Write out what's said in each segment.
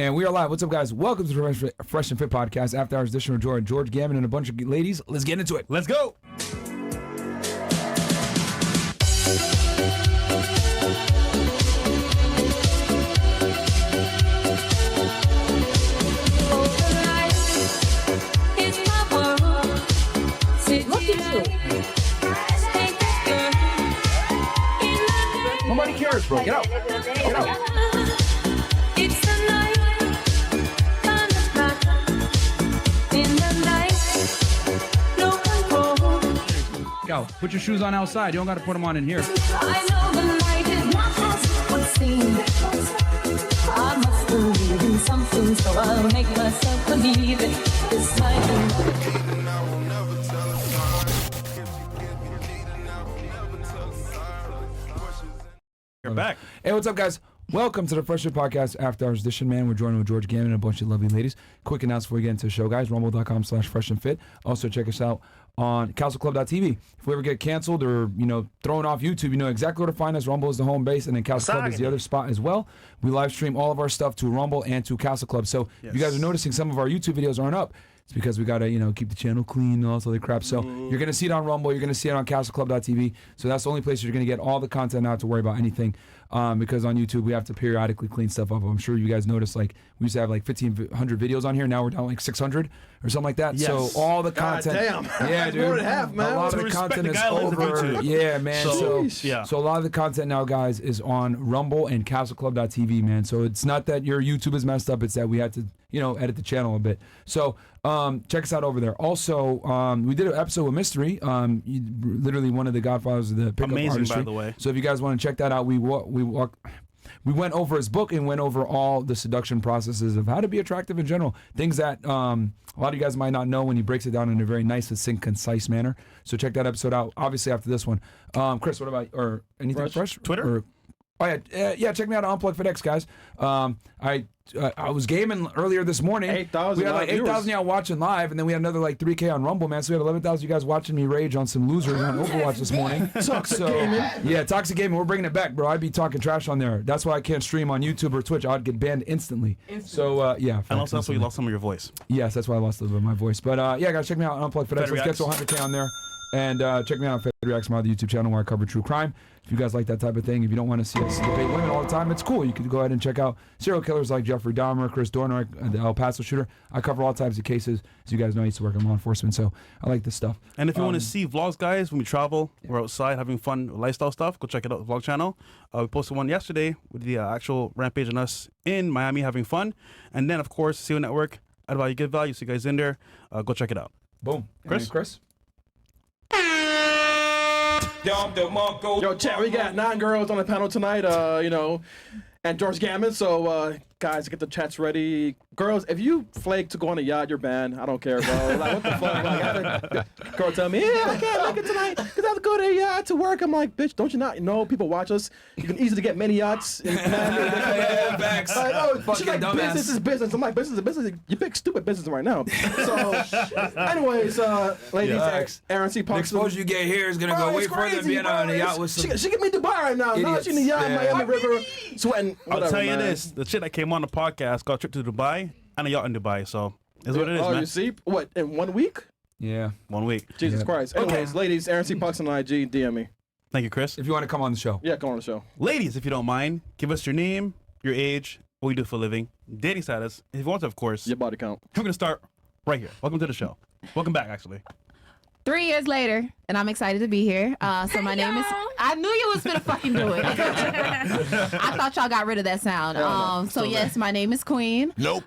And we are live. What's up, guys? Welcome to the Fresh and Fit podcast. After Hours edition with George Gammon and a bunch of ladies. Let's get into it. Let's go. Nobody cares, bro. Get out. Get out. Go. Put your shoes on outside. You don't got to put them on in here. I know the night is not as it would seem. I must believe in something, so I'll make myself believe it. This night. You're back. Hey, what's up, guys? Welcome to the Fresh and Fit podcast After Hours edition, man. We're joined with George Gammon and a bunch of lovely ladies. Quick announcement before we get into the show, guys. Rumble.com/freshandfit. Also, check us out on castleclub.tv. If we ever get canceled or, thrown off YouTube, you know exactly where to find us. Rumble is the home base, and then Castle Club is the other spot as well. We live stream all of our stuff to Rumble and to Castle Club. So if you guys are noticing some of our YouTube videos aren't up, it's because we got to, keep the channel clean and all this other crap. So you're going to see it on Rumble. You're going to see it on castleclub.tv. So that's the only place you're going to get all the content, not have to worry about anything. Because on YouTube, we have to periodically clean stuff up. I'm sure you guys noticed, we used to have 1,500 videos on here. Now we're down 600 or something like that. Yes. So all the content. Damn. Yeah, That's dude. more than half, man. A lot of the content is over. Yeah, man. So a lot of the content now, guys, is on Rumble and castleclub.tv, man. So it's not that your YouTube is messed up. It's that we had to, edit the channel a bit. So check us out over there. Also, we did an episode with Mystery. Literally one of the godfathers of the pickup artistry. By the way. So if you guys want to check that out, we went over his book and went over all the seduction processes of how to be attractive in general. Things that a lot of you guys might not know when he breaks it down in a very nice, succinct, concise manner. So check that episode out. Obviously, after this one, Chris, what about or anything fresh? Twitter? Yeah. Check me out on Unplugged FedEx, guys. I was gaming earlier this morning. 8,000. We had 8,000 y'all watching live, and then we had another 3K on Rumble, man. So we had 11,000 you guys watching me rage on some losers on Overwatch this morning. Toxic gaming. Yeah, Toxic Gaming. We're bringing it back, bro. I'd be talking trash on there. That's why I can't stream on YouTube or Twitch. I'd get banned instantly. So yeah. And also that's why you lost some of your voice. Yes, that's why I lost a little bit of my voice. But yeah, guys, check me out on Unplugged FedEx. Let's get to 100K on there. And check me out on Fed Reacts, my other YouTube channel where I cover true crime. If you guys like that type of thing, if you don't want to see us debate women all the time, it's cool. You can go ahead and check out serial killers like Jeffrey Dahmer, Chris Dorner, the El Paso shooter. I cover all types of cases. As you guys know, I used to work in law enforcement, so I like this stuff. And if you want to see vlogs, guys, when we travel, we're outside having fun, lifestyle stuff, go check it out, the vlog channel. We posted one yesterday with the actual rampage on us in Miami having fun. And then, of course, CEO Network, add value, give value. See you guys in there. Go check it out. Boom. Chris? Yo, chat, we got 9 girls on the panel tonight, and George Gammon. So, guys, get the chats ready. Girls, if you flake to go on a yacht, you're banned. I don't care, bro. What the fuck? I had a girl tell me, I can't make it tonight because I have to go to a yacht to work. I'm like, bitch, don't you not know people watch us? You can easily get many yachts. Yeah, facts. She's like, business is business. I'm like, business is business. You big stupid business right now. So, anyways, ladies, Aaron C. Parks. The exposure you get here is gonna go way further than being on a yacht with some. She get me Dubai right now. Now she's in the yacht in Miami River, sweating. Whatever, I'll tell you man. this: the shit that came on the podcast got a trip to Dubai and a yacht in Dubai. So is what it is, man. You see, what in 1 week? Yeah. 1 week. Jesus Christ. Anyways, ladies, Aaron C. Parks on IG, DM me. Thank you, Chris. If you want to come on the show. Yeah, come on the show. Ladies, if you don't mind, give us your name, your age, what you do for a living, dating status. If you want to, of course. Your body count. We're gonna start right here. Welcome to the show. Welcome back, actually. 3 years later, and I'm excited to be here. So my name is. I knew you was gonna fucking do it. I thought y'all got rid of that sound. So yes, my name is Queen. Nope.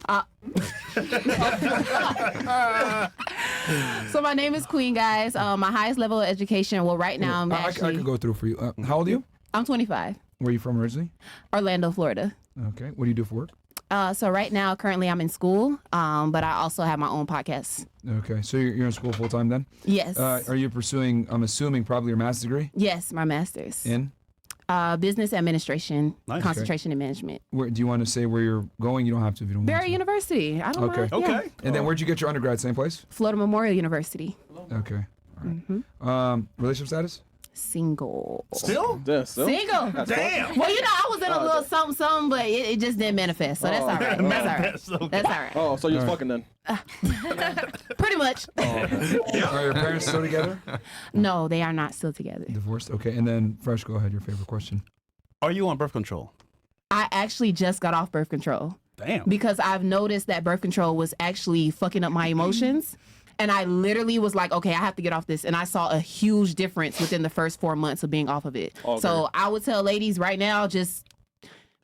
So my name is Queen, guys. My highest level of education. Well, right now I'm I actually. can go through for you. How old are you? I'm 25. Where are you from originally? Orlando, Florida. Okay. What do you do for work? So right now, currently, I'm in school, but I also have my own podcast. Okay. So you're in school full time then? Yes. Are you pursuing, I'm assuming, probably your master's degree? Yes, my master's. In? Business administration, Nice. concentration in management. Where, do you want to say where you're going? You don't have to if you don't want Barry to. University. I don't Okay. know. Yeah. Okay. And then where'd you get your undergrad? Same place? Florida Memorial University. Okay. All right. Relationship status? Single. Still? Yeah, so? Single. Damn. Well, I was in a little something, but it just didn't manifest. So that's all right. That's all right. Manifest, okay. That's all right. Oh, so you was fucking then? Pretty much. Are your parents still together? No, they are not still together. Divorced. Okay, and then Fresh, go ahead. Your favorite question. Are you on birth control? I actually just got off birth control. Damn. Because I've noticed that birth control was actually fucking up my emotions. And I literally was like, okay, I have to get off this. And I saw a huge difference within the first 4 months of being off of it. Okay. So I would tell ladies right now, just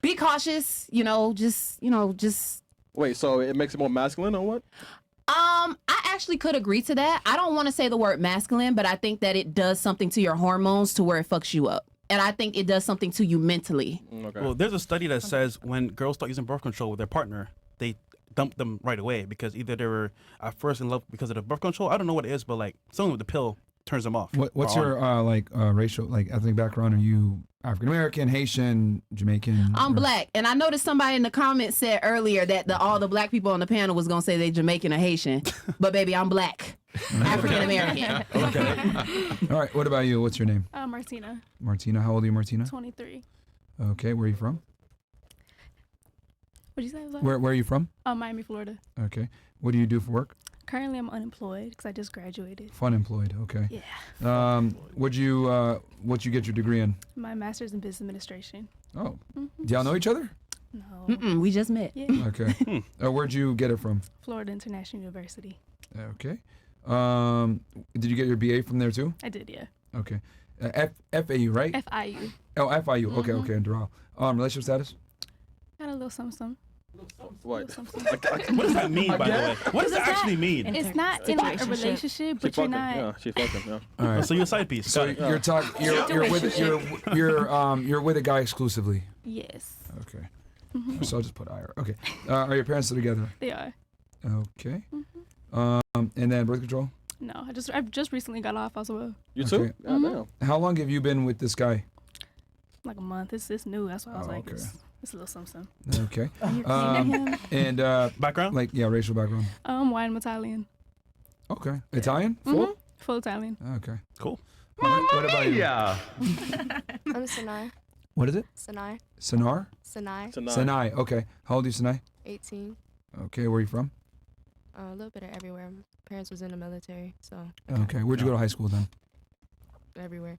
be cautious, just. Wait, so it makes it more masculine or what? I actually could agree to that. I don't want to say the word masculine, but I think that it does something to your hormones to where it fucks you up. And I think it does something to you mentally. Okay. Well, there's a study that says when girls start using birth control with their partner, they dump them right away because either they were at first in love because of the birth control. I don't know what it is, but like something with the pill turns them off. What's Or your racial, like ethnic background? Are you African American, Haitian, Jamaican? I'm or- black, and I noticed somebody in the comments said earlier that all the black people on the panel was gonna say they Jamaican or Haitian, but baby, I'm black, African American. Okay. All right. What about you? What's your name? Martina, Martina. How old are you, Martina? 23. Okay. Where are you from? What'd you say? Was that? Where are you from? Miami, Florida. Okay. What do you do for work? Currently, I'm unemployed because I just graduated. Fun employed. Okay. Yeah. What'd you get your degree in? My master's in business administration. Oh. Do y'all know each other? No. We just met. Yeah. Okay. Where'd you get it from? Florida International University. Okay. Did you get your BA from there too? I did, yeah. Okay. FAU, right? FIU. Oh, FIU. Okay, okay. Doral. Relationship status? Got a little something. What? Something. what does that mean, by the way? What does that actually mean? It's not in like a relationship, but you're not. Yeah, she's fucking. Yeah. All right. So you're a side piece. So Got it. you're with a guy exclusively. Yes, Okay. So I'll just put IR. Okay. Are your parents still together? they are. Okay. And then birth control? No, I've just recently got off as well. You too? Okay. God damn. How long have you been with this guy? Like a month. It's new. That's why I was Oh, like, okay. it's a little something. Okay. Yeah. And Background? like racial background. Why I'm Italian. Okay. Italian? Full? Full Italian. Okay. Cool. All right. What about you? I'm Sanai. What is it? Sanai. Sanar? Sanai. Tonight. Sinai. Okay. How old are you, Sinai? 18. Okay. Where are you from? A little bit of everywhere. My parents was in the military, so Okay. Where'd you go to high school then? everywhere.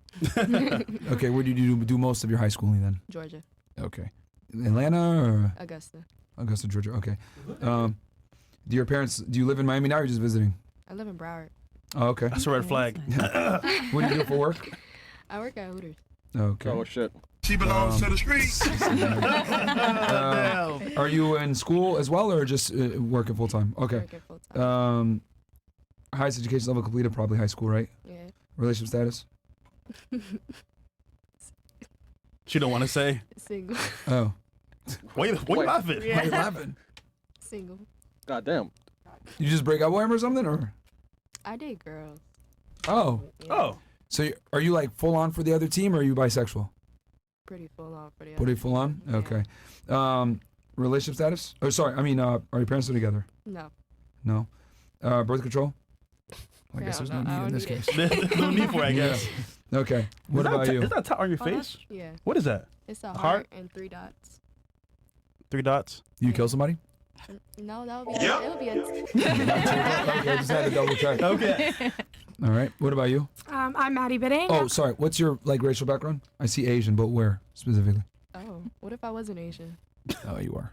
Okay. Where did you do most of your high schooling then? Georgia. Okay. Atlanta or Augusta. Augusta, Georgia? Okay. Do you live in Miami now or are you just visiting? I live in Broward. Oh, okay. That's a red flag. What do you do for work? I work at Hooters. Okay. Oh shit. She belongs to the streets. Are you in school as well or just working full time? Okay. Working full time. Highest education level completed, probably high school, right? Yeah. Relationship status? She don't want to say. Single. Oh. Why you laughing? Why are you laughing? Single. God damn. You just break up with him or something? Or? I date girls. Oh. Yeah. Oh. So are you like full on for the other team or are you bisexual? Pretty full on for the Pretty other. full on? Yeah. Okay. Relationship status? Oh, sorry. I mean, are your parents still together? No. No. Birth control? I Yeah, guess there's I no need don't in this need case. it. There's no need for it, I guess. Okay. What about you? Is that a on your Oh, face? yeah. What is that? It's a Heart? heart and 3 dots. 3 dots? You kill somebody? No, that would be. It would be a. Okay, just had to double check. Okay. All right. What about you? I'm Maddie Bidding. Oh, sorry. What's your like racial background? I see Asian, but where specifically? Oh, what if I wasn't Asian? Oh, you are.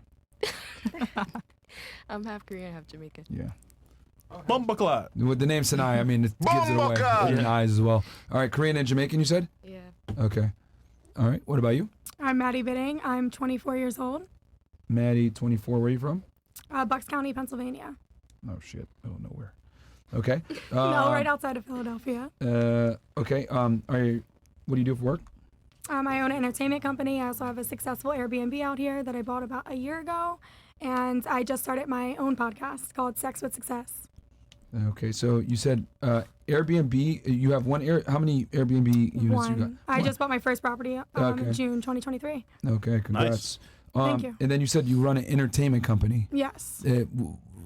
I'm half Korean, half Jamaican. Yeah. Bumbleclot. With the name Sinai, I mean, it gives it away. Asian eyes as well. All right, Korean and Jamaican, you said? Yeah. Okay. All right. What about you? I'm Maddie Bidding. I'm 24 years old. Maddie, 24. Where are you from? Bucks County, Pennsylvania. Oh shit. Oh, nowhere. Okay. No, right outside of Philadelphia. Okay. What do you do for work? I own an entertainment company. I also have a successful Airbnb out here that I bought about a year ago. And I just started my own podcast called Sex with Success. Okay. So you said Airbnb. You have one air. How many Airbnb units you got? One. I just bought my first property Okay. in June 2023. Okay. Congrats. Nice. Thank you. And then you said you run an entertainment company. Yes.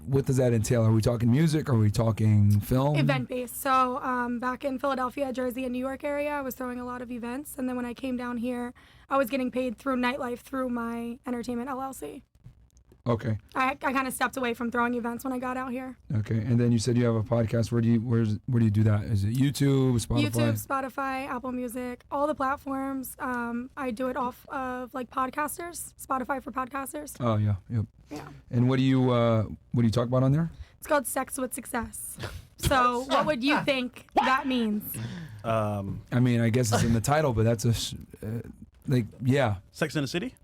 what does that entail? Are we talking music? Are we talking film? Event based. So back in Philadelphia, Jersey, and New York area, I was throwing a lot of events. And then when I came down here, I was getting paid through nightlife through my entertainment LLC. Okay. I kind of stepped away from throwing events when I got out here. Okay. And then you said you have a podcast. Where do you do that? Is it YouTube, Spotify? YouTube, Spotify, Apple Music, all the platforms. I do it off of like podcasters, Spotify for podcasters. Oh yeah. Yep. Yeah. And what do you talk about on there? It's called Sex with Success. So what would you think that means? I mean, I guess it's in the title, but that's yeah. Sex in the City?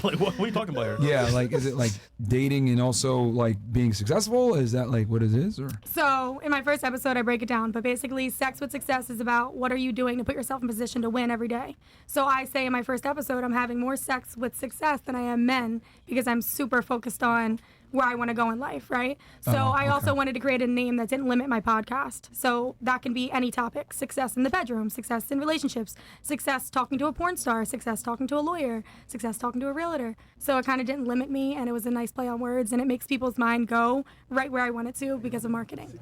Like, what are you talking about here? Yeah, like, is it like dating and also like being successful? Is that like what it is, or? So in my first episode, I break it down, but basically Sex with Success is about what are you doing to put yourself in position to win every day. So I say in my first episode, I'm having more sex with success than I am men because I'm super focused on where I want to go in life, right? So I also wanted to create a name that didn't limit my podcast. So that can be any topic: success in the bedroom, success in relationships, success talking to a porn star, success talking to a lawyer, success talking to a realtor. So it kind of didn't limit me, and it was a nice play on words, and it makes people's mind go right where I want it to because of marketing.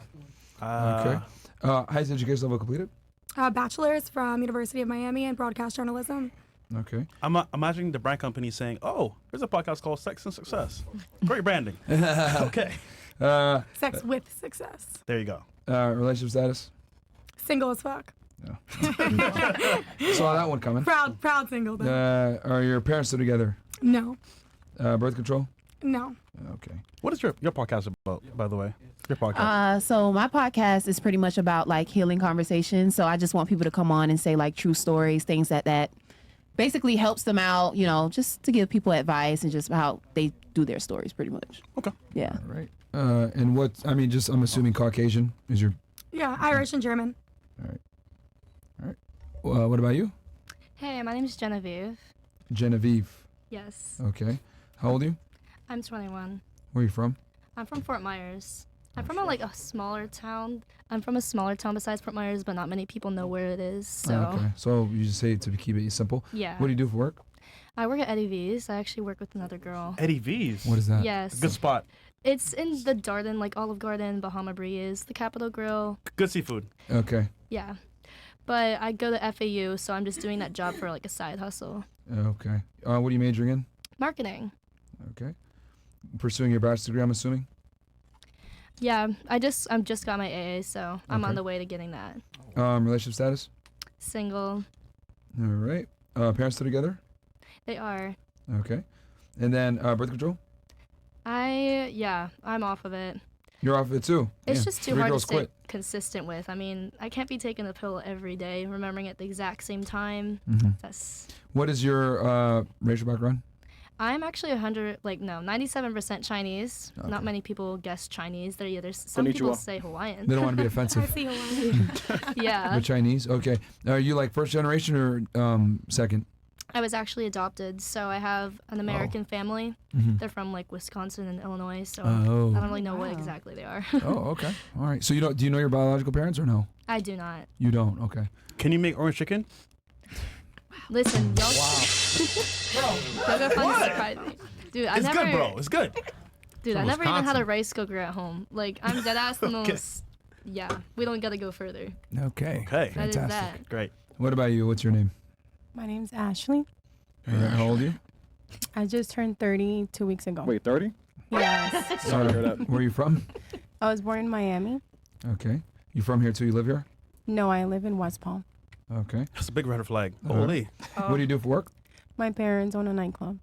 Okay. Highest education level completed? Bachelor's from University of Miami in broadcast journalism. Okay. I'm imagining the brand company saying, "Oh, there's a podcast called Sex and Success." Great branding. Okay. Sex with Success. There you go. Relationship status? Single as fuck. Saw that one coming. Proud single though. Are your parents still together? No. Birth control? No. Okay. What is your podcast about, by the way? Your podcast. So my podcast is pretty much about like healing conversations. So I just want people to come on and say like true stories, things that basically helps them out, you know, just to give people advice and just how they do their stories pretty much. Okay. Yeah. All right. And I'm assuming Caucasian is your. Yeah, Irish and German. All right. What about you? Hey, my name is Genevieve. Genevieve. Yes. Okay. How old are you? I'm 21. Where are you from? I'm from Fort Myers. I'm from a smaller town. I'm from a smaller town besides Fort Myers, but not many people know where it is. So Okay. So you just say it to keep it simple. yeah. What do you do for work? I work at Eddie V's. I actually work with another girl. Eddie V's. What is that? Yes. Good spot. It's in the Darden, like Olive Garden, Bahama Breeze, the Capitol Grill. Good seafood. Okay. Yeah. But I go to FAU, so I'm just doing that job for like a side hustle. Okay. What are you majoring in? Marketing. Okay. Pursuing your bachelor's degree, I'm assuming? Yeah, I'm just got my AA, so I'm Okay. on the way to getting that. Relationship status? Single. All right. Parents still together? They are. Okay. And then birth control? I'm off of it. You're off of it too? It's Yeah. just too 3 hard to girls stay quit. consistent with. I mean, I can't be taking the pill every day, remembering at the exact same time. That's. What is your racial background? I'm actually 97% Chinese. Okay. Not many people guess Chinese. Some people Konnichiwa. say Hawaiian. They don't want to be I offensive. see a lot. Yeah. The Chinese? Okay. Are you like first generation or second? I was actually adopted, so I have an American family. Mhm. They're from like Wisconsin and Illinois, so Oh. I don't really know what exactly they are. Oh, okay. All right. So do you know your biological parents or no? I do not. You don't. Okay. Can you make orange chicken? Listen, y'all. Y'all gotta find surprise me. Dude, I It's never. good, bro. It's good. Dude, I From never even had Wisconsin. a rice cooker at home. Like, I'm dead ass the Okay. most. Yeah, we don't gotta go further. Okay. Okay. That is Fantastic. that. Great. What about you? What's your name? My name's Ashley. All right. How old are you? I just turned 30 2 weeks ago. Wait, 30? Yes. Sorry to hear that. Where are you from? I was born in Miami. Okay. You from here too? You live here? No, I live in West Palm. Okay. That's a big red flag. Uh-huh. Holy. What do you do for work? My parents own a nightclub.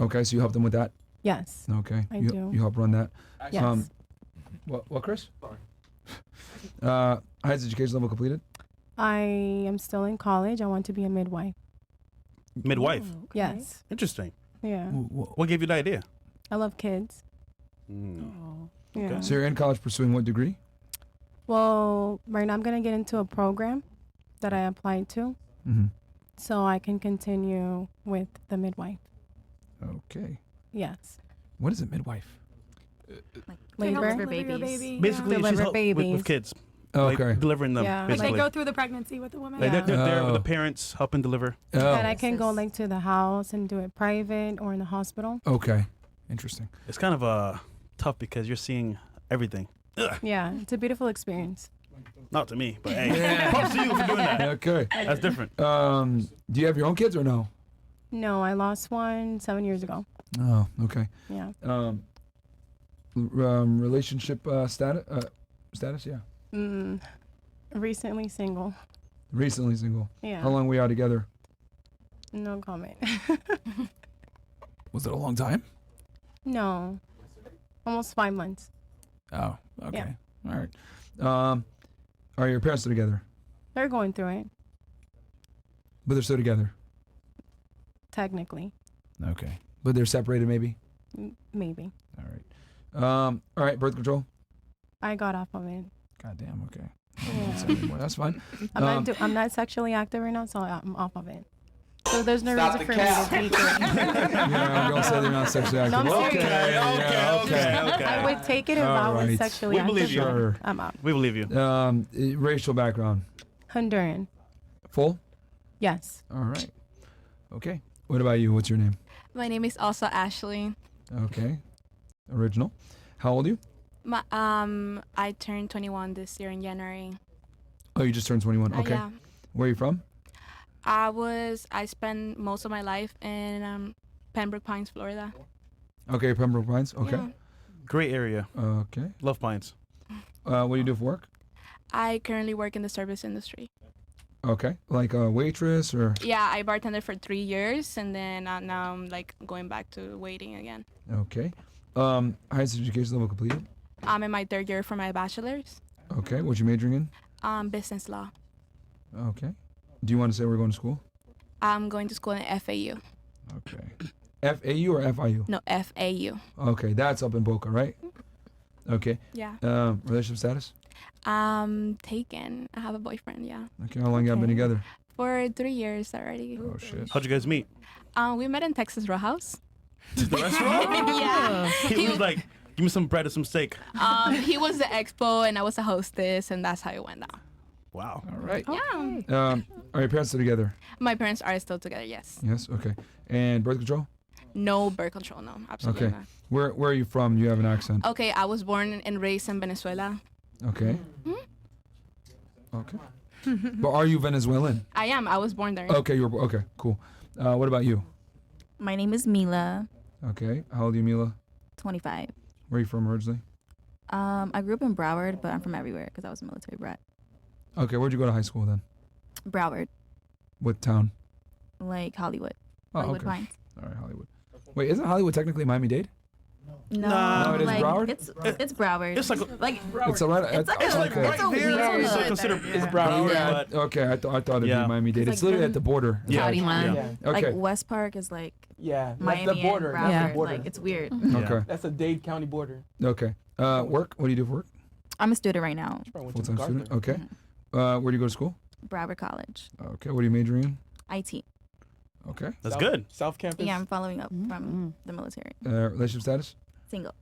Okay. So you help them with that? Yes. Okay. I you, do. You help run that? Yes. What, Chris? Highest education level completed? I am still in college. I want to be a midwife. Midwife. Yes. Interesting. Yeah. What gave you the idea? I love kids. Mm. Yeah. So you're in college pursuing what degree? Well, right now I'm going to get into a program that I applied to Mm-hmm. so I can continue with the midwife. Okay. Yes. What is a midwife? They help Labor. deliver your babies. baby, Basically, Deliver she's help with babies. kids. Okay. Like delivering them. Yeah. They Basically. go through the pregnancy with the woman. Like, they're there with Oh. the parents helping deliver. Oh. And I can go like to the house and do it private or in the hospital. Okay. Interesting. It's kind of a tough because you're seeing everything. Ugh. Yeah, it's a beautiful experience. Not to me, but hey, props to you for doing that. Okay. That's different. Do you have your own kids or no? No, I lost one 7 years ago. Oh, okay. Yeah. Relationship status? Yeah. Recently single. Recently single. Yeah. How long were you out together? No comment. Was it a long time? No. Almost 5 months. Oh, okay. Yeah. All right. Are your parents still together? They're going through it, But they're still together. technically. Okay. But they're separated, maybe. Maybe. All right. All right. Birth control. I got off of it. God damn. Okay. Yeah. That's fine. I'm not sexually active right now, so I'm off of it. So there's no reason for me to take it. Yeah, don't say they're not sexually active. No, I'm okay. serious. Okay. I would take it if I was Alright. sexually We active. believe you. but Sure. I'm out. We believe you. Racial background. Honduran. Full. Yes. All right. Okay. What about you? What's your name? My name is also Ashley. Okay. Original. How old are you? I turned 21 this year in January. Oh, you just turned 21. Okay. Yeah. Where are you from? I spent most of my life in Pembroke Pines, Florida. Okay, Pembroke Pines. Okay. Yeah. Great area. Okay. Love Pines. What do you do for work? I currently work in the service industry. Okay. Like a waitress or? Yeah, I bartended for 3 years, and then now I'm like going back to waiting again. Okay. Highest education level completed? I'm in my 3rd year for my bachelor's. Okay. What you majoring in? Business law. Okay. Do you want to say where you're going to school? I'm going to school in FAU. Okay. FAU or FIU? No, FAU. Okay, that's up in Boca, right? Okay. Yeah. Relationship status? Taken. I have a boyfriend, yeah. Okay, how long y'all been Okay. together? For 3 years already. Oh, shit. How'd you guys meet? We met in Texas Row House. The restaurant? Yeah. He was like, give me some bread and some steak. He was the expo and I was a hostess, and that's how it went down. Wow. All right. Yeah. Are your parents still together? My parents are still together, yes. Yes, okay. And birth control? No birth control, no. Absolutely Okay. Where are you from? You have an accent. not. Okay, I was born and raised in Venezuela. Okay. Okay. But are you Venezuelan? I am. I was born there. Okay, you're okay, cool. What about you? My name is Mila, Okay. How old are you, Mila? 25. Where are you from originally? I grew up in Broward, but I'm from everywhere because I was a military brat. Okay, where'd you go to high school then? Broward, What town? like Hollywood. Oh, Hollywood okay. Pines. All right, Hollywood. Wait, isn't Hollywood technically Miami-Dade? No, No, it is like, Broward? It's Broward. It's like It's a right. It's like a- a- it's a right there. weird- It's like considered it's Broward, Yeah, but okay, I thought it'd Yeah. be Miami-Dade. It's It's like literally them- at the border. yeah, County line. yeah. Okay. Like West Park is like Yeah, Miami that's the border. and Broward. Yeah. That's the border. Like it's weird. Okay. That's a Dade County border. Okay. Work? What do you do for work? I'm a student right now. Probably went to Full-time student? MacArthur. Okay. Where do you go to school? Broward College, Okay. What are you majoring in? IT. Okay. That's South- good. South Campus. Yeah, I'm following up from the military. Relationship status? Single.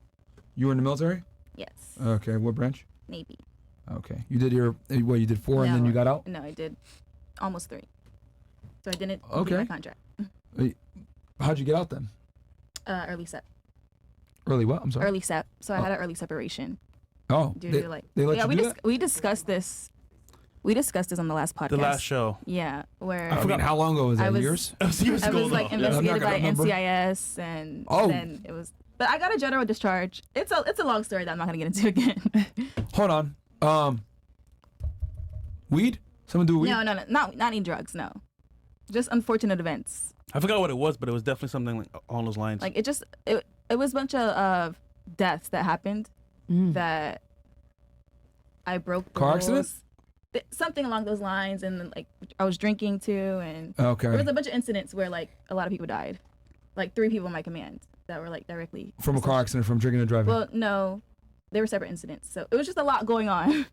You were in the military? Yes. Okay. What branch? Navy. Okay. You did your, what, you did 4 and then No, you got out? No, I did almost 3. So I didn't Okay. complete my contract. How'd you get out then? Early sep. Early what? I'm sorry. Early sep. So I had an early separation. Oh. Due to like they let yeah, you we do that? we discussed this. We discussed this on the last podcast. The last show. Yeah, where I forgot how long ago was that? I was- Years? It was years I ago, was like though. I'm not investigated gonna by remember. NCIS, and Oh. then it was. But I got a general discharge. It's a long story that I'm not gonna get into again. Hold on. Weed? Someone do weed? No, not any drugs. No, just unfortunate events. I forgot what it was, but it was definitely something like along those lines. Like it was a bunch of deaths that happened that I broke. The Car accident? rules. Something along those lines, and then, like I was drinking too, and Okay. there was a bunch of incidents where like a lot of people died, like 3 people in my command that were like directly From a car accident, from drinking and driving. Well, no, they were separate incidents, so it was just a lot going on.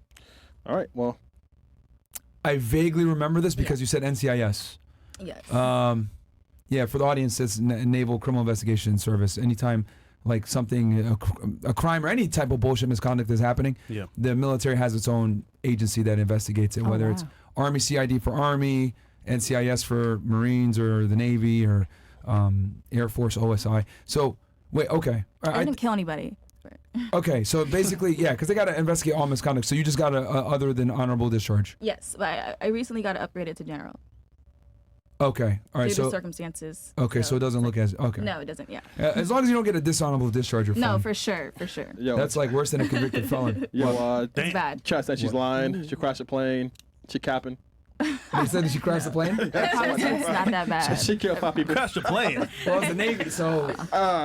All right. Well, I vaguely remember this because you said NCIS. Yes. Yeah, for the audience, it's Naval Criminal Investigation Service. Anytime like something, a crime or any type of bullshit misconduct is happening, Yeah. the military has its own agency that investigates it, whether it's Army CID for Army, NCIS for Marines, or the Navy, or Air Force OSI. So, wait, okay. I didn't kill anybody. Okay, so basically, yeah, because they got to investigate all misconduct. So you just got a other than honorable discharge. Yes, but I recently got upgraded to general Okay, all right. due So to circumstances. okay, so it doesn't look as okay. No, it doesn't. Yeah. As long as you don't get a dishonorable discharge, you're fine. No, for sure, for sure. Yo, That's like worse than a convicted felon. yo, It's bad. Chad said she's lying. She crashed a plane. She capping. They said that she crashed the plane. It's not that bad. She killed 5 people. Crash the plane. Well, it's the Navy, so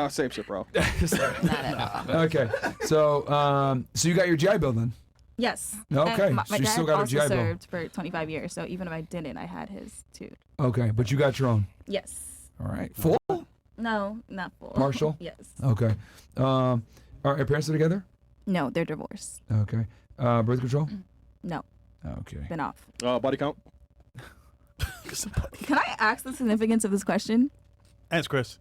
Same shit, bro. Not at all. okay. So so you got your GI Bill then? Yes. Okay, And my so you dad still got a also GI Bill. served for 25 years, so even if I didn't, I had his too. Okay, but you got your own. Yes. All right. Full? No, not full. Partial? Yes. Okay. Are your parents still together? No, they're divorced. Okay. Birth control? No, Okay. been off. Body count. Can I ask the significance of this question? Thanks, Chris.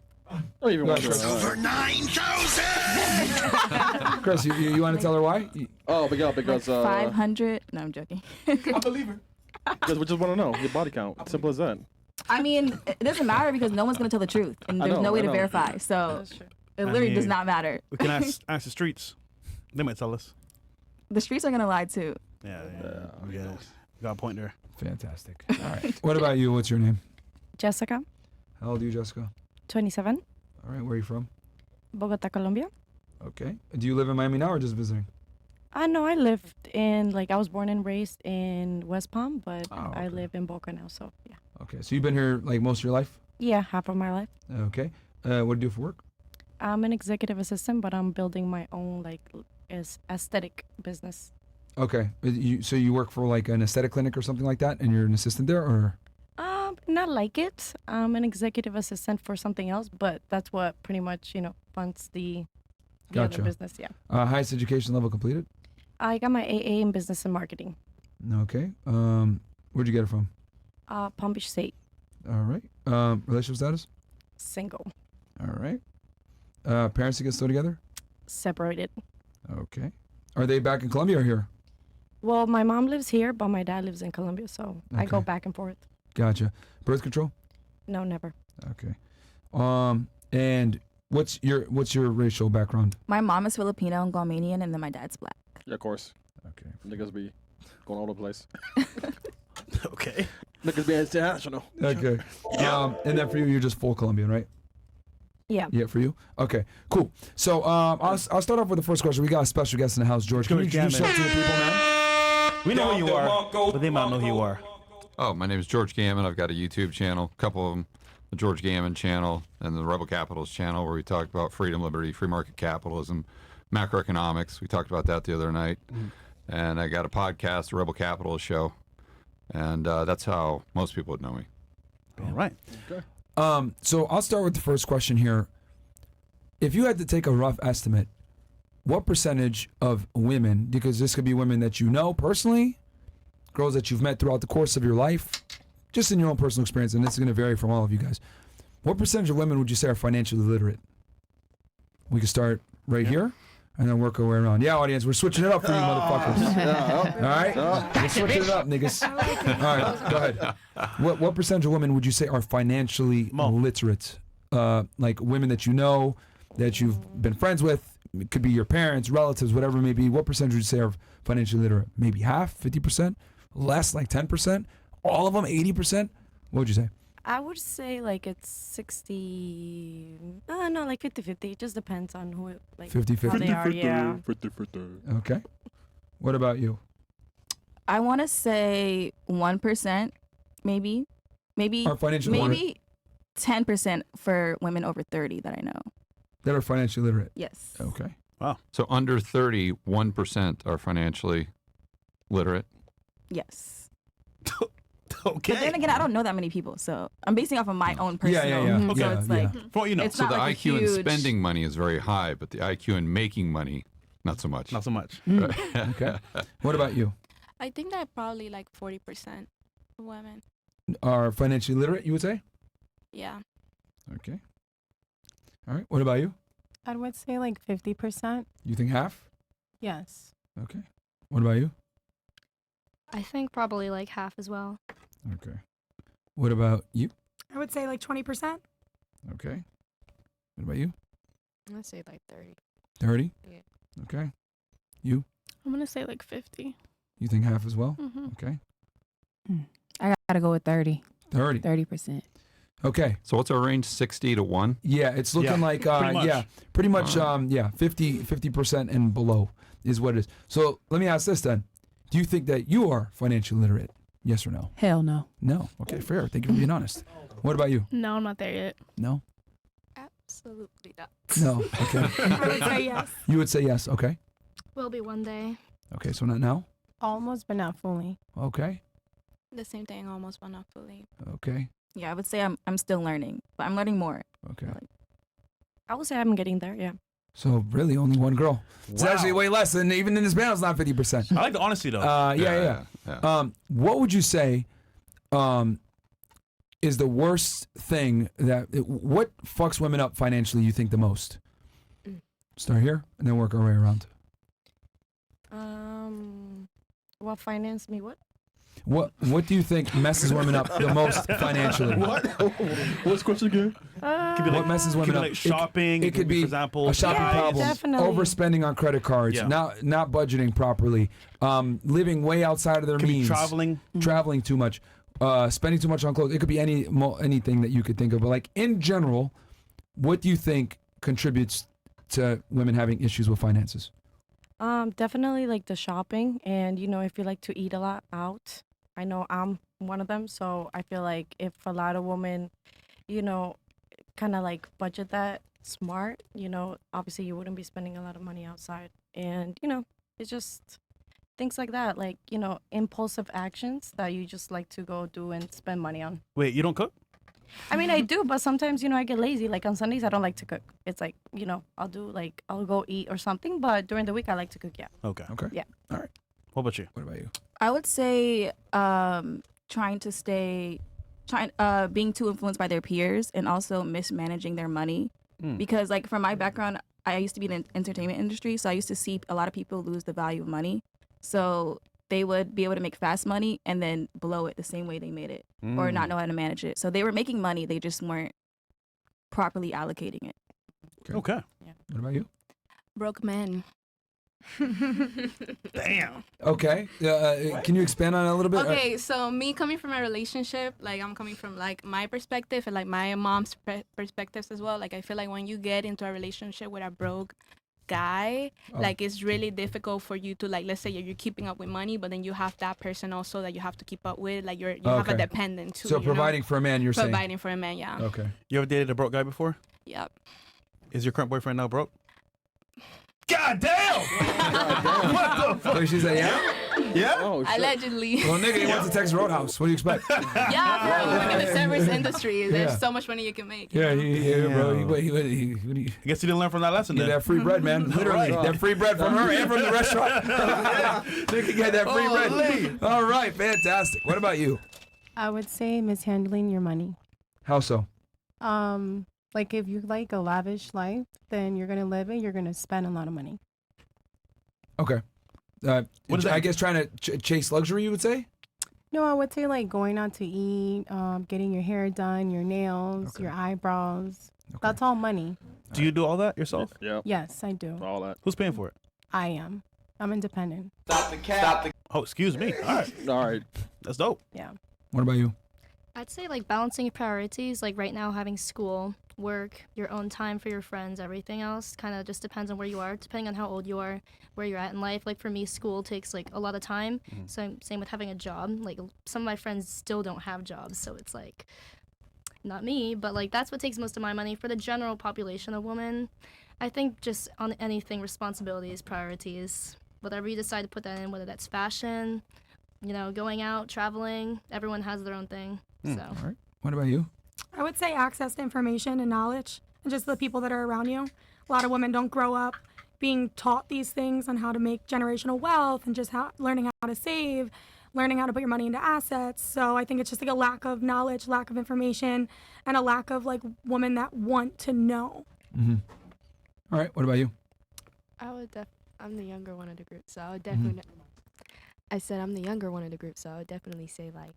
Don't even want to. Over 9,000! Chris, you want to tell her why? Oh, because 500? No, I'm joking. I believe her. because we just want to know your body count. Simple as that. I mean, it doesn't matter because no one's gonna tell the truth, and I there's know, no way I to know. verify. So it literally does mean- not matter. We can ask the streets. They might tell us. The streets are gonna lie too. Yeah. We get it. Got a point there. Fantastic. All right. What about you? What's your name? Jessica, How old are you, Jessica? 27, All right. Where are you from? Bogota, Colombia. Okay. Do you live in Miami now or just visiting? I know I lived in, I was born and raised in West Palm, but Oh, I okay. live in Boca now, so yeah. Okay. So you've been here like most of your life? Yeah, half of my life. Okay. What do you do for work? I'm an executive assistant, but I'm building my own, aesthetic business. Okay. So you work for like an aesthetic clinic or something like that, and you're an assistant there, or? Not like it. I'm an executive assistant for something else, but that's what pretty much, funds the Gotcha. other business, yeah. Highest education level completed? I got my AA in business and marketing. Okay. Where'd you get it from? Palm Beach State, All right. Relationship status? single, All right. Parents that get still together? separated. Okay. Are they back in Colombia or here? Well, my mom lives here, but my dad lives in Colombia, so I go Okay. back and forth. Gotcha. Birth control? No, never. Okay. And what's your racial background? My mom is Filipino and Guamanian, and then my dad's black. Yeah, of course. Okay. Niggas be going all over the place. Okay. Niggas be international. Okay. And then for you, you're just full Colombian, right? Yeah. Yeah, for you. Okay. Cool. So I'll start off with the first question. We got a special guest in the house, George. Can you George introduce yourself to the people, man? We know who you are, but they might know who you are. Oh, my name is George Gammon. I've got a YouTube channel, a couple of them, the George Gammon channel and the Rebel Capitalist channel, where we talk about freedom, liberty, free market capitalism, macroeconomics. We talked about that the other night. And I got a podcast, the Rebel Capitalist Show, and that's how most people would know me. All right. So I'll start with the first question here. If you had to take a rough estimate, what percentage of women, because this could be women that you know personally, girls that you've met throughout the course of your life, just in your own personal experience, and this is going to vary from all of you guys, what percentage of women would you say are financially literate? We can start right here and then work our way around. Yeah, audience, we're switching it up for you motherfuckers. All right? We're switching it up, niggas. All right, go ahead. What percentage of women would you say are financially literate? Like women that you know, that you've been friends with, it could be your parents, relatives, whatever it may be. What percentage would you say are financially literate? Maybe half, 50%? Less, like 10%? All of them, 80%? What would you say? I would say it's 60, no, like 50-50. It just depends on who, 50-50? how they are, yeah. Okay. What about you? I want to say 1%, maybe Are financially literate? maybe 10% for women over 30 that I know. That are financially literate? Yes. Okay. Wow. So under 30, 1% are financially literate. Yes. Okay. But then again, I don't know that many people, so I'm basing off of my own personal. yeah. So Yeah, it's yeah. like For what you know. it's So not the like a IQ in huge... spending money is very high, but the IQ in making money, not so much. Not so much. Okay. What about you? I think that probably like 40% of women. Are financially literate, you would say? Yeah. Okay. All right. What about you? I would say 50%. You think half? Yes. Okay. What about you? I think probably half as well. Okay. What about you? I would say 20%. Okay. What about you? I'd say 30. 30? Yeah. Okay. You? I'm gonna say like 50. You think half as well? Mhm. Okay. I gotta go with 30. 30. 30%. Okay. So what's our range? 60 to 1? Yeah, it's looking Yeah, like pretty much. yeah, pretty much All right. 50% and below is what it is. So let me ask this then. Do you think that you are financially literate? Yes or no? Hell no. No. Okay, fair. Thank you for being honest. What about you? No, I'm not there yet. No? Absolutely not. No. Okay. I would say yes. You would say yes. Okay. Will be one day. Okay, so not now? Almost, but not fully. Okay. The same thing almost, but not fully. Okay. Yeah, I would say I'm still learning, but I'm learning more. Okay. I would say I'm getting there. Yeah. So really only one girl. It's Wow. actually way less than even in this panel it's not 50%. I like the honesty though. Yeah. What would you say is the worst thing what fucks women up financially you think the most? Start here and then work our way around. What finance me? What? What do you think messes women up the most financially? What? What's the question again? Could be What messes women could be up? like shopping. It could be for example, a shopping Yeah, problem, definitely. overspending on credit cards, Yeah. not budgeting properly, living way outside of their Could be means, traveling too much, spending too much on clothes. It could be anything that you could think of. But like in general, what do you think contributes to women having issues with finances? Definitely like the shopping, and if you like to eat a lot out, I know I'm one of them. So I feel like if a lot of women, kind of like budget that smart, obviously you wouldn't be spending a lot of money outside, and it's just things like that, like impulsive actions that you just like to go do and spend money on. Wait, you don't cook? I mean, I do, but sometimes, I get lazy. Like on Sundays, I don't like to cook. It's like, I'll go eat or something, but during the week, I like to cook, yeah. Okay. Okay. Yeah. All right. What about you? What about you? I would say being too influenced by their peers and also mismanaging their money. Because like from my background, I used to be in the entertainment industry, so I used to see a lot of people lose the value of money. So they would be able to make fast money and then blow it the same way they made it or not know how to manage it. So they were making money, they just weren't properly allocating it. Okay. What about you? Broke men. Damn. Okay. Can you expand on it a little bit? Okay, so me coming from a relationship, like I'm coming from like my perspective and like my mom's perspectives as well. Like I feel like when you get into a relationship with a broke guy, like it's really difficult for you to, like, let's say you're keeping up with money, but then you have that person also that you have to keep up with, like you have a dependent too. So providing for a man, you're saying? Providing for a man, yeah. Okay. You ever dated a broke guy before? Yep. Is your current boyfriend now broke? God damn! What the fuck? So she said, yeah? Yeah? Oh, shit. Allegedly. Well, nigga, he wants to Texas Roadhouse. What do you expect? Yeah, bro. Look at the service industry. There's Yeah. so much money you can make. Yeah, bro. I guess you didn't learn from that lesson then. Get that free bread, man. Literally. Right. That free bread from her and from the restaurant. They can get that free bread. All right, fantastic. What about you? I would say mishandling your money. How so? Like if you like a lavish life, then you're gonna live it. You're gonna spend a lot of money. Okay. What is that? I guess trying to chase luxury, you would say? No, I would say like going out to eat, getting your hair done, your nails, your eyebrows. That's all money. Do you do all that yourself? Yeah. Yes, I do. All that. Who's paying for it? I am. I'm independent. Oh, excuse me. All right. All right. That's dope. Yeah. What about you? I'd say like balancing your priorities, like right now having school, work, your own time for your friends, everything else kind of just depends on where you are, depending on how old you are, where you're at in life. Like for me, school takes like a lot of time. So same with having a job. Like some of my friends still don't have jobs, so it's like not me, but like that's what takes most of my money. For the general population of women, I think just on anything, responsibilities, priorities, whatever you decide to put that in, whether that's fashion, going out, traveling, everyone has their own thing. So. All right. What about you? I would say access to information and knowledge and just the people that are around you. A lot of women don't grow up being taught these things on how to make generational wealth and just learning how to save, learning how to put your money into assets. So I think it's just like a lack of knowledge, lack of information, and a lack of like women that want to know. Mm-hmm. All right. What about you? I'm the younger one of the group, so I would definitely. I said I'm the younger one of the group, so I would definitely say like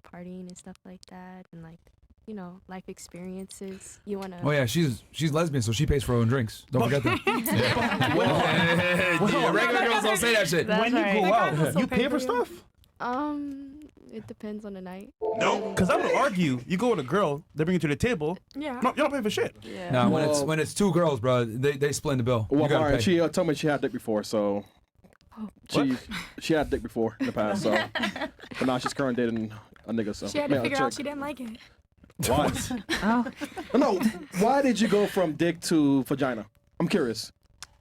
partying and stuff like that, and like you know, life experiences. You wanna. Oh yeah, she's lesbian, so she pays for her own drinks. Don't forget that. Yeah, regular girls don't say that shit. When you go out, you pay for stuff? It depends on the night. No, because I would argue, you go with a girl, they bring you to the table. Yeah. No, you don't pay for shit. Yeah. No, Well- when it's two girls, bro, they split the bill. Well, you gotta Mariah, pay. she told me she had dick before, so she had dick before in the past, so but now she's currently dating a nigga. So She had to figure out she didn't like it. Why? Oh. No, why did you go from dick to vagina? I'm curious.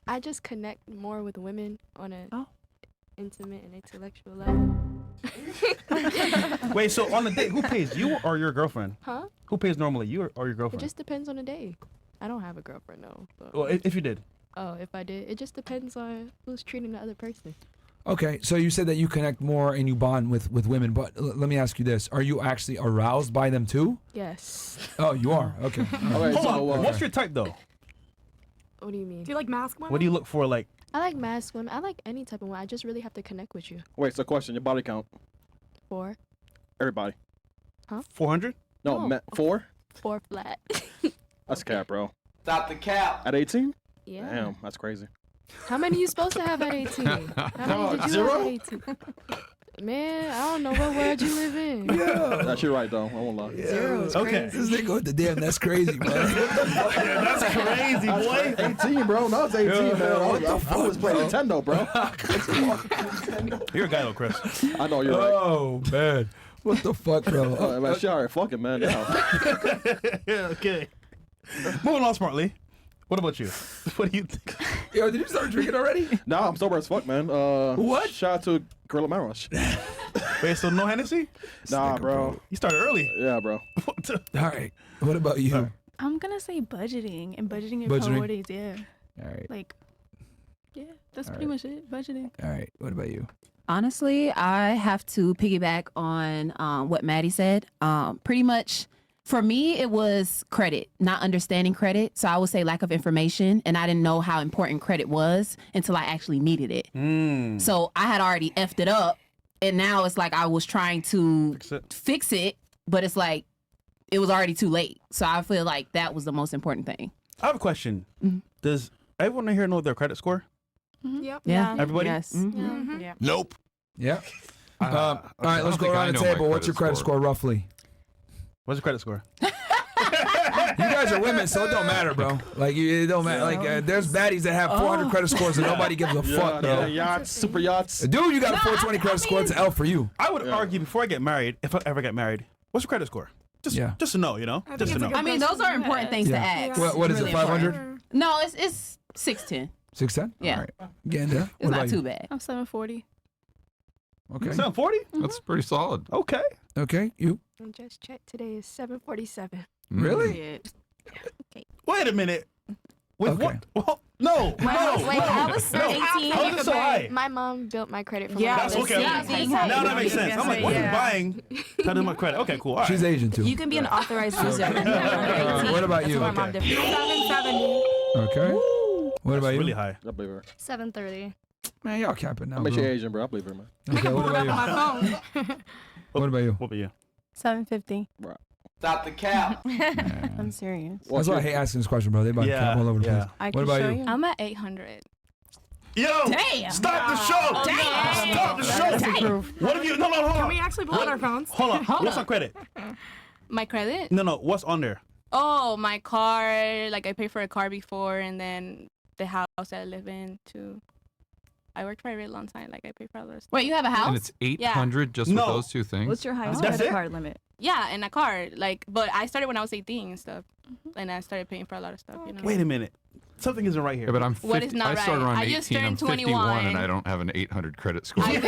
I just connect more with women on a Oh. intimate and intellectual level. Wait, so on the date, who pays, you or your girlfriend? Huh? Who pays normally, you or your It girlfriend? just depends on the day. I don't have a girlfriend, no. But, Well, if you did. oh, if I did, it just depends on who's treating the other person. Okay, so you said that you connect more and you bond with women, but let me ask you this: are you actually aroused by them too? Yes. Oh, you are. Okay. Okay, Hold so on, what's your type though? What do you mean? Do you like mask women? What do you look for, like? I like masked women. I like any type of woman. I just really have to connect with you. wait? So question: your body count? 4. Everybody? 400? No, No. 4. 4 flat. That's cap, bro. Stop the cap. At 18? Yeah. Damn, that's crazy. How many you supposed to have at 18? How many did you Zero? have at 18? Man, I don't know what world you live in. That's you're right though. I won't lie. Zero is Okay. crazy. This nigga with the damn, that's crazy, bro. That's crazy, boy. 18, bro. No, it's 18, man. what I the was playing Nintendo, bro. You're a guy though, Chris. I know you're right. Oh man, what the fuck, bro? Oh, man, she already fucking, man. Now. Yeah, okay. Moving on smartly. What about you? What do you think? Yo, did you start drinking already? Nah, I'm sober as fuck, man. What? Shout out to Gorilla Maros. Wait, so no Hennessy? Nah, bro. You started early. Yeah, bro. What the- All right. What about you? I'm gonna say budgeting and budgeting your Budgeting? priorities. Yeah, All right. like, yeah, that's pretty much it. Budgeting. All right. What about you? Honestly, I have to piggyback on what Maddie said. Pretty much for me, it was credit, not understanding credit. So I would say lack of information. And I didn't know how important credit was until I actually needed it. So I had already effed it up. And now it's like I was trying to fix it, but it's like it was already too late. So I feel like that was the most important thing. I have a question. Does everyone here know their credit score? Yep. Yeah. Everybody? Yes. Yeah. Nope. Yeah. All right. I Let's don't go think I around the know my table. What's your credit score roughly? What's your credit score? You guys are women, so it don't matter, bro. Like it don't matter. Like there's baddies that have 400 credit scores and nobody gives a fuck, bro. Yachts, super yachts. Dude, you got a 420 credit score. It's an L for you. I would argue before I get married, if I ever get married, what's your credit score? Just to know, you know? I think Just to it's a know. good I mean, those are important things to Yeah. ask. What is it? Really 500? important. No, it's 610. 610? Yeah. All right. Getting there. It's not too bad. I'm 740. Okay. 740? That's pretty solid. Okay. Okay. You And just checked today is 747. really? Wait a minute. With Okay. what? Well, no. Wait, no. wait, no. I was no. 18. How is it so high? My mom built my credit from Yeah, when I That's was okay. 16. Now that makes sense. I'm like, what are you buying? How do my credit? Okay, cool. All right. She's Asian too. You can be an authorized user. What about you? That's why my mom Okay. different. 770. Okay. What about you? Really high. I believe her. 7:30. Man, y'all capping now. I mean, she bro. Asian, bro. I believe her, man. Okay. What about you? My phone. What about you? What about you? 750. Stop the cap. I'm serious. That's why I hate asking this question, bro. They about to cap all over the place. I What can about show you? you. I'm at 800. Yo! Damn. Stop the show! Damn. Stop the show! What have you? No, hold Can on. we actually pull out our phones? Hold on. What's on credit? My credit? No. What's on there? Oh, my car. Like I paid for a car before, and then the house that I live in too. I worked for a really long time. Like I paid for all those. Wait, you have a And house? it's 800 just with No. those two things? What's your highest That's credit it? card limit? Yeah, and a car. Like, but I started when I was 18 and stuff, and I started paying for a lot of stuff. You know. Wait a minute. Something isn't right here. Yeah, but I'm 50, What is not I started right? around I just 18. I'm turned 51 and 21. I don't have an 800 credit score. I do.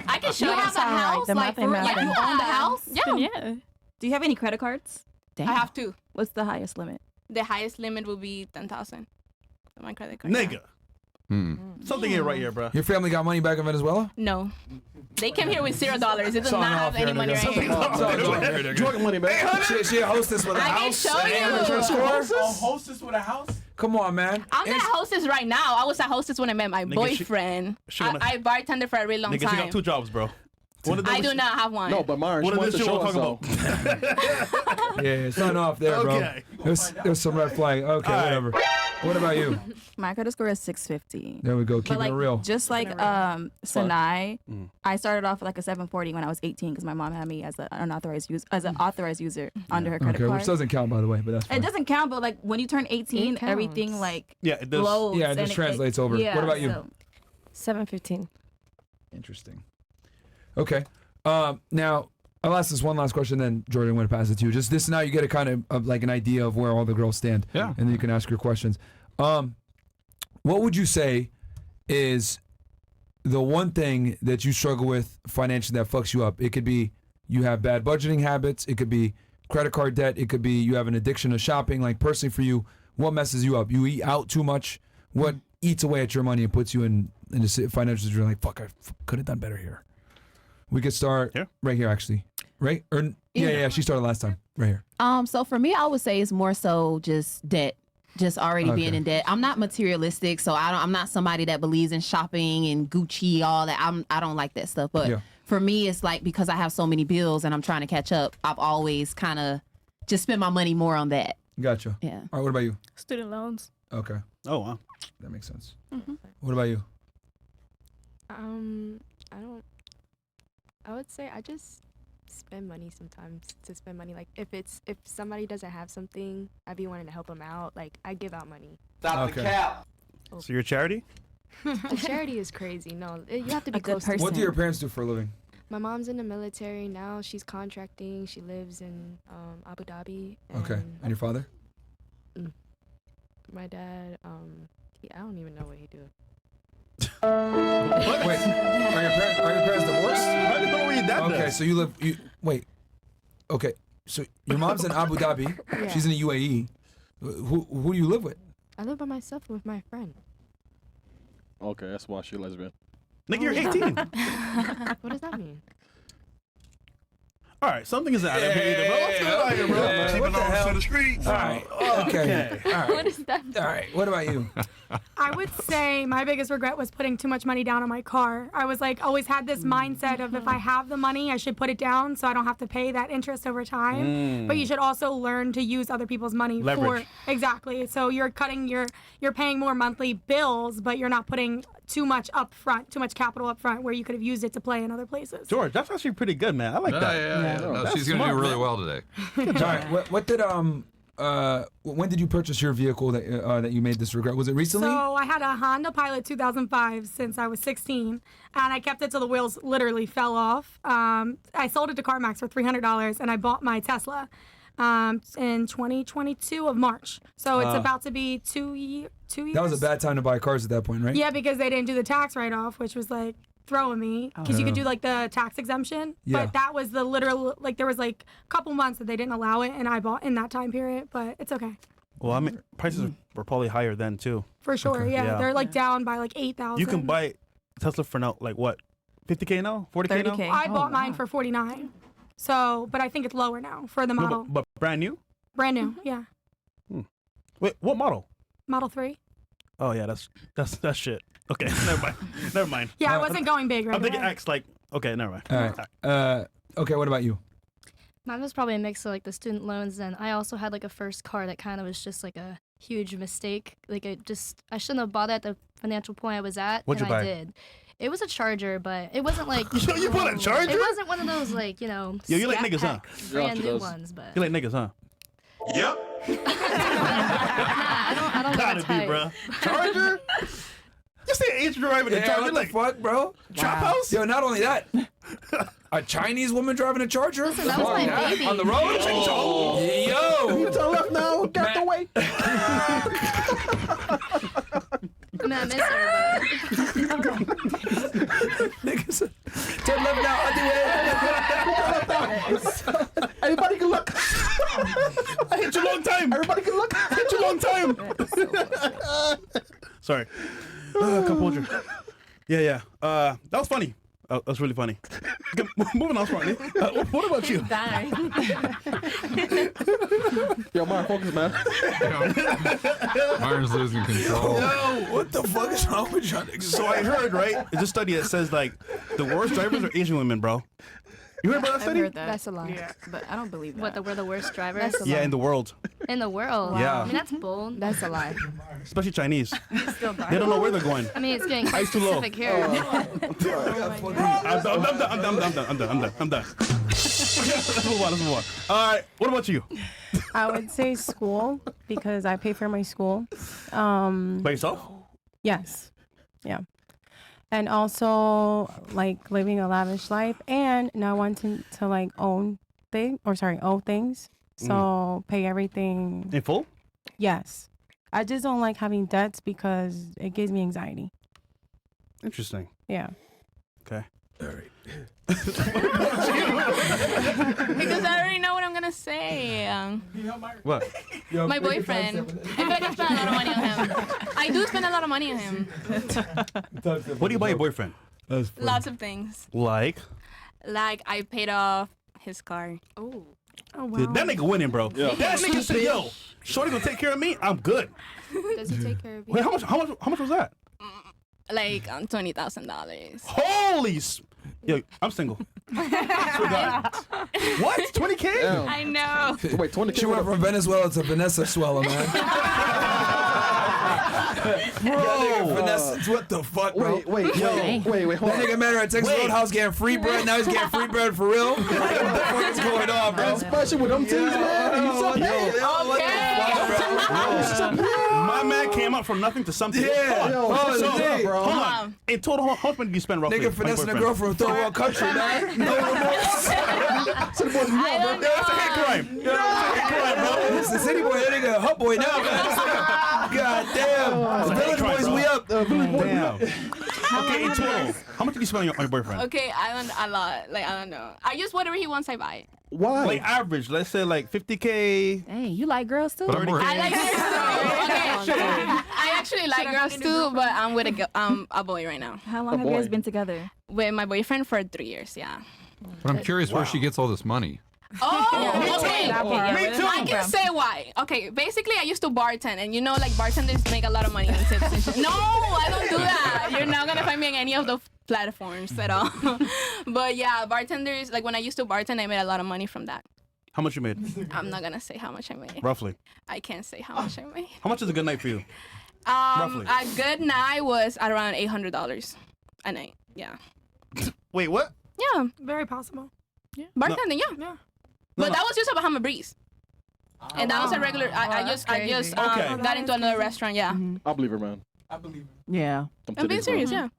I can show You you. have a house? The Like, math ain't like you mathing. own the house? Yeah, Yeah. Do you have any credit cards? I have two. What's the highest limit? The highest limit will be 10,000. On my credit card. Nigga. Something ain't right here, bro. Your family got money back in Venezuela? No, they came here with $0. It does Sign not off have here, any money nigga. right here. Something wrong. Jordan money, man. She a hostess with a I can house. show and you. a credit score? hostess with a house? Come on, man. I'm not a hostess right now. I was a hostess when I met my Nigga, boyfriend. she gonna- I bartended for a really long Nigga, she time. got 2 jobs, bro. I do not have one. No, but Mars, What she is wants this to shit show we'll us talk though. about? Yeah, sign off there, bro. Okay. There's some red flag. Okay, All right. whatever. What about you? My credit score is 650. There we go. But Keeping like, it real. just like Sanai, I started off with like a 740 when I was 18 because my mom had me as an unauthorized user, authorized user under her credit Okay, card. which doesn't count, by the way, but that's fine. It doesn't count, but like when you turn 18, It everything counts. like Yeah, it does. blows. Yeah, it and just translates over. Yeah, What about you? so- 715. Interesting. Okay. Now, I'll ask this one last question, then Jordan, I'm going to pass it to you. Just this now, you get a kind of like an idea of where all the girls stand. Yeah. And then you can ask your questions. What would you say is the one thing that you struggle with financially that fucks you up? It could be you have bad budgeting habits. It could be credit card debt. It could be you have an addiction to shopping. Like personally for you, what messes you up? You eat out too much? What eats away at your money and puts you in a financial situation like, fuck, I could have done better here? We could start right here, actually. Right? Or yeah, she started last time. Right here. So for me, I would say it's more so just debt. Just already being in debt. I'm not materialistic, so I'm not somebody that believes in shopping and Gucci, all that. I don't like that stuff. But for me, it's like because I have so many bills and I'm trying to catch up, I've always kind of just spent my money more on that. Gotcha. Yeah. All right, what about you? Student loans. Okay. Oh, wow. That makes sense. What about you? I would say I just spend money sometimes to spend money. Like if somebody doesn't have something, I be wanting to help them out. Like I give out money. Stop the cap. So you're a charity? A charity is crazy. No, you have to be close to What do your parents do for a living? My mom's in the military now. She's contracting. She lives in Abu Dhabi. Okay. And your father? My dad, I don't even know what he do. Wait, are your parents divorced? I don't know what your dad Okay, does. so wait. Okay, so your mom's in Abu Dhabi. Yeah. She's in the UAE. Who do you live with? I live by myself with my friend. Okay, that's why she's lesbian. Nigga, you're 18. What does that mean? All right, something is adding here, either, bro. What's going on here, bro? What the hell? All right. Okay. All right. What does that mean? All right. What about you? I would say my biggest regret was putting too much money down on my car. I was like, always had this mindset of if I have the money, I should put it down so I don't have to pay that interest over time. But you should also learn to use other people's money Leverage. Exactly. So you're paying more monthly bills, but you're not putting too much up front, too much capital up front where you could have used it to play in other places. George, that's actually pretty good, man. I like that. Yeah. No, That's she's going to do smart, really man. well today. All right. What did when did you purchase your vehicle that you made this regret? Was it recently? So I had a Honda Pilot 2005 since I was 16, and I kept it till the wheels literally fell off. I sold it to CarMax for $300, and I bought my Tesla in 2022 of March. So it's about to be 2 years. That was a bad time to buy cars at that point, right? Yeah, because they didn't do the tax write-off, which was like throwing me because you could do like the tax exemption. Yeah. But that was the literal, like there was like a couple months that they didn't allow it, and I bought in that time period, but it's okay. Well, I mean, prices were probably higher then, too. For sure, yeah. Yeah. They're like down by like 8,000. You can buy Tesla for now, like what, 50K now? 40K now? 30K. I bought mine for 49. So, but I think it's lower now for the No, model. but brand new? Brand new, yeah. Wait, what model? Model 3. Oh, yeah, that's shit. Okay, never mind. Never mind. Yeah, I wasn't going big right I'm thinking away. X, like, okay, never mind. All right. Okay. What about you? Mine was probably a mix of like the student loans, and I also had like a first car that kind of was just like a huge mistake. Like I shouldn't have bought it at the financial point I was at. What'd and you buy? I did. It was a Charger, but it wasn't like You bought a Charger? It wasn't one of those like Yo, you like Scat niggas, huh? Pack brand new ones, but You like niggas, huh? Yep. I don't Gotta know be, bro. Charger? You see an Asian driving a Charger? What Like, the fuck, bro? Trap house? Yo, not only that, a Chinese woman driving a Charger. Listen, that was my baby. On the road. Yo. To the left now. Get the way. I mean, I miss her, but Niggas. To the left now. Everybody can look. I hit you long time. Everybody can look. I hit you long time. Sorry. Composure. Yeah. That was funny. That's really funny. Okay, moving on, smartly. What about you? Yo, Mark, focus, man. Myron's losing control. Yo, what the fuck is wrong with you? So I heard, right? It's a study that says like the worst drivers are Asian women, bro. You heard about that I've study? heard that. That's a lie. Yeah, but I don't believe that. What, we're the worst drivers? That's a Yeah, lie. in the world, In the world. Yeah. I mean, that's bold. That's a lie. especially Chinese. Still die. They don't know where they're going. I mean, it's getting quite Ice too low. specific here. I'm done. Let's move on. All right, what about you? I would say school because I pay for my school. By yourself? Yes. Yeah. And also like living a lavish life and not wanting to like owe things. So pay everything. In full? Yes. I just don't like having debts because it gives me anxiety. Interesting. Yeah. Okay. All right. Because I already know what I'm gonna say. What? My boyfriend. I feel like I spend a lot of money on him. I do spend a lot of money on him. What do you buy your boyfriend? Lots of things. Like? Like I paid off his car. Oh. Oh wow. Dude, that nigga winning, bro. Yeah. That nigga said, yo, shorty gonna take care of me? I'm good. Does he take care of you? Wait, how much was that? Like $20,000. Holy yo, I'm single. Swear God. What? 20K? Damn. I know. Wait, 20K. She went from Venezuela to Venezuela, man. Bro. Vanessa, what the fuck, bro? Wait, hold That on. nigga met her at Texas Wait. Roadhouse getting free bread. Now he's getting free bread for real. What the fuck is going on, bro? Especially with them teams, man. You saw that? My man came up from nothing to something. Yeah. Yo, what's up, bro? Hold on. In total, how much money did you spend roughly? Nigga finessing a girl from third world country, man. No remorse. I don't know. That's a hate crime. That's a hate crime, bro. It's the city boy. That nigga a hut boy now, man. God damn. The village crime, boys, bro. we up. Damn. Okay, in total, how much did you spend on your boyfriend? Okay, I don't a lot. Like I don't know. I just whatever he wants, I buy it. Why? Like average, let's say like 50K. Hey, you like girls too? But I'm worried. I like girls too. Okay. I actually like girls too, but I'm with a boy right now. How long have you guys been together? With my boyfriend for 3 years, yeah. But I'm curious where she gets all this money. Oh, okay. Me too. I can say why. Okay, basically I used to bartend, and you know, like bartenders make a lot of money on tips and shit. No, I don't do that. You're not gonna find me on any of the platforms at all. But yeah, bartenders, like when I used to bartend, I made a lot of money from that. How much you made? I'm not gonna say how much I made. Roughly. I can't say how much I made. How much is a good night for you? Roughly. A good night was around $800 a night. Yeah. Wait, what? Yeah. Very possible. Bartending, yeah. Yeah. But that was just a Bahama Breeze. And that was a regular. I just Okay. got into another restaurant. Yeah. I believe her, man. Yeah. I'm being serious. Yeah.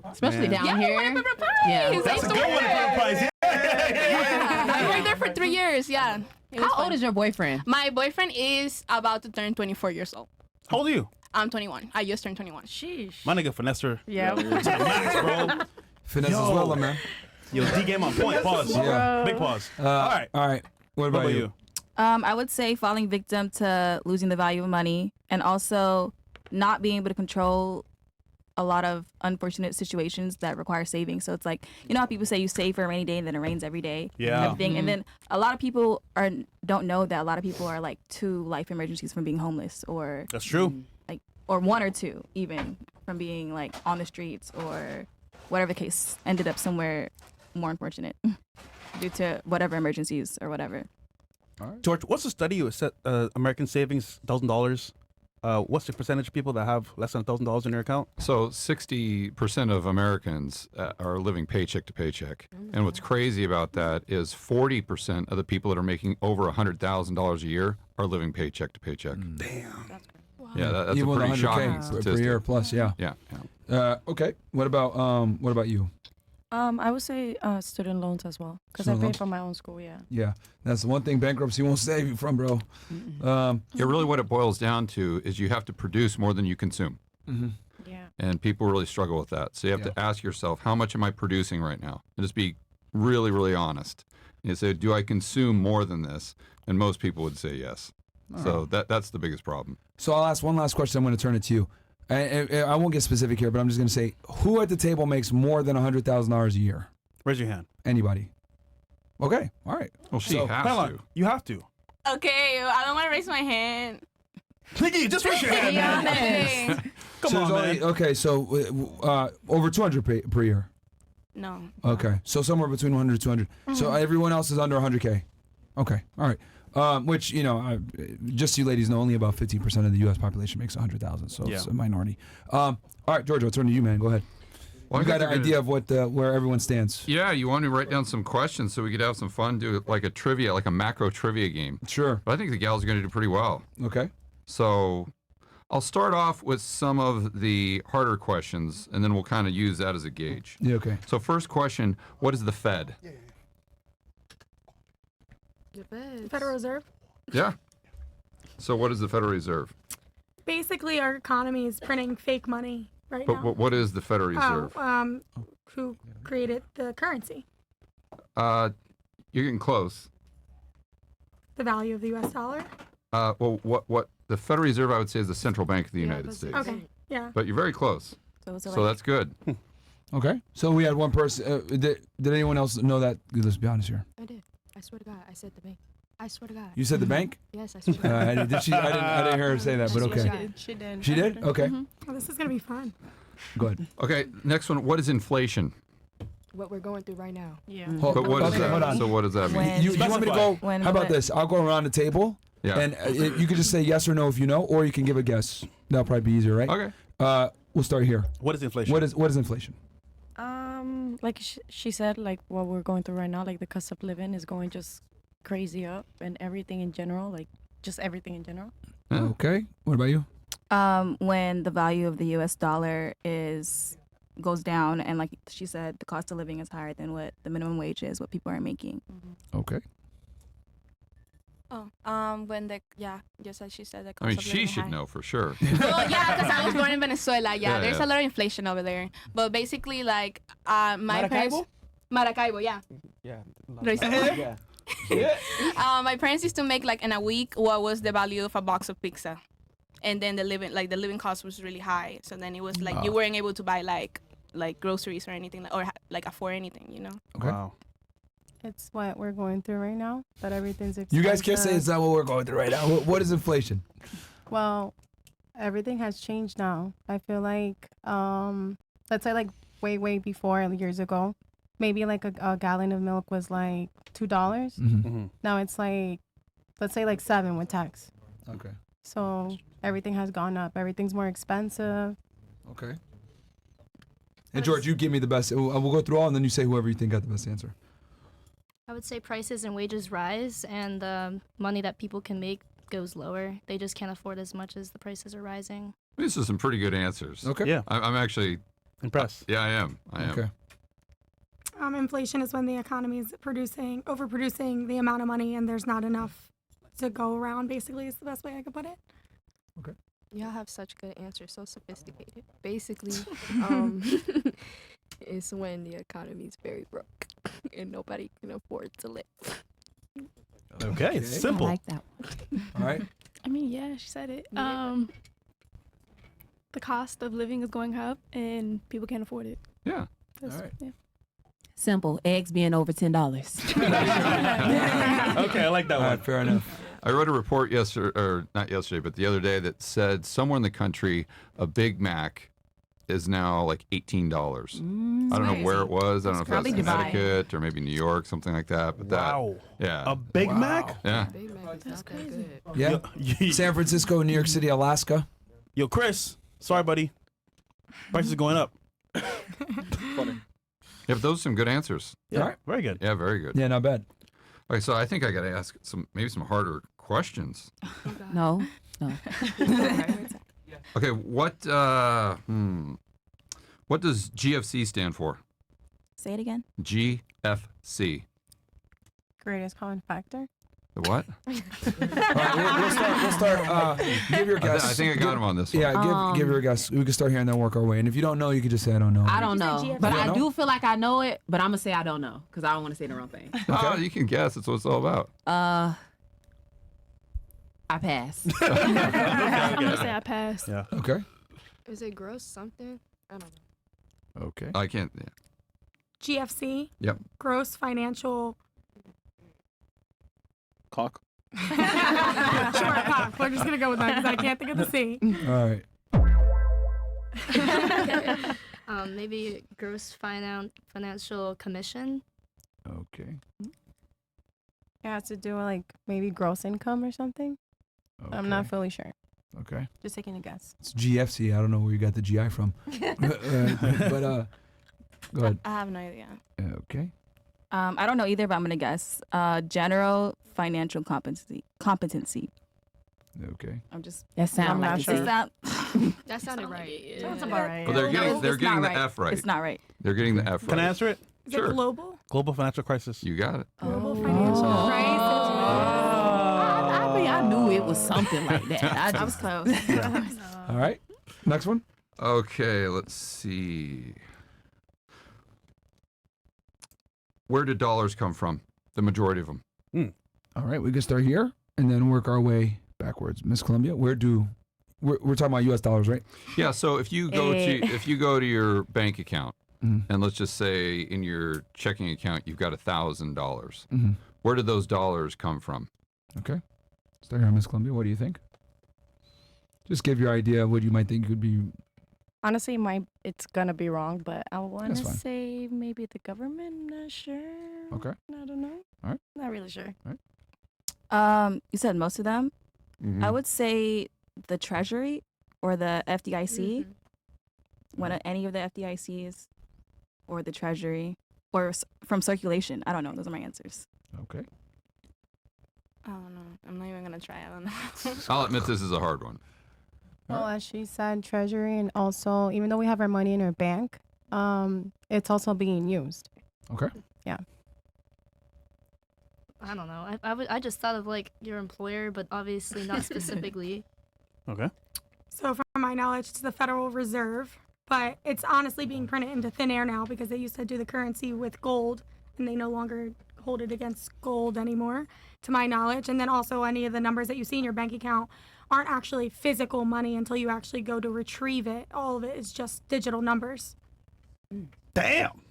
Especially Man. down Yeah, here. one of Pepper Pies. Yeah. I That's used a to good work one. there. Price. Yeah. I worked there for 3 years. Yeah. It was How fun. old is your boyfriend? My boyfriend is about to turn 24 years old. How old are you? I'm 21. I just turned 21. Sheesh. My nigga finesse her. Yeah. To the max, bro. Venezuela, man. Yo, D game on point. Pause. Yeah. Big pause. All right. All right. What about you? I would say falling victim to losing the value of money and also not being able to control a lot of unfortunate situations that require saving. So it's like, you know how people say you save for a rainy day and then it rains every day? Yeah. Type of thing. And then a lot of people don't know that a lot of people are like 2 life emergencies from being homeless or That's true. like or 1 or 2 even from being like on the streets or whatever the case ended up somewhere more unfortunate due to whatever emergencies or whatever. George, what's the study you said? American savings, $1,000. What's the percentage of people that have less than $1,000 in their account? So 60% of Americans are living paycheck to paycheck. And what's crazy about that is 40% of the people that are making over $100,000 a year are living paycheck to paycheck. Damn. Yeah, that's Even a with pretty 100K shocking per statistic. year plus, yeah. Yeah. Okay. What about you? I would say student loans as well because I Student pay loans? for my own school. Yeah. Yeah, that's the one thing bankruptcy won't save you from, bro. Yeah, really what it boils down to is you have to produce more than you consume. Yeah. And people really struggle with that. So you have to ask yourself, how much am I producing right now? And just be really, really honest. You say, do I consume more than this? And most people would say yes. So that's the biggest problem. So I'll ask one last question. I'm going to turn it to you. and I won't get specific here, but I'm just going to say, who at the table makes more than $100,000 a year? Raise your hand. Anybody? Okay, all right. Well, she So, has hold on. to. You have to. Okay, I don't want to raise my hand. Nikki, just raise your hand, man. Okay. Come So on, there's man. only- okay, so over 200 per year. No. Okay, so somewhere between 100 to 200. So everyone else is under 100K. Okay, all right. Which, you know, just so you ladies know, only about 15% of the U.S. population makes 100,000, so it's Yeah. a minority. All right, George, I'll turn to you, man. Go ahead. Well, You I got think an they're idea of what where everyone stands? Yeah, you want to write down some questions so we could have some fun, do like a trivia, like a macro trivia game. Sure. But I think the gals are going to do pretty well. Okay. So I'll start off with some of the harder questions, and then we'll kind of use that as a gauge. Yeah, okay. So first question, what is the Fed? Federal Reserve. Yeah. So what is the Federal Reserve? Basically, our economy is printing fake money right But now. what is the Federal Reserve? Who created the currency? You're getting close. The value of the U.S. dollar. Well, what the Federal Reserve, I would say, is the central bank of the United States. Okay. Yeah. But you're very close. So that's good. Okay. So we had one person. Did anyone else know that? Let's be honest here. I did. I swear to God, I said the bank. I swear to God. You said the bank? Yes, I swear to God. Did she? I didn't hear her say that, but okay. She did. She did? Okay. Oh, this is gonna be fun. Go ahead. Okay, next one. What is inflation? What we're going through right now. Yeah. But what is okay, that? hold on. So what does that mean? When- You want me to go? When How about will it- this? I'll go around the table, Yeah. and you can just say yes or no if you know, or you can give a guess. That'll probably be easier, right? Okay. We'll start here. What is inflation? What is inflation? Like she said, like what we're going through right now, like the cost of living is going just crazy up, and everything in general, like just everything in general. Okay. What about you? When the value of the U.S. dollar goes down, and like she said, the cost of living is higher than what the minimum wage is, what people are making. Okay. When just as she said, the I cost mean, of she living should high. know for sure. Well, yeah, because I was born in Venezuela. Yeah, Yeah, there's yeah. a lot of inflation over there. But basically, like, my parents. Maracaibo, yeah. Yeah. Racist. Yeah. My parents used to make like in a week what was the value of a box of pizza, and then the living cost was really high. So then it was like you weren't able to buy like groceries or anything, or like afford anything, you know. Okay. Wow. It's what we're going through right now, that everything's expensive. You guys can't say it's not what we're going through right now. What is inflation? Well, everything has changed now. I feel like, let's say like way before, years ago, maybe like a gallon of milk was like $2. Mm-hmm. Now it's like, let's say like $7 with tax. Okay. So everything has gone up. Everything's more expensive. Okay. And George, you give me the best. We'll go through all, and then you say whoever you think got the best answer. I would say prices and wages rise, and the money that people can make goes lower. They just can't afford as much as the prices are rising. These are some pretty good answers. Okay. Yeah. I'm actually Impressed. Yeah, I am. Okay. Inflation is when the economy is overproducing the amount of money, and there's not enough to go around. Basically, is the best way I could put it. Okay. Y'all have such good answers, so sophisticated. Basically, it's when the economy is very broke and nobody can afford to live. Okay, it's simple. I like that. All right. I mean, yeah, she said it. Yeah. The cost of living is going up, and people can't afford it. Yeah. That's, All right. Yeah. Simple. Eggs being over $10. Okay, I like that All one. right. Fair enough. I read a report yesterday, or not yesterday, but the other day that said somewhere in the country a Big Mac is now like $18. I don't know where it was. I don't know if that's probably Dubai. Connecticut or maybe New York, something like that. But Wow. that, yeah, A Big Mac? yeah. Big Mac is not that good. Yeah. San Francisco, New York City, Alaska. Yo, Chris. Sorry, buddy. Prices are going up. Funny. Yeah, but those are some good answers. Yeah. All right. Very good. Yeah, very good. Yeah, not bad. Okay, so I think I got to ask maybe some harder questions. No. Okay, what does GFC stand for? Say it again. GFC. Greatest common factor. The what? All right, we'll start. Give your guess. I think I got him on this one. Yeah, give your guess. We can start here and then work our way. And if you don't know, you can just say I don't know. I don't know, but You don't I know? do feel like I know it. But I'm gonna say I don't know because I don't want to say the wrong thing. Oh, you can guess. That's what it's all about. I pass. I'm gonna say I passed. Yeah. Okay. Is it gross something? I don't know. Okay. I can't. Yeah. GFC. Yep. Gross financial. Cock. Sure, cock. We're just gonna go with that because I can't think of the C. All right. Maybe gross financial commission. Okay. It has to do with like maybe gross income or something. I'm not fully sure. Okay. Just taking a guess. It's GFC. I don't know where you got the GI from. But go ahead. I have no idea. Okay. I don't know either, but I'm gonna guess. General financial competency. Okay. I'm just. That sound I'm like not it. That That sounded right. Sounds about right. Well, they're getting it's the not right. F right. It's not right. They're getting the F right. Can I answer it? Is Sure. it global? Global financial crisis. You got it. Global financial crisis. I mean, I knew it was something like that. I was close. All right. Next one. Okay, let's see. Where did dollars come from? The majority of them. All right. We can start here and then work our way backwards. Miss Columbia, we're talking about U.S. dollars, right? Yeah. So if you go to your bank account, and let's just say in your checking account you've got $1,000, where did those dollars come from? Okay. Start here, Miss Columbia. What do you think? Just give your idea of what you might think could be. Honestly, it's gonna be wrong, but I want That's to fine. say maybe the government. Not sure. Okay. I don't know. All right. Not really sure. All right. You said most of them. Mm-hmm. I would say the Treasury or the FDIC. One of any of the FDICs, or the Treasury, or from circulation. I don't know. Those are my answers. Okay. I don't know. I'm not even gonna try. I don't know. I'll admit this is a hard one. Well, as she said, Treasury, and also even though we have our money in our bank, it's also being used. Okay. Yeah. I don't know. I just thought of like your employer, but obviously not specifically. Okay. So from my knowledge, it's the Federal Reserve, but it's honestly being printed into thin air now because they used to do the currency with gold, and they no longer hold it against gold anymore, to my knowledge. And then also any of the numbers that you see in your bank account aren't actually physical money until you actually go to retrieve it. All of it is just digital numbers. Damn.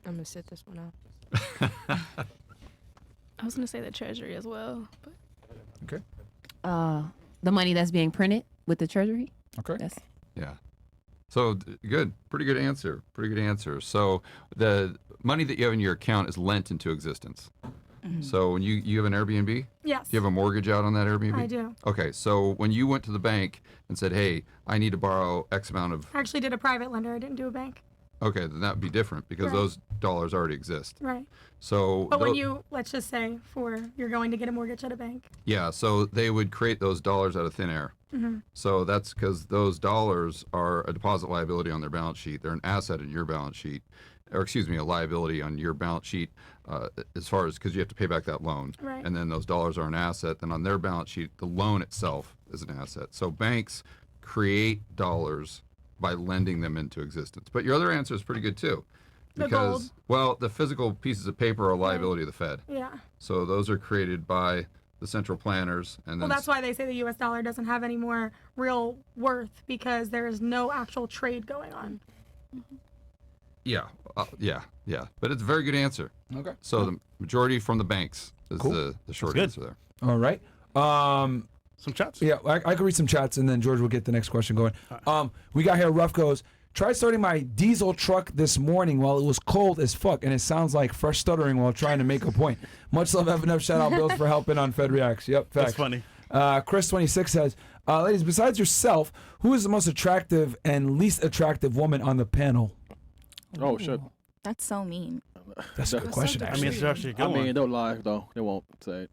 I'm gonna sit this one out. I was gonna say the Treasury as well, but Okay. The money that's being printed with the Treasury. Okay. Yeah. So good. Pretty good answer. Pretty good answer. So the money that you have in your account is lent into existence. So when you have an Airbnb? Yes. Do you have a mortgage out on that Airbnb? I do. Okay. So when you went to the bank and said, hey, I need to borrow X amount of. I actually did a private lender. I didn't do a bank. Okay, then that would be different because Right. those dollars already exist. Right. So. But when you, let's just say, you're going to get a mortgage at a bank. Yeah, so they would create those dollars out of thin air. So that's because those dollars are a deposit liability on their balance sheet. They're an asset in your balance sheet, or excuse me, a liability on your balance sheet as far as because you have to pay back that loan. Right. And then those dollars are an asset. Then on their balance sheet, the loan itself is an asset. So banks create dollars by lending them into existence. But your other answer is pretty good too. The Because, gold. well, the physical pieces of paper are a liability of the Fed. Yeah. So those are created by the central planners. And Well, then that's why they say the U.S. dollar doesn't have any more real worth because there is no actual trade going on. Yeah, yeah. But it's a very good answer. Okay. So the majority from the banks is Cool. the short good. answer there. All right. Some chats. Yeah, I can read some chats, and then George will get the next question going. We got here, Ruff goes, tried starting my diesel truck this morning while it was cold as fuck, and it sounds like fresh stuttering while trying to make a point. Much love, have enough shout-out bills for helping on Fed Reacts. Yep, facts. That's funny. Chris26 says, ladies, besides yourself, who is the most attractive and least attractive woman on the panel? Oh, shit. That's so mean. That's a good question, I actually. mean, it's actually a good I mean, one. they'll lie, though. They won't say it.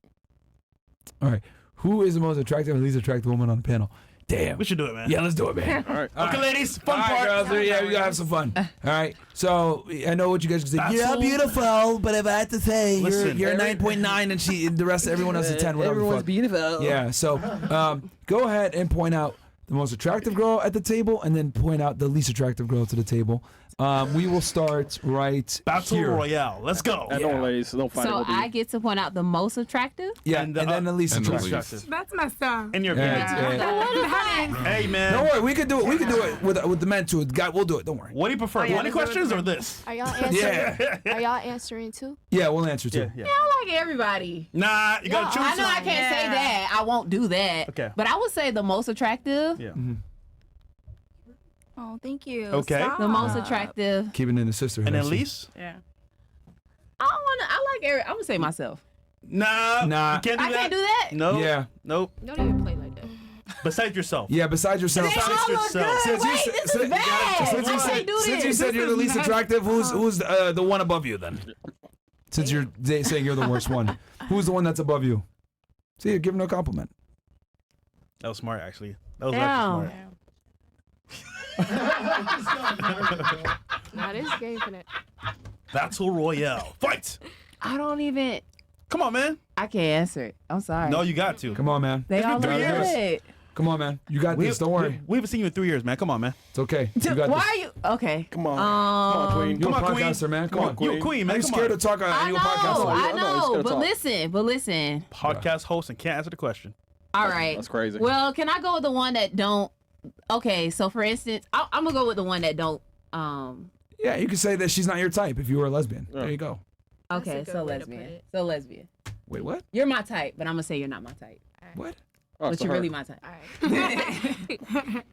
All right. Who is the most attractive and least attractive woman on the panel? Damn. We should do it, man. Yeah, let's do it, man. All right. Okay, ladies, fun All right, part. girls, yeah, we gotta have some fun. All right. So I know what you guys can say. That's You're all. beautiful, but if I had to say, Listen, you're every- 9.9, and the rest, everyone else is 10. Whatever. the Everyone's fuck. beautiful. Yeah. So go ahead and point out the most attractive girl at the table, and then point out the least attractive girl to the table. We will start right Battle here. Royale. Let's go. And don't ladies, don't fight. So I get to point out the most attractive? Yeah, and then the least attractive. That's messed up. In your Yeah, opinion. yeah. Hey, man. Don't worry, we can do it. We can do it with the men too. God, we'll do it. Don't worry. What do you prefer? 20 questions or this? Are y'all answering? Yeah. Are y'all answering too? Yeah, we'll answer too. Yeah. I like everybody. Nah, you gotta choose. I know I can't say that. I won't do that. Okay. But I would say the most attractive. Yeah. Oh, thank you. Okay. Stop. The most attractive. Keeping it in the sisterhood. And I then see. least? I don't want to. I like every. I'm gonna say myself. Nah. Nah. You can't do I that. can't do that. No. Yeah. Nope. Don't even play like that. Besides yourself. Yeah, besides yourself. They all look good. Since you Wait, said- this since- is bad. Since you Why said, they do since you this? said you're the This is least messed attractive, who's the one above you then? Since you're saying you're the worst one, who's the one that's above you? See, you're giving her a compliment. That was smart, actually. That was Damn. actually smart. Nah, this game finna. Battle Royale. Fight. I don't even. Come on, man. I can't answer it. I'm sorry. No, you got to. Come on, man. They all been look 3 years. good. Come on, man. You got this. Don't worry. We haven't seen you in 3 years, man. Come on, man. It's okay. You got Why this. are you? Okay. Come on. Come on, queen. You're Come a on, queen. podcaster, man. Come on. You a queen, man. Are you Come scared on. to talk on I your know. podcast? I he's know. scared to But talk. listen. Podcast host and can't answer the question. All right. That's crazy. Well, can I go with the one that don't? Okay. So for instance, I'm gonna go with the one that don't. Yeah, you could say that she's not your type if you were a lesbian. There you go. Okay. a good So way to put lesbian. it. So lesbian. Wait, what? You're my type, but I'm gonna say you're not my type. What? Oh, But so you're her. really my type. All right.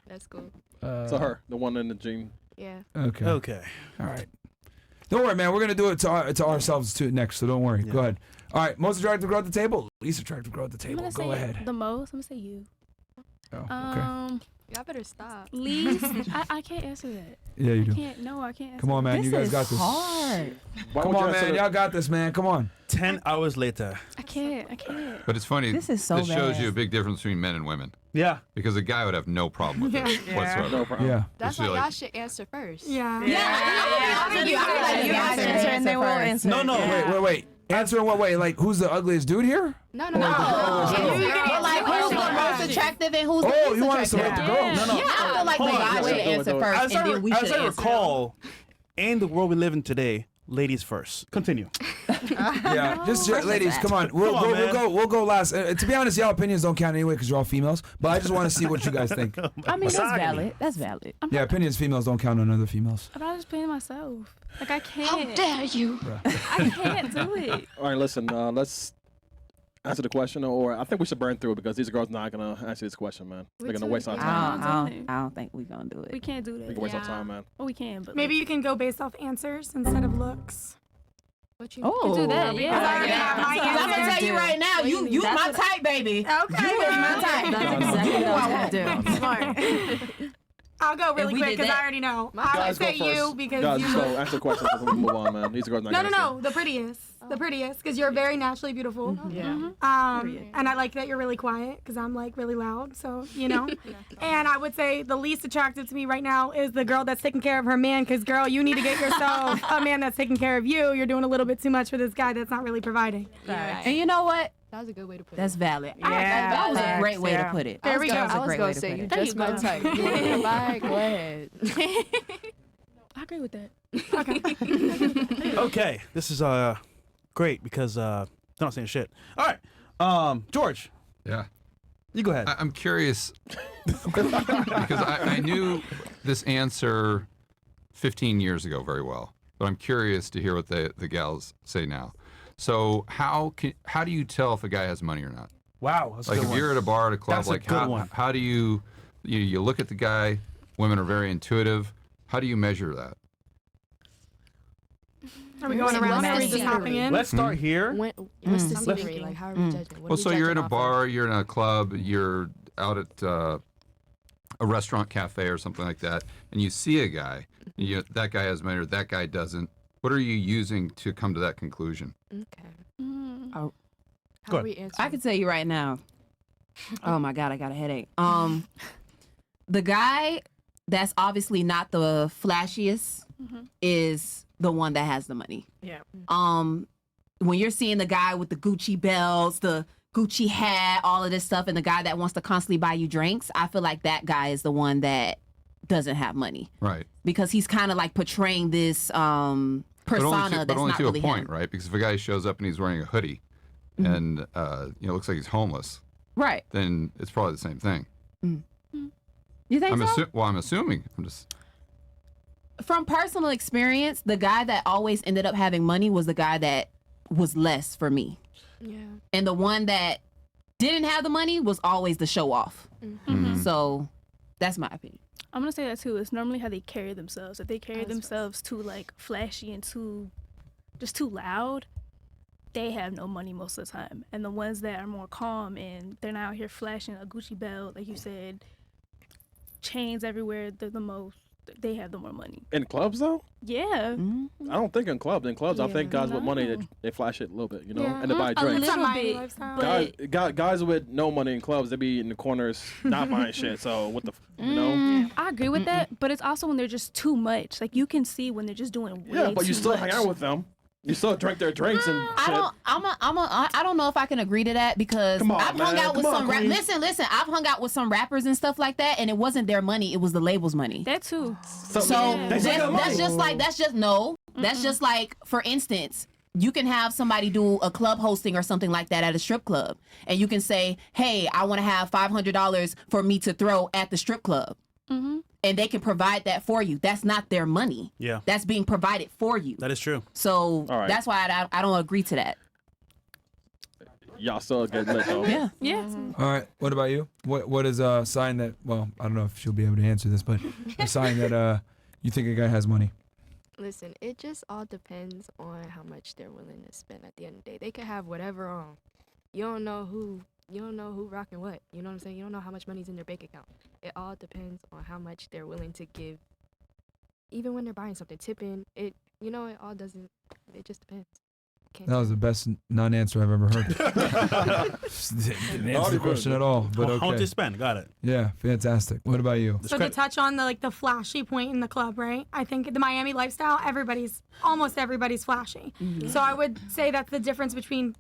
That's cool. So her, the one in the jean. Yeah. Okay. Okay. All right. Don't worry, man. We're gonna do it to ourselves too next. So don't worry. Go ahead. All right. Most attractive girl at the table. Least attractive girl at the I'm table. gonna Go say ahead. the most. I'm gonna say you. Oh, okay. Y'all better stop. Least. I can't answer that. Yeah, you I do. can't. No, I can't. Answer Come on, man. This You guys is got this. hard. Why Come would you on, answer man. the- Y'all got this, man. Come on. 10 hours later. I can't. I can't. But it's funny. This is so This shows bad. you a big difference between men and women. Yeah. Because a guy would have no problem with it whatsoever. No problem. Yeah. That's Just why like- y'all should answer first. Yeah. I feel like you guys answer and they will answer. No, no. Wait. Answer in what way? Like, who's the ugliest dude here? No. But like, who's the most attractive and who's the Oh, least you want us to attractive? rate the girls? No. Yeah, I feel like Hold the on. guy should answer first, As and then we should I answer. recall, in the world we live in today, ladies first. Continue. Yeah, just ladies, come on. We'll Come on, man. we'll go last. To be honest, y'all opinions don't count anyway because you're all females. But I just want to see what you guys think. I mean, that's Misogyny. valid. That's valid. Yeah, opinions females don't count on other females. I'm not just playing myself. Like I can't. How dare you? I can't do it. All right, listen. Let's answer the question, or I think we should burn through it because these girls not gonna answer this question, man. They're gonna waste our time. I don't think we're gonna do it. We can't do that. We can waste our time, man. Oh, we can, but Maybe you can go based off answers instead of looks. What you Oh, do that. Because I Yeah. already have my I'm gonna answer. tell you right now, you That's my what type, baby. Okay. You is my type. That's exactly what I was gonna do. Smart. I'll go really we quick did because I that- already know. My I Guys, would go say first. you because Guys, you just go look. answer the question so we can move on, man. These girls not gonna No, the prettiest. The prettiest, because you're very naturally beautiful. Yeah. And I like that you're really quiet, because I'm like really loud, so you know. And I would say the least attractive to me right now is the girl that's taking care of her man, because girl, you need to get yourself a man that's taking care of you. You're doing a little bit too much for this guy that's not really providing. And you know what? That was a good way to put That's it. valid. Yeah, That was a facts, great way yeah. to put it. There we go. That was I a was great gonna way to say put you it. just my type. You want to buy? Go ahead. I agree with that. Okay. This is great because they're not saying shit. All right. George, Yeah. you go ahead. I'm curious because I knew this answer 15 years ago very well, but I'm curious to hear what the gals say now. So how do you tell if a guy has money or not? Wow. That's a Like good if one. you're at a bar at a club, That's a like good one. how do you look at the guy? Women are very intuitive. How do you measure that? Are we going around? Are we just hopping in? Let's start here. What's the scenery? Like, how are we judging? What are Well, we so you're in judging a off bar, you're in a club, you're out at a restaurant, cafe, or something like that, and you see a guy. That guy has money, or that guy doesn't. What are you using to come to that conclusion? of? Okay. Oh, How are we answering? I can tell you right now. Oh my God, I got a headache. The guy that's obviously not the flashiest is the one that has the money. Yeah. When you're seeing the guy with the Gucci belts, the Gucci hat, all of this stuff, and the guy that wants to constantly buy you drinks, I feel like that guy is the one that doesn't have money. Right. Because he's kind of like portraying this persona but only that's not to really a point, him. right? Because if a guy shows up and he's wearing a hoodie and looks like he's homeless, Right. then it's probably the same thing. You think so? I'm assuming. I'm just. From personal experience, the guy that always ended up having money was the guy that was less for me. Yeah. And the one that didn't have the money was always the show off. So that's my opinion. I'm gonna say that too. It's normally how they carry themselves. If they carry themselves too like flashy and too loud, they have no money most of the time. And the ones that are more calm and they're not out here flashing a Gucci belt, like you said, chains everywhere, they're the most. They have the more money. In clubs though? Yeah. I don't think in clubs. In clubs, I think guys with money they flash it a little bit, and they buy drinks. A little bit. Guys with no money in clubs, they be in the corners not buying shit. So what the, you know? I agree with that, but it's also when they're just too much. Like you can see when they're just doing way Yeah, but you too still much. hang out with them. You still drink their drinks and shit. I don't know if I can agree to that because Come on, I've hung man. out with Come on, some queen. listen, I've hung out with some rappers and stuff like that, and it wasn't their money, it was the label's money. That too. So that's just like, for instance, you can have somebody do a club hosting or something like that at a strip club, and you can say, hey, I want to have $500 for me to throw at the strip club. And they can provide that for you. That's not their money. Yeah. That's being provided for you. That is true. So All right. that's why I don't agree to that. Y'all still get lit though. Yeah. Yeah. All right. What about you? What is a sign that? Well, I don't know if she'll be able to answer this, but a sign that you think a guy has money. Listen, it just all depends on how much they're willing to spend at the end of the day. They could have whatever on. You don't know who rocking what. You know what I'm saying? You don't know how much money's in their bank account. It all depends on how much they're willing to give. Even when they're buying something, tipping, it just depends. That was the best non-answer I've ever heard. Didn't answer the question at all, but How much okay. they spend? Got it. Yeah, fantastic. What about you? So to touch on the flashy point in the club, right? I think the Miami lifestyle, almost everybody's flashy. So I would say that's the difference between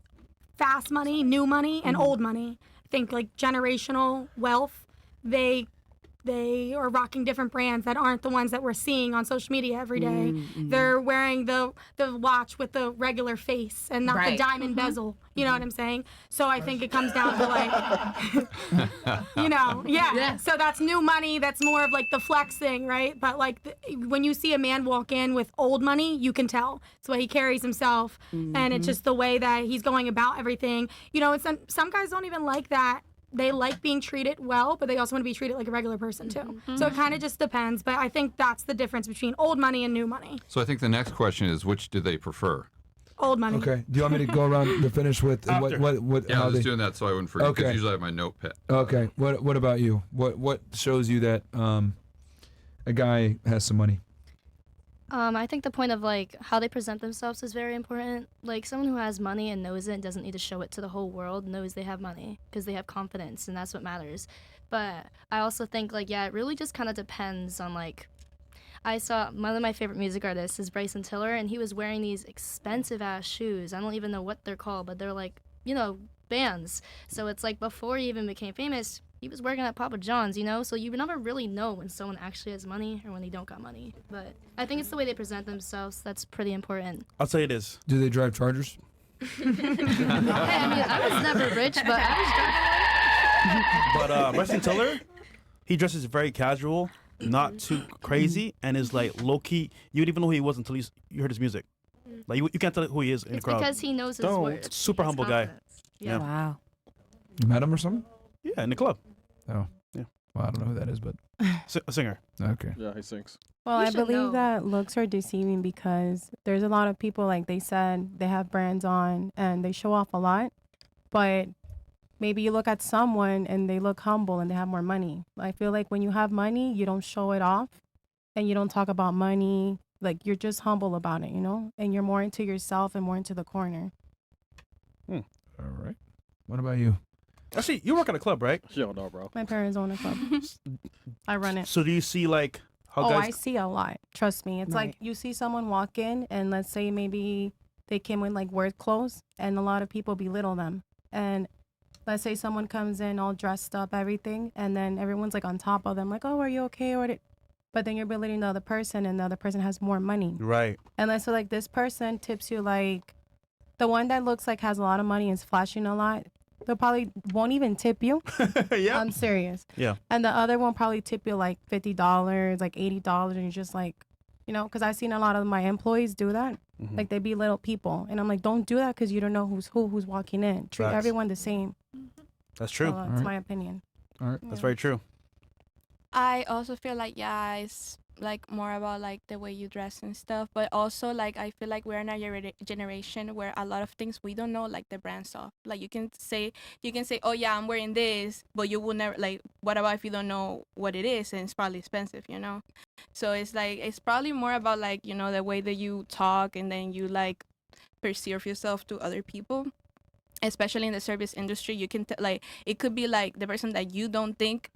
fast money, new money, and old money. I think like generational wealth, they are rocking different brands that aren't the ones that we're seeing on social media every day. They're wearing the watch with the regular face and not the diamond bezel. You know what I'm saying? So I think it comes down to like, So that's new money. That's more of like the flex thing, right? But like when you see a man walk in with old money, you can tell. It's the way he carries himself, and it's just the way that he's going about everything. You know, and some guys don't even like that. They like being treated well, but they also want to be treated like a regular person too. So it kind of just depends. But I think that's the difference between old money and new money. So I think the next question is, which do they prefer? Old money. Okay. Do you want me to go around to finish with what? Yeah, How I was they, just doing that so I wouldn't forget. Because Okay. usually I have my notepad. Okay. What about you? What shows you that a guy has some money? I think the point of like how they present themselves is very important. Like someone who has money and knows it and doesn't need to show it to the whole world knows they have money because they have confidence and that's what matters. But I also think like it really just kind of depends on like. I saw one of my favorite music artists is Bryson Tiller and he was wearing these expensive ass shoes. I don't even know what they're called, but they're like bands. So it's like before he even became famous, he was working at Papa John's, so you never really know when someone actually has money or when they don't got money. But I think it's the way they present themselves that's pretty important. I'll tell you this. Do they drive Chargers? Hey, I was never rich, but I was driving one. But Bryson Tiller, he dresses very casual, not too crazy, and is like low key. You would even know who he was until you heard his music. Like you can't tell who he is in the crowd. Because he knows his words. Super humble guy. Yeah. Wow. You met him or something? Yeah, in the club. Oh. Yeah. Well, I don't know who that is, but A singer. okay. Yeah, he sings. Well, You I should believe know. that looks are deceiving because there's a lot of people, like they said, they have brands on and they show off a lot. But maybe you look at someone and they look humble and they have more money. I feel like when you have money, you don't show it off and you don't talk about money. Like you're just humble about it, and you're more into yourself and more into the corner. All right. What about you? Actually, you work at a club, right? She don't know, bro. My parents own a club. I run it. So do you see like how Oh, guys? I see a lot. Trust me. It's like you see someone walk in and let's say maybe they came in like work clothes and a lot of people belittle them. And let's say someone comes in all dressed up, everything, and then everyone's like on top of them, like, oh, are you okay? But then you're belittling the other person, and the other person has more money. Right. And then so like this person tips you like, the one that looks like has a lot of money and is flashing a lot, they probably won't even tip you. Yeah. I'm serious. Yeah. And the other one probably tip you like $50, like $80, and you're just like, you know, because I've seen a lot of my employees do that. Mhm. Like they belittle people, and I'm like, don't do that because you don't know who's walking in. Treat Facts. everyone the same. That's true. So that's my opinion. All right. That's very true. I also feel like, yeah, it's like more about like the way you dress and stuff, but also like I feel like we're in a generation where a lot of things we don't know, like the brand stuff. Like you can say, oh yeah, I'm wearing this, but you will never, like, what about if you don't know what it is and it's probably expensive, you know? So it's like, it's probably more about like, you know, the way that you talk and then you like perceive yourself to other people. Especially in the service industry, you can like, it could be like the person that you don't think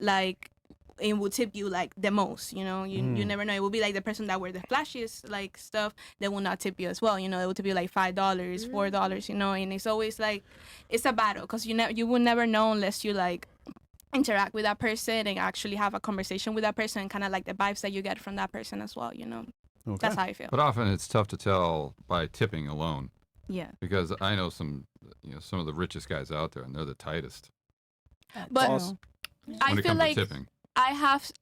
like it will tip you like the most, you know. You never know. It will be like the person that wear the flashiest like stuff that will not tip you as well, you know. It will tip you like $5, $4, you know. And it's always like, it's a battle because you will never know unless you like interact with that person and actually have a conversation with that person, and kind of like the vibes that you get from that person as well, you know. Okay. That's how I feel. But often it's tough to tell by tipping alone. Yeah. Because I know some of the richest guys out there, and they're the tightest. But when I it feel comes like to tipping. I have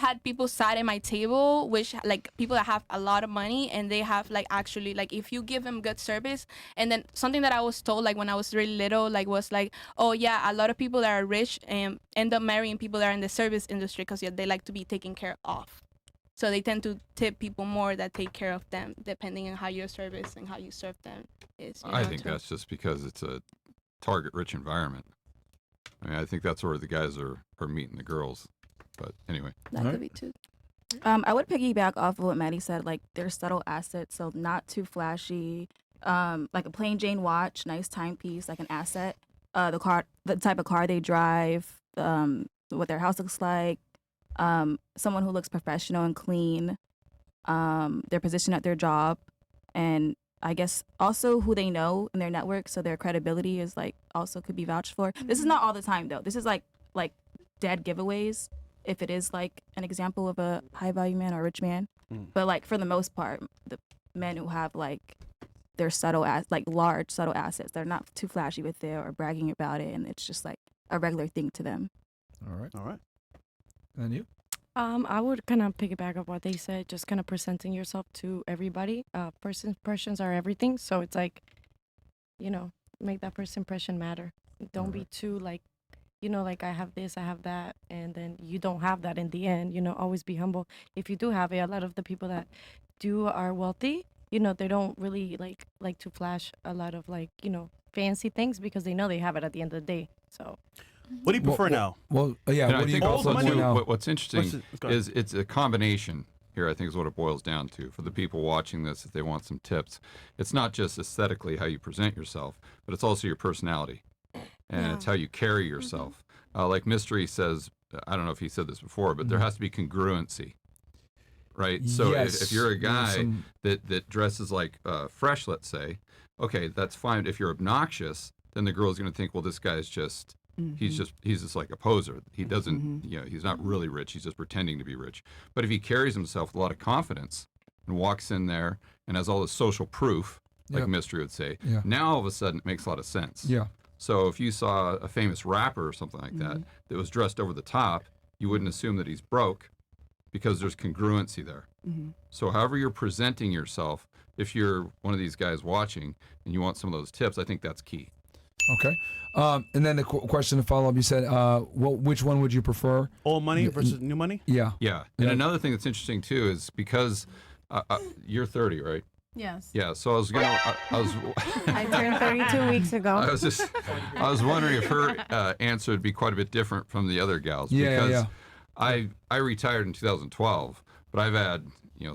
had people sat at my table, which like people that have a lot of money, and they have like actually like if you give them good service, and then something that I was told like when I was really little like was like, oh yeah, a lot of people that are rich end up marrying people that are in the service industry because they like to be taken care of, so they tend to tip people more that take care of them depending on how your service and how you serve them is. I think that's just because it's a target-rich environment. I mean, I think that's where the guys are meeting the girls. But anyway. That could be too. I would piggyback off of what Maddie said. Like, they're subtle assets, so not too flashy. Like a plain Jane watch, nice timepiece, like an asset. The type of car they drive, what their house looks like. Someone who looks professional and clean. Their position at their job, and I guess also who they know in their network, so their credibility is like also could be vouched for. This is not all the time though. This is like dead giveaways. If it is like an example of a high value man or a rich man, but like for the most part, the men who have like their large subtle assets, they're not too flashy with it or bragging about it, and it's just like a regular thing to them. All right. All right. And you? I would kind of piggyback on what they said, just kind of presenting yourself to everybody. First impressions are everything, so it's like, you know, make that first impression matter. Don't be too like, you know, like I have this, I have that, and then you don't have that in the end. You know, always be humble. If you do have it, a lot of the people that are wealthy, you know, they don't really like to flash a lot of like, you know, fancy things because they know they have it at the end of the day. So. What do you prefer now? Well, yeah. And What I do you think also prefer too, now? what's interesting is it's a combination here. I think is what it boils down to for the people watching this. If they want some tips, it's not just aesthetically how you present yourself, but it's also your personality, and it's how you carry yourself. Like Mystery says, I don't know if he said this before, but there has to be congruency, right? So if you're a guy that dresses like Fresh, let's say, okay, that's fine. If you're obnoxious, then the girl's going to think, well, this guy's just. He's just like a poser. He doesn't, you know, he's not really rich. He's just pretending to be rich. But if he carries himself with a lot of confidence and walks in there and has all this social proof, like Mystery would say, now all of a sudden it makes a lot of sense. Yeah. So if you saw a famous rapper or something like that was dressed over the top, you wouldn't assume that he's broke because there's congruency there. So however you're presenting yourself, if you're one of these guys watching and you want some of those tips, I think that's key. Okay. And then the question to follow up, you said, which one would you prefer? Old money versus new money? Yeah. Yeah. And another thing that's interesting too is because you're 30, right? Yes. Yeah. So I was I turned 32 weeks ago. I was wondering if her answer would be quite a bit different from the other gals. Yeah. I retired in 2012, but I've had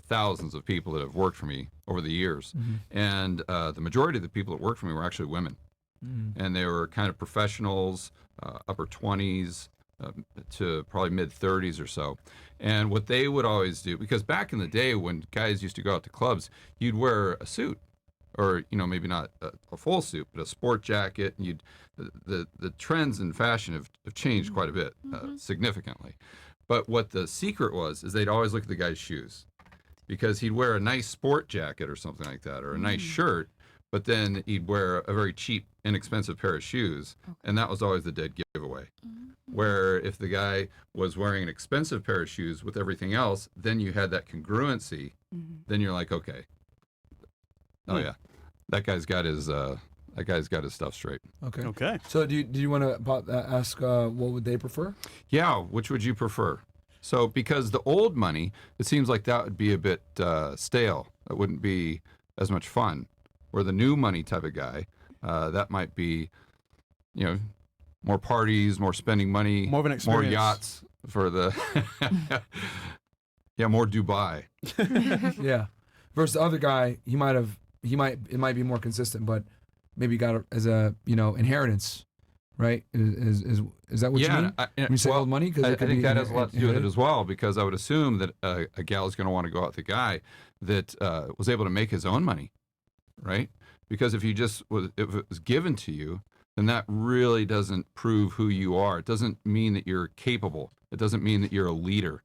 thousands of people that have worked for me over the years, and the majority of the people that worked for me were actually women. And they were kind of professionals, upper 20s to probably mid 30s or so. And what they would always do, because back in the day when guys used to go out to clubs, you'd wear a suit. or maybe not a full suit, but a sport jacket. And the trends in fashion have changed quite a bit, significantly. But what the secret was is they'd always look at the guy's shoes, because he'd wear a nice sport jacket or something like that, or a nice shirt, but then he'd wear a very cheap, inexpensive pair of shoes, and that was always the dead giveaway. Where if the guy was wearing an expensive pair of shoes with everything else, then you had that congruency. Then you're like, okay, oh yeah, that guy's got his stuff straight. Okay. Okay. So do you want to ask what would they prefer? Yeah, which would you prefer? So because the old money, it seems like that would be a bit stale. That wouldn't be as much fun. Where the new money type of guy, that might be, more parties, more spending money, more of an experience, more yachts for the, more Dubai. Yeah. Versus the other guy, it might be more consistent, but maybe got as a inheritance, right? Is that what you mean? When you say old money? Because I think that has a lot to do with it as well, because I would assume that a gal is going to want to go out with a guy that was able to make his own money, right? Because if if it was given to you, then that really doesn't prove who you are. It doesn't mean that you're capable. It doesn't mean that you're a leader.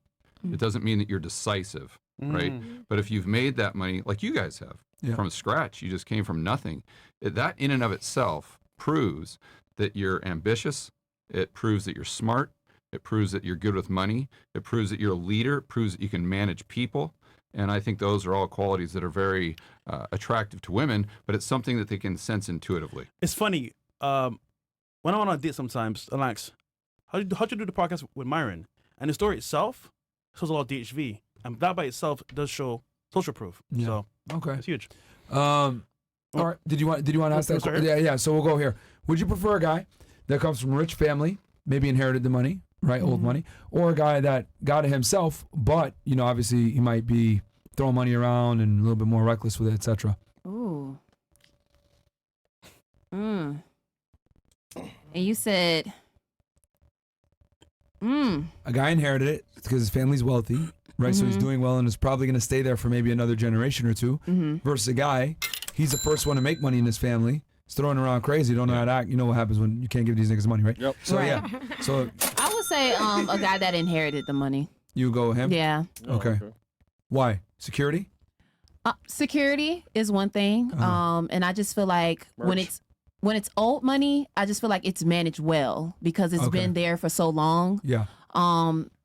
It doesn't mean that you're decisive, right? But if you've made that money, like you guys have, from scratch, you just came from nothing. That in and of itself proves that you're ambitious. It proves that you're smart. It proves that you're good with money. It proves that you're a leader. It proves that you can manage people. And I think those are all qualities that are very attractive to women, but it's something that they can sense intuitively. It's funny. When I'm on a date sometimes, Alex, how'd you do the podcast with Myron? And the story itself shows a lot of DHV. And that by itself does show social proof. Yeah. So okay, it's huge. All right. Did you want to ask that? Yeah. So we'll go here. Would you prefer a guy that comes from a rich family, maybe inherited the money, right, old money, or a guy that got it himself, but obviously he might be throwing money around and a little bit more reckless with it, etc. Ooh. And you said, a guy inherited it because his family's wealthy, right? So he's doing well and is probably going to stay there for maybe another generation or two. Versus a guy, he's the first one to make money in his family. He's throwing around crazy. Don't know how to act. You know what happens when you can't give these niggas money, right? Yep. So Right. So I would say a guy that inherited the money. you go with him. Yeah. Okay. Why? Security? Security is one thing. And I just feel like when it's old money, I just feel like it's managed well because it's been there for so long. Yeah.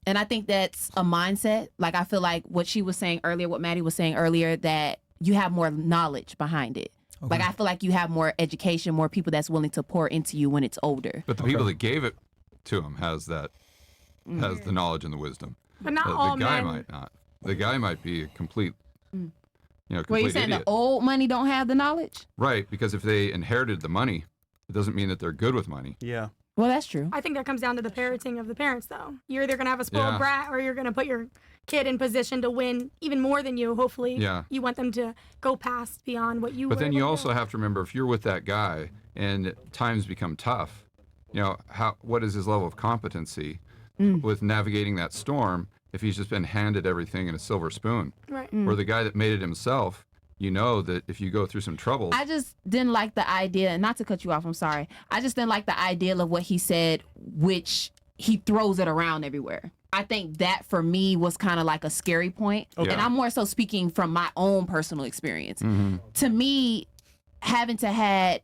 And I think that's a mindset. Like I feel like what she was saying earlier, what Maddie was saying earlier, that you have more knowledge behind it. Like I feel like you have more education, more people that's willing to pour into you when it's older. But the people that gave it to him has the knowledge and the wisdom. But not the all guy men. might not. The guy might be a complete, complete Were you saying idiot. the old money don't have the knowledge? Right, because if they inherited the money, it doesn't mean that they're good with money. Yeah. Well, that's true. I think that comes down to the parenting of the parents, though. You're either going to have a spoiled Yeah. brat or you're going to put your kid in position to win even more than you, hopefully. Yeah. You want them to go past beyond what you But were then able you to also do. have to remember, if you're with that guy and times become tough, what is his level of competency with navigating that storm if he's just been handed everything in a silver spoon? Right. Or the guy that made it himself, that if you go through some troubles. I just didn't like the idea, and not to cut you off, I'm sorry. I just didn't like the idea of what he said, which he throws it around everywhere. I think that for me was kind of like a scary point. Okay. And I'm more so speaking from my own personal experience. To me, having to had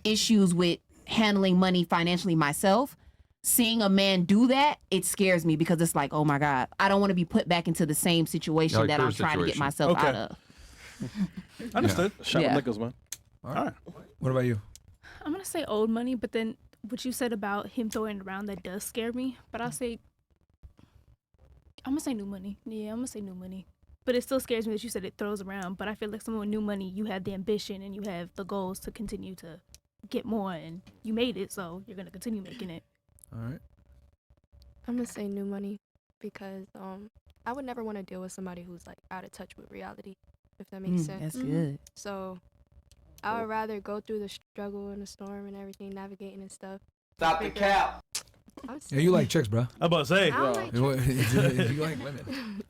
issues with handling money financially myself, seeing a man do that, it scares me because it's like, oh my God, I don't want to be put back into the same situation Like that her I'm trying to get situation. myself Okay. out of. Understood. Shot Yeah. with nickels, man. All right. What about you? I'm gonna say old money, but then what you said about him throwing it around, that does scare me. But I'm gonna say new money. Yeah, I'm gonna say new money. But it still scares me that you said it throws around. But I feel like someone with new money, you have the ambition and you have the goals to continue to get more, and you made it, so you're gonna continue making it. All right. I'm gonna say new money because I would never want to deal with somebody who's like out of touch with reality, if that makes sense. That's good. So I would rather go through the struggle and the storm and everything, navigating and stuff. Stop the cap. Yeah, you like chicks, bro. I'm about to say. I don't like You like women.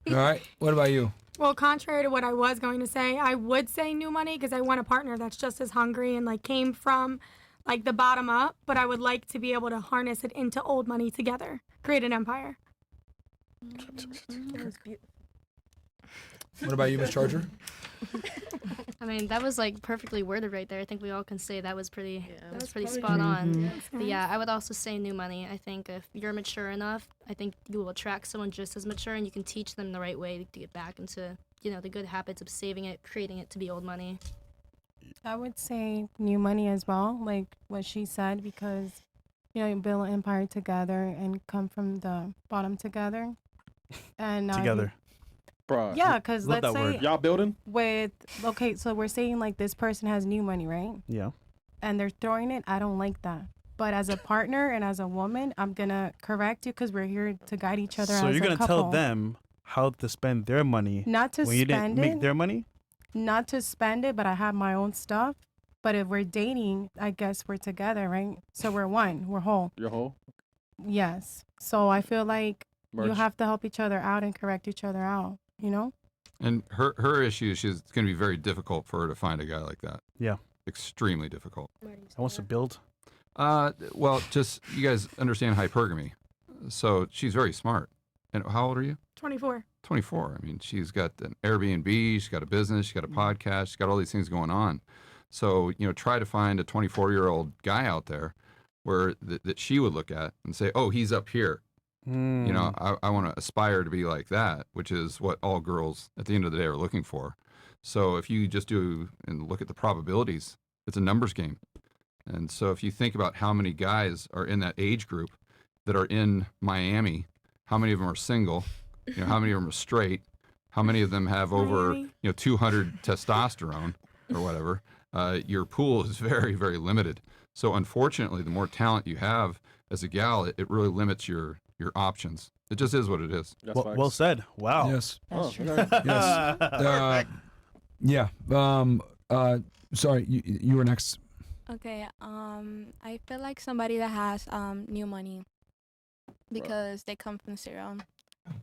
All right. What about you? Well, contrary to what I was going to say, I would say new money because I want a partner that's just as hungry and like came from like the bottom up, but I would like to be able to harness it into old money together, create an empire. What about you, Miss Charger? I mean, that was like perfectly worded right there. I think we all can say that was pretty, that was pretty probably spot on. Mm-hmm. But yeah, I would also say new money. I think if you're mature enough, I think you will attract someone just as mature, and you can teach them the right way to get back into, you know, the good habits of saving it, creating it to be old money. I would say new money as well, like what she said, because, you know, you build an empire together and come from the bottom together. And Together. Bruh. Yeah, because Love let's that say word. Y'all building? okay, so we're saying like this person has new money, right? Yeah. And they're throwing it. I don't like that. But as a partner and as a woman, I'm going to correct you because we're here to guide each other So as you're a gonna couple. tell them how to spend their money Not to when you didn't spend make it. their money? Not to spend it, but I have my own stuff. But if we're dating, I guess we're together, right? So we're one. We're whole. Your whole? Yes. So I feel like you Merge. have to help each other out and correct each other out, you know? And her issue is it's going to be very difficult for her to find a guy like that. Yeah. Extremely difficult. I wants to build. Well, just you guys understand hypergamy. So she's very smart. And how old are you? 24. 24. I mean, she's got an Airbnb, she's got a business, she's got a podcast, she's got all these things going on. So, you know, try to find a 24-year-old guy out there where that she would look at and say, oh, he's up here. You know, I want to aspire to be like that, which is what all girls at the end of the day are looking for. So if you just do and look at the probabilities, it's a numbers game. And so if you think about how many guys are in that age group that are in Miami, how many of them are single, you know, how many of them are straight, how many of them have over, 200 testosterone or whatever, your pool is very, very limited. So unfortunately, the more talent you have as a gal, it really limits your options. It just is what it is. Well said. Wow. Yes. Oh, yes. Sorry, you were next. Okay. I feel like somebody that has new money because they come from zero.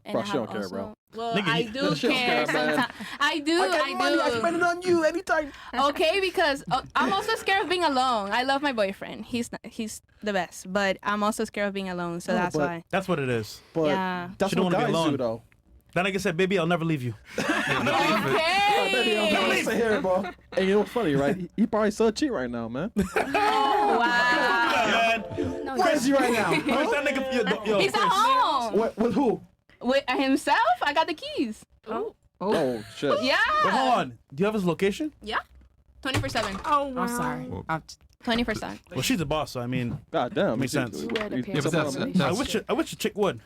And Bro, I she have don't care, bro. Well, Nigga, I you- do she don't care care, man. sometimes. I do. I spend it on you anytime. Okay, because I'm also scared of being alone. I love my boyfriend. He's the best, but I'm also scared of being alone, so that's why. That's what it is. But Yeah. that's She don't what wanna be guys alone. do, though. Then I can say, baby, I'll never leave you. Okay. Don't listen here, bro. Hey, you know what's funny, right? He probably so cheat right now, man. Oh, wow. Crazy right now. Where's that nigga? Yo, He's at Chris. home. With who? With himself? I got the keys. Oh, shit. Yeah. Wait, hold on. Do you have his location? Yeah. 24/7. Oh, wow. I'm sorry. 20%. Well, she's the boss, so I mean, God damn. makes sense. Yeah, but I wish a chick would.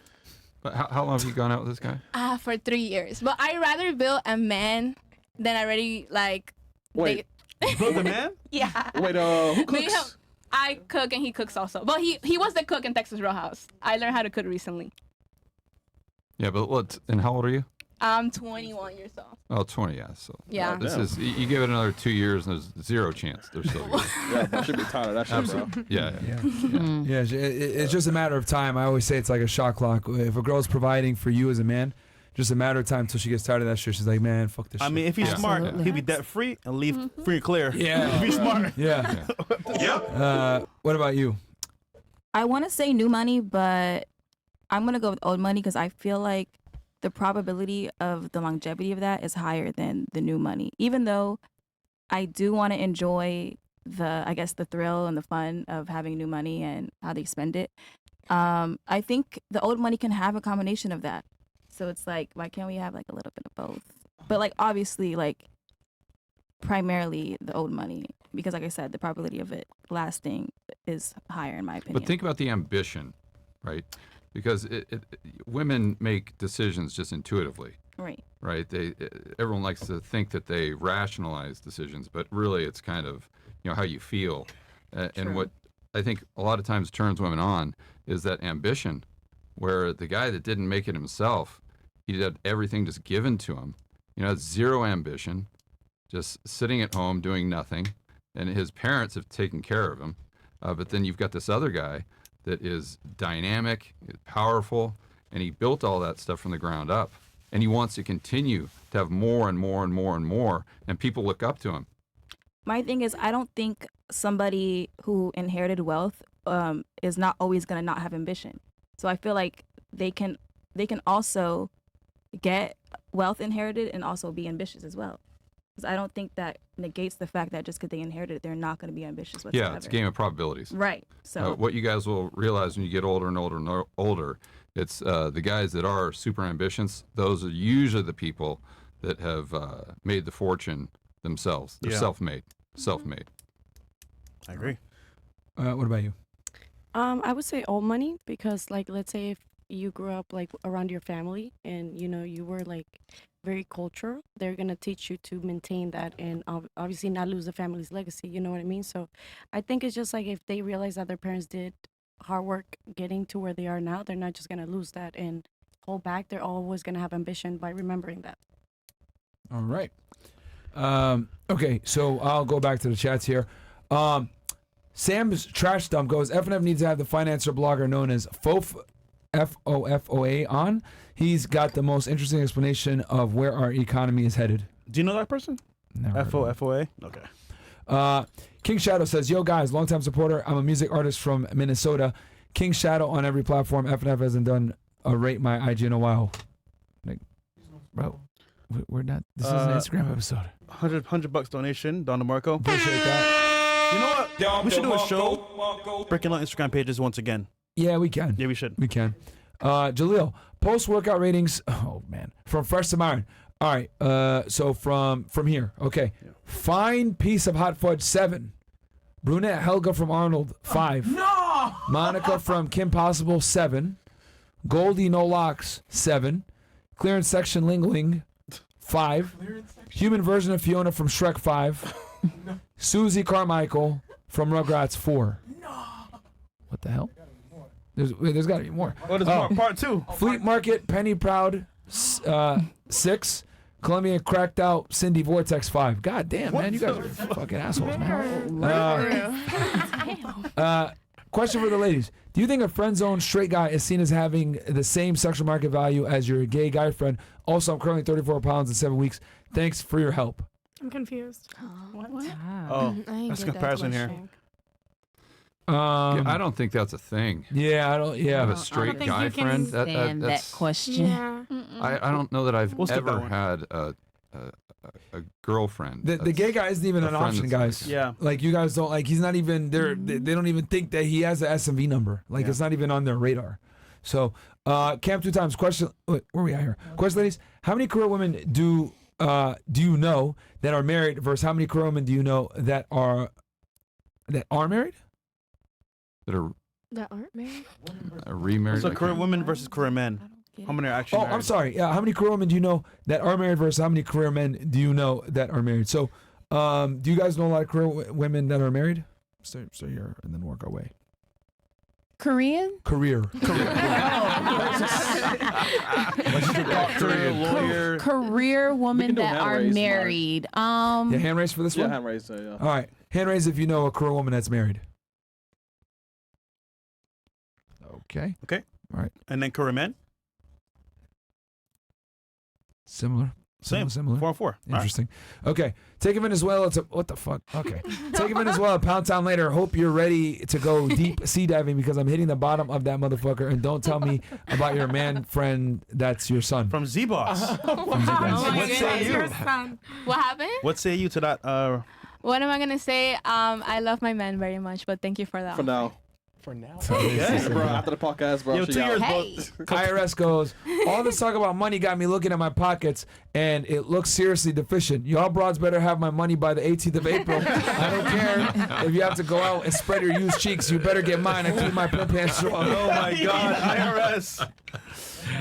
But how long have you gone out with this guy? For 3 years. But I rather build a man than already like. Wait. Build a man? Yeah. Wait, who Me, cooks? I cook and he cooks also. But he was the cook in Texas Roadhouse. I learned how to cook recently. Yeah, but what? And how old are you? I'm 21 years old. Oh, 20, yeah. So Yeah. this is you give it another 2 years and there's zero chance they're still good. Yeah, I should be tired of that shit, bro. Absolutely. Yeah. Yeah, it's just a matter of time. I always say it's like a shot clock. If a girl's providing for you as a man, just a matter of time till she gets tired of that shit. She's like, man, fuck this shit. I mean, if he's smart, he'll be debt free and leave free and clear. Yeah. If he's smart. Yeah. What about you? I want to say new money, but I'm going to go with old money because I feel like the probability of the longevity of that is higher than the new money. Even though I do want to enjoy the thrill and the fun of having new money and how they spend it. I think the old money can have a combination of that. So it's like, why can't we have like a little bit of both? But like, obviously, like primarily the old money, because like I said, the probability of it lasting is higher in my opinion. But think about the ambition, right? Because women make decisions just intuitively. Right. Right. Everyone likes to think that they rationalize decisions, but really it's kind of, how you feel. And what I think a lot of times turns women on is that ambition, where the guy that didn't make it himself, he had everything just given to him. Had zero ambition, just sitting at home doing nothing, and his parents have taken care of him. But then you've got this other guy that is dynamic, powerful, and he built all that stuff from the ground up. and he wants to continue to have more and more and more and more, and people look up to him. My thing is, I don't think somebody who inherited wealth is not always going to not have ambition. So I feel like they can also get wealth inherited and also be ambitious as well. Because I don't think that negates the fact that just because they inherited it, they're not going to be ambitious whatsoever. Yeah, it's a game of probabilities. Right. So what you guys will realize when you get older and older and older, it's the guys that are super ambitious. Those are usually the people that have made the fortune themselves. They're self-made. Self-made. I agree. What about you? I would say old money because, like, let's say if you grew up like around your family and you were like very cultural, they're gonna teach you to maintain that and obviously not lose the family's legacy. You know what I mean? So I think it's just like if they realize that their parents did hard work getting to where they are now, they're not just gonna lose that and hold back. They're always gonna have ambition by remembering that. All right. Okay, so I'll go back to the chats here. Sam's trash dump goes, FNF needs to have the financer blogger known as FOFOA on. He's got the most interesting explanation of where our economy is headed. Do you know that person? Never. FOFOA? Okay. King Shadow says, yo guys, longtime supporter. I'm a music artist from Minnesota. King Shadow on every platform. FNF hasn't done a rate my IG in a while. Like, bro, we're not. This is an Instagram episode. $100 donation, Don DeMarco. Appreciate that. You know what? We should do a show breaking out Instagram pages once again. Yeah, we can. Yeah, we should. We can. Jaleel, post-workout ratings. Oh, man. From Fresh to Myron. All right. So from here. Okay. Yeah. Fine piece of hot fudge, 7. Brunette Helga from Arnold, 5. No! Monica from Kim Possible, 7. Goldie No Locks, 7. Clearance section Ling Ling, 5. Human version of Fiona from Shrek, 5. No. Susie Carmichael from Rugrats, 4. No. What the hell? There's got to be more. What is more? Part 2. Fleet Market, Penny Proud, 6. Colombian Cracked Out, Cindy Vortex, 5. God damn, man, you guys are fucking assholes, man. Question for the ladies. Do you think a friend zone straight guy is seen as having the same sexual market value as your gay guy friend? Also, I'm currently 34 pounds in 7 weeks. Thanks for your help. I'm confused. What? Oh, that's a comparison here. I don't think that's a thing. Yeah, I don't. Yeah, have a straight guy friend. That's that question. Yeah. I don't know that I've We'll skip that ever one. had a girlfriend. The gay guy isn't even a an friend option, that's- guys. Yeah. Like you guys don't like. He's not even there. They don't even think that he has an SMV number. Like it's not even on their radar. So, Camp 2 times. Question. Wait, where are we at here? Question, ladies. How many career women do you know that are married versus how many career women do you know that are married? That aren't married? Remarried. So career women versus career men. How many are actually Oh, married? I'm sorry. Yeah, how many career women do you know that are married versus how many career men do you know that are married? So, do you guys know a lot of career women that are married? Stay here and then work our way. Korean? Career. Doctor, lawyer. Career women do that hand are raise, married. Yeah, hand raise for this Yeah, one? hand raise. Yeah. All right. Hand raise if you know a career woman that's married. Okay. Okay. All right. And then career men? Similar. Same. Similar. 4 and 4. Interesting. Okay. Take a Venezuela to what the fuck? Okay. Take a Venezuela, Pound Town later. Hope you're ready to go deep sea diving because I'm hitting the bottom of that motherfucker. And don't tell me about your man friend that's your son. From Z-Boss. What say you? What happened? What say you to that? What am I gonna say? I love my man very much, but thank you for that. For now. For now. Yeah, bro. After the podcast, bro. Yo, she 2 out. years, Hey. IRS goes, all this talk about money got me looking at my pockets and it looks seriously deficient. Y'all broads better have my money by the 18th of April. I don't care if you have to go out and spread your used cheeks. You better get mine. I keep my pimp pants strong. Oh my God, IRS.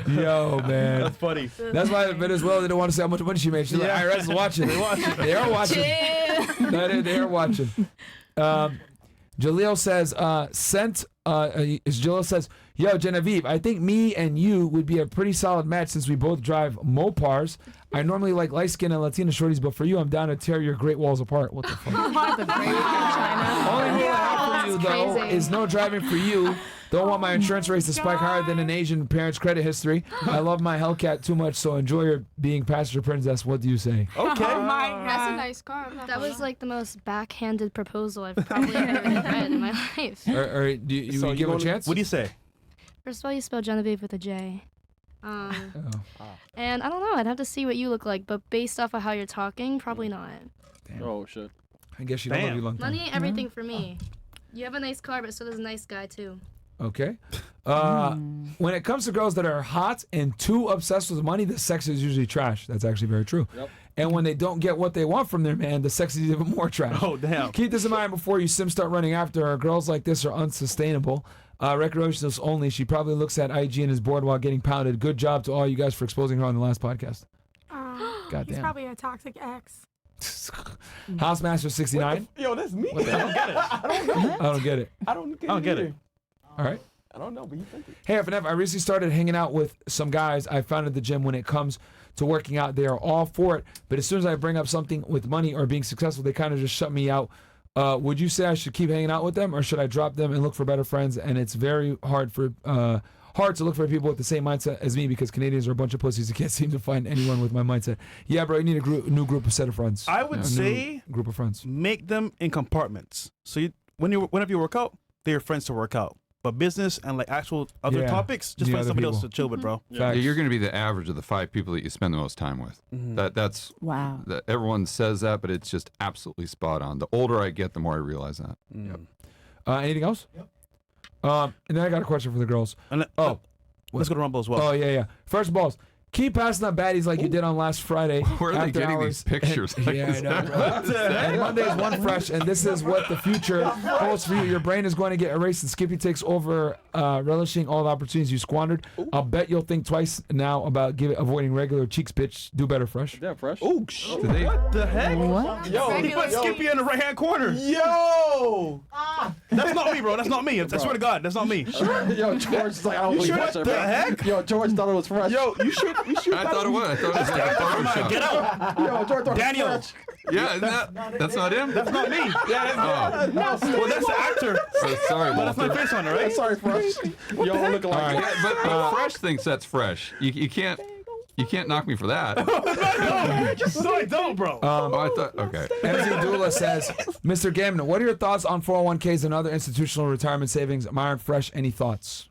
Yo, man. That's funny. That's why Venezuela didn't want to say how much money she made. She's like, IRS is watching. They are watching. They are watching. Jaleel says, Jaleel says, yo, Genevieve, I think me and you would be a pretty solid match since we both drive Mopars. I normally like light skin and Latina shorties, but for you, I'm down to tear your Great Walls apart. What the fuck? Only rule I have for you, though, is no driving for you. Don't want my insurance rates to spike higher than an Asian parent's credit history. I love my Hellcat too much, so enjoy your being passenger princess. What do you say? Okay. Oh my God. That's a nice car. That was like the most backhanded proposal I've probably ever read in my life. Or do you give him a chance? What do you say? First of all, you spell Genevieve with a J. And I don't know. I'd have to see what you look like, but based off of how you're talking, probably not. Damn. Oh shit. I guess you don't love you long time. Money ain't everything for me. You have a nice car, but so does a nice guy too. Okay. When it comes to girls that are hot and too obsessed with money, the sex is usually trash. That's actually very true. Yep. And when they don't get what they want from their man, the sex is even more trash. Oh, damn. Keep this in mind before you Sims start running after her. Girls like this are unsustainable. Recreationals only. She probably looks at IG and is bored while getting pounded. Good job to all you guys for exposing her on the last podcast. He's Goddamn. probably a toxic ex. Housemaster 69. Yo, that's me. What the hell? I don't get it. I don't get it. All right. I don't know, but you think it. Hey, FNF, I recently started hanging out with some guys I found at the gym. When it comes to working out, they are all for it. But as soon as I bring up something with money or being successful, they kind of just shut me out. Would you say I should keep hanging out with them, or should I drop them and look for better friends? And it's very hard to look for people with the same mindset as me, because Canadians are a bunch of pussies who can't seem to find anyone with my mindset. Yeah, bro, you need a new set of friends. I would say group of friends. Make them in compartments. So whenever you work out, they're your friends to work out. But business and like actual other topics, just Need find other somebody else people. to chill with, bro. Yeah, you're going to be the average of the 5 people that you spend the most time with. That's Wow. everyone says that, but it's just absolutely spot on. The older I get, the more I realize that. Yep. Anything else? Yep. And then I got a question for the girls. Let's go to Rumble as well. Oh yeah. First balls. Keep passing up baddies like you did on last Friday. Where are they after getting hours. these pictures? And, yeah, I know, bro. And Monday is one fresh, and this is what the future holds for you. Your brain is going to get erased, and Skippy takes over, relishing all the opportunities you squandered. I'll bet you'll think twice now about avoiding regular cheeks pitch. Do better, fresh. Yeah, fresh. Oh, what the heck? What? Yo, he put Skippy in the right-hand corner. Yo! That's not me, bro. That's not me. I swear to God, that's not me. Yo, George is like, I don't believe What that shit, the bro. heck? Yo, George thought it was fresh. Yo, you should. I thought it was. I thought it was like a Photoshop. Get out. Yo, George thought Daniel. it was fresh. Yeah, that's not him? That's not me. Yeah, that's Oh. Well, that's the actor. Oh, sorry, But that's my Walter. face on it, right? Sorry, fresh. Yo, look All like right. But Fresh thinks that's fresh. You can't knock me for that. No, I don't, bro. Oh, I thought, okay. MZ Dula says, Mr. Gammon, what are your thoughts on 401ks and other institutional retirement savings? Myron Fresh, any thoughts?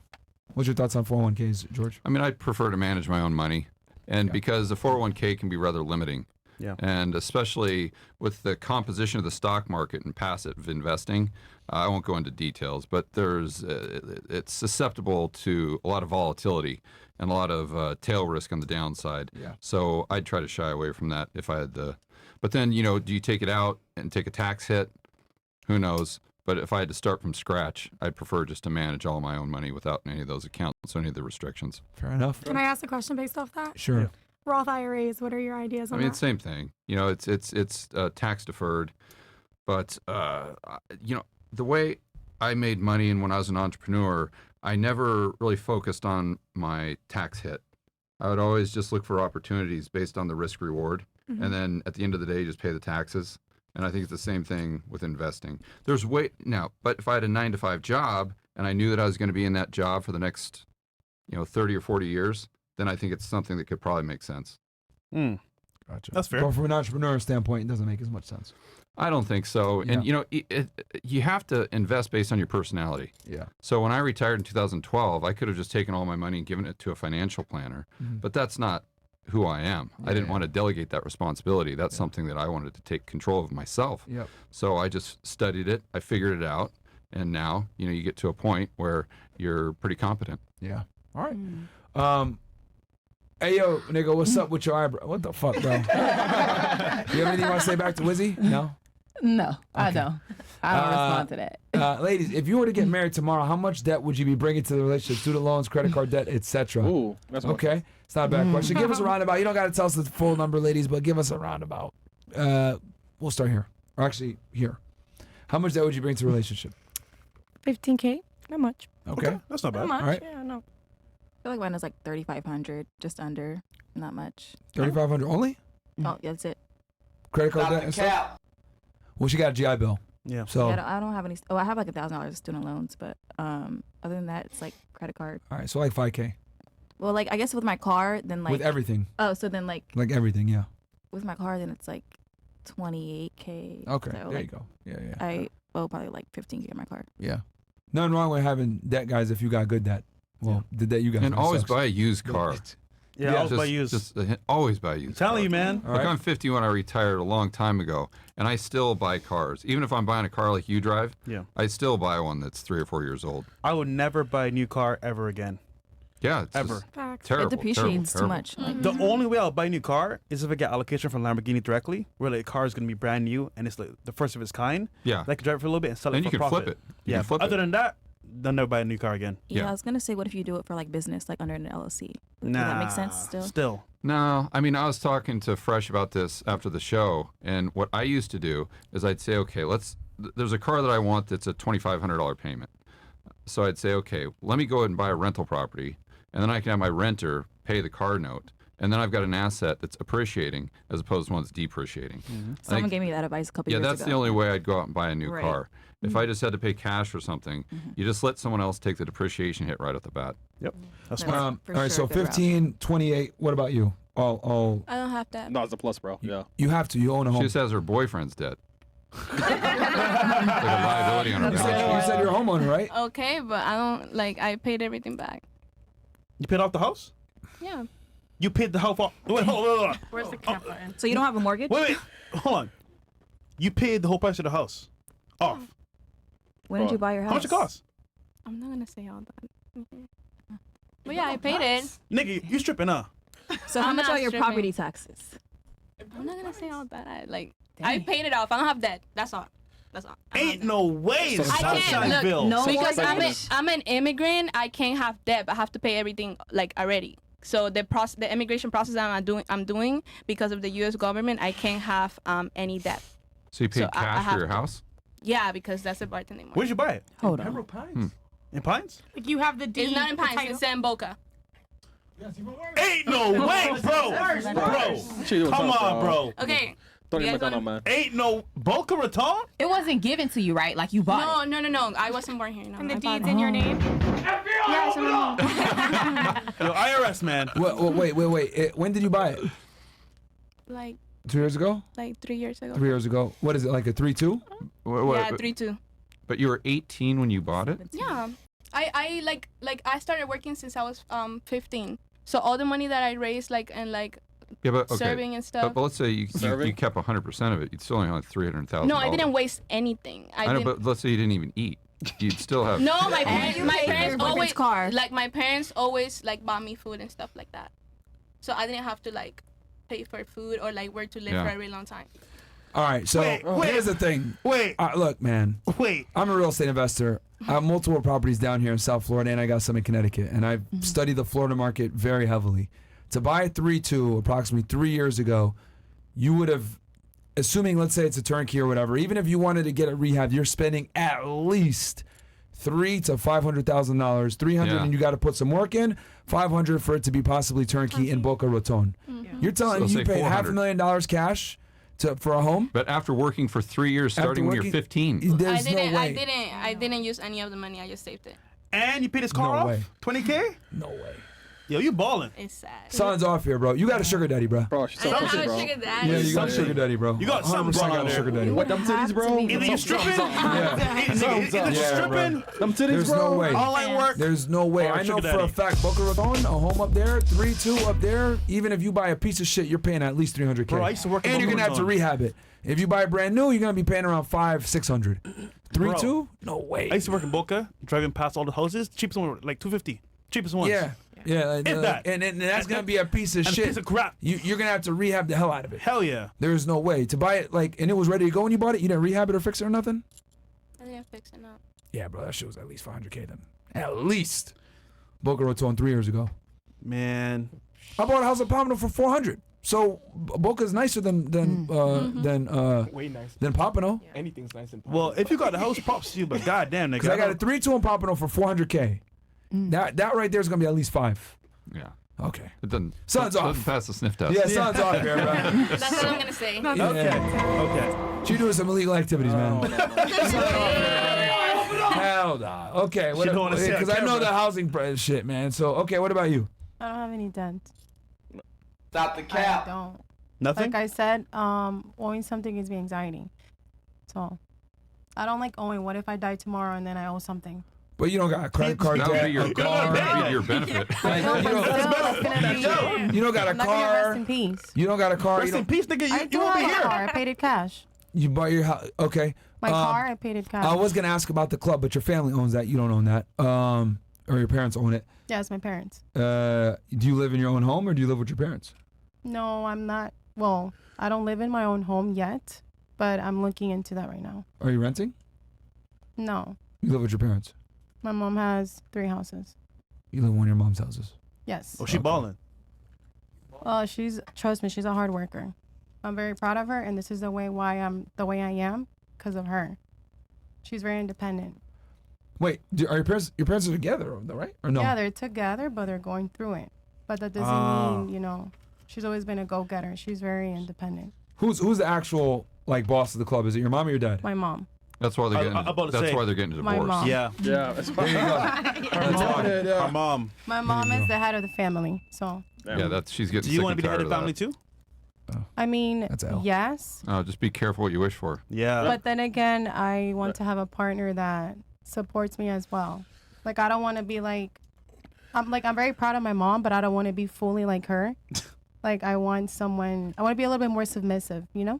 What's your thoughts on 401ks, George? I mean, I prefer to manage my own money, and because the 401k can be rather limiting. Yeah. And especially with the composition of the stock market and passive investing, I won't go into details, but it's susceptible to a lot of volatility and a lot of tail risk on the downside. Yeah. So I'd try to shy away from that if I had the. But then, do you take it out and take a tax hit? Who knows? But if I had to start from scratch, I'd prefer just to manage all my own money without any of those accounts, any of the restrictions. Fair enough. Can I ask a question based off that? Sure. Roth IRAs, what are your ideas I on mean, that? same thing. It's tax deferred, but the way I made money and when I was an entrepreneur, I never really focused on my tax hit. I would always just look for opportunities based on the risk reward, and then at the end of the day, just pay the taxes. And I think it's the same thing with investing. But if I had a 9-to-5 job and I knew that I was going to be in that job for the next, 30 or 40 years, then I think it's something that could probably make sense. Gotcha. That's fair. But from an entrepreneur standpoint, it doesn't make as much sense. I don't think so. Yeah. And, you have to invest based on your personality. Yeah. So when I retired in 2012, I could have just taken all my money and given it to a financial planner. But that's not who I am. I didn't want to delegate that responsibility. That's something that I wanted to take control of myself. Yep. So I just studied it. I figured it out. And now, you get to a point where you're pretty competent. Yeah. All right. Hey, yo, nigga, what's up with your eyebrow? What the fuck, bro? You have anything you want to say back to Wizzy? No? No, I don't. I don't respond to that. Ladies, if you were to get married tomorrow, how much debt would you be bringing to the relationship? Student loans, credit card debt, etc. Ooh, that's okay. It's not a bad question. Give us a roundabout. You don't got to tell us the full number, ladies, but give us a roundabout. We'll start here. Or actually, here. How much debt would you bring to the relationship? 15K, not much. Okay. That's not bad. Not much. All right. Yeah, no. I feel like mine was like 3,500, just under, not much. 3,500 only? Oh, yeah, that's it. Credit card Stop debt the and stuff? cap. Well, she got a GI Bill. Yeah. So Yeah, I don't have any. Oh, I have like $1,000 student loans, but other than that, it's like credit card. all right, so like 5K Well, like I guess with my car, then like with everything. Oh, so then like Everything, yeah. with my car, then it's like 28K. Okay, So, there like, you go. Yeah. I owe probably like 15K on my car. Yeah. Nothing wrong with having debt, guys, if you got good debt. Well, the debt you got. And always buy a used car. Yeah, always buy used. Just always buy used. Telling you, man. Like I'm 50 when I retired a long time ago, and I still buy cars. Even if I'm buying a car like you drive, I still buy one that's 3 or 4 years old. I would never buy a new car ever again. Yeah, it's ever. just terrible. It depreciates terrible, too terrible. much. The only way I'll buy a new car is if I get allocation from Lamborghini directly, where like, the car is going to be brand new and it's like the first of its kind. Yeah. I can drive it for a little bit and sell Then it you for can profit. flip it. You Yeah. can flip Other it. than that, I'll never buy a new car again. Yeah, I was gonna say, what if you do it for like business, like under an LLC? Does Nah. that make sense still? Still. No, I mean, I was talking to Fresh about this after the show, and what I used to do is I'd say, okay, there's a car that I want that's a $2,500 payment. So I'd say, okay, let me go ahead and buy a rental property, and then I can have my renter pay the car note, and then I've got an asset that's appreciating as opposed to one that's depreciating. Someone gave me that advice a couple years Yeah, ago. that's the only way I'd go out and buy a new Right. car. If I just had to pay cash for something, you just let someone else take the depreciation hit right off the bat. Yep. That's All right, so 15, 28. What about you? All. I don't have that. No, it's a plus, bro. Yeah. You have to. You own a home. She just has her boyfriend's debt. Like a liability on her You balance sheet. said you're a homeowner, right? Okay, but I don't like. I paid everything back. You paid off the house? Yeah. You paid the house off. Wait, hold on. Where's the cap button? So you don't have a mortgage? Wait. Hold on. You paid the whole price of the house off. When did you buy your house? How much it cost? I'm not gonna say all that. But yeah, I paid it. Nigga, you stripping, huh? So how I'm much not are your stripping. property taxes? I'm not gonna say all that. I paid it off. I don't have debt. That's all. That's all. Ain't no way. So It's I can't sunshine look bill. no because mortgage. I'm an immigrant. I can't have debt. I have to pay everything like already. So the immigration process I'm doing because of the U.S. government, I can't have any debt. So you paid So I cash have for your to. house? Yeah, because that's a bartending market. Where'd you buy it? Hold on. Pembroke Pines. In Pines? Like you have the deed. It's not in the Pines. title. It's in Boca. Ain't no way, bro. She doing Come tough, on, bro. Okay. Don't You even guys McDonald, man. Ain't no Boca Raton? It wasn't given to you, right? Like you bought it. No. I wasn't born here. No, And the my father- deed's in your name. Yeah, it's in my name. Yo, IRS, man. Wait. When did you buy it? Like 2 years ago? 3 years ago. 3 years ago. What is it, like a 3-2? Yeah, 3-2. But you were 18 when you bought it? Yeah. I I started working since I was 15. So all the money that I raised Yeah, but okay. serving and stuff. But let's say you kept 100% of it. You'd still only have $300,000. No, I didn't waste anything. I know, but let's say you didn't even eat. You'd still have. No, my And you paid parents your always car. my parents always bought me food and stuff like that. So I didn't have to pay for food or where to live Yeah. for a really long time. All right, so here's the thing. Wait. Look, man. Wait. I'm a real estate investor. I have multiple properties down here in South Florida, and I got some in Connecticut. And I've studied the Florida market very heavily. To buy a 3-2 approximately 3 years ago, you would have, assuming let's say it's a turnkey or whatever, even if you wanted to get a rehab, you're spending at least $300,000 to $500,000. $300 Yeah. and you got to put some work in. $500 for it to be possibly turnkey in Boca Raton. You're telling So me you say paid $400,000 $500,000 cash for a home? But after working for 3 years, starting when you're working- 15. There's no way. I didn't use any of the money. I just saved it. And you paid his car No off? way. 20K? No way. Yo, you balling. It's sad. Son's off here, bro. You got a sugar daddy, bro. Bro, she's so I don't pussy, have a bro. sugar daddy. Yeah, you got a sugar daddy, bro. You got something 100% going got on a there. sugar daddy. What, them titties, bro? Either you stripping? Either you stripping? Them titties, There's bro? no way. Online work? There's no way. Or I know sugar for a daddy. fact, Boca Raton, a home up there, 3-2 up there. Even if you buy a piece of shit, you're paying at least $300K. Bro, I used to work in and you're Boca gonna have to Raton. rehab it. If you buy it brand new, you're gonna be paying around $500-600. 3-2? Bro. No way. I used to work in Boca, driving past all the houses. Cheapest one were like $250. Cheapest ones. Yeah. Like, If that. and that's gonna be a piece of And a shit. piece of crap. You're gonna have to rehab the hell out of it. Hell yeah. There's no way to buy it and it was ready to go when you bought it. You didn't rehab it or fix it or nothing. I didn't fix it up. Yeah, bro, that shit was at least $500K then. At least. Boca Raton 3 years ago. Man. I bought a house in Pompano for $400. So Boca's nicer than Way nice. Pompano. Anything's nice in Well, if you got the house, props to you, but goddamn, nigga. Because I got a 3-2 in Pompano for $400K. That right there is gonna be at least $500. Yeah. Okay. It doesn't. Sun's doesn't off. pass the sniff test. Yeah, sun's off here, bro. That's what I'm gonna say. Okay. She doing some illegal activities, man. Oh, Hell no. Okay. She don't wanna say on Because I know camera. the housing shit, man. So, okay, what about you? I don't have any debt. Stop the I cap. don't. Nothing? Like I said, owing something gives me anxiety. So I don't like owing. What if I die tomorrow and then I owe something? But you don't got a credit card That would debt, be your, a car. that would be your benefit. Like, No, you but don't- still, that's gonna be. You don't got a I'm not gonna car. rest in peace. You don't got a car. Rest You, in don't, peace, nigga. I You do won't be have a here. car. I paid it cash. you bought your house. Okay. My car, I paid it cash. I was gonna ask about the club, but your family owns that. You don't own that. Or your parents own it. Yeah, it's my parents. Do you live in your own home or do you live with your parents? No, I'm not. Well, I don't live in my own home yet, but I'm looking into that right now. Are you renting? No, You live with your parents. my mom has 3 houses. You live in one of your mom's houses. Yes. Oh, she balling. Trust me, she's a hard worker. I'm very proud of her, and this is the way why I'm the way I am because of her. She's very independent. Wait, are your parents are together, though, right? Or no? Yeah, they're together, but they're going through it. But that doesn't mean, she's always been a go-getter. She's very independent. Who's the actual like boss of the club? Is it your mom or your dad? My mom. That's why they're getting. I'm about to That's say- why they're getting My divorced. mom. Yeah. Yeah. It's There you go. That's why. Our mom. My mom is the head of the family, so. Yeah, that's she's getting. Do you sick want to and be the head tired of the family that. too? I mean, That's L. yes. Just be careful what you wish for. Yeah. But then again, I want to have a partner that supports me as well. Like, I don't want to be like, I'm very proud of my mom, but I don't want to be fully like her. Like, I want to be a little bit more submissive, you know?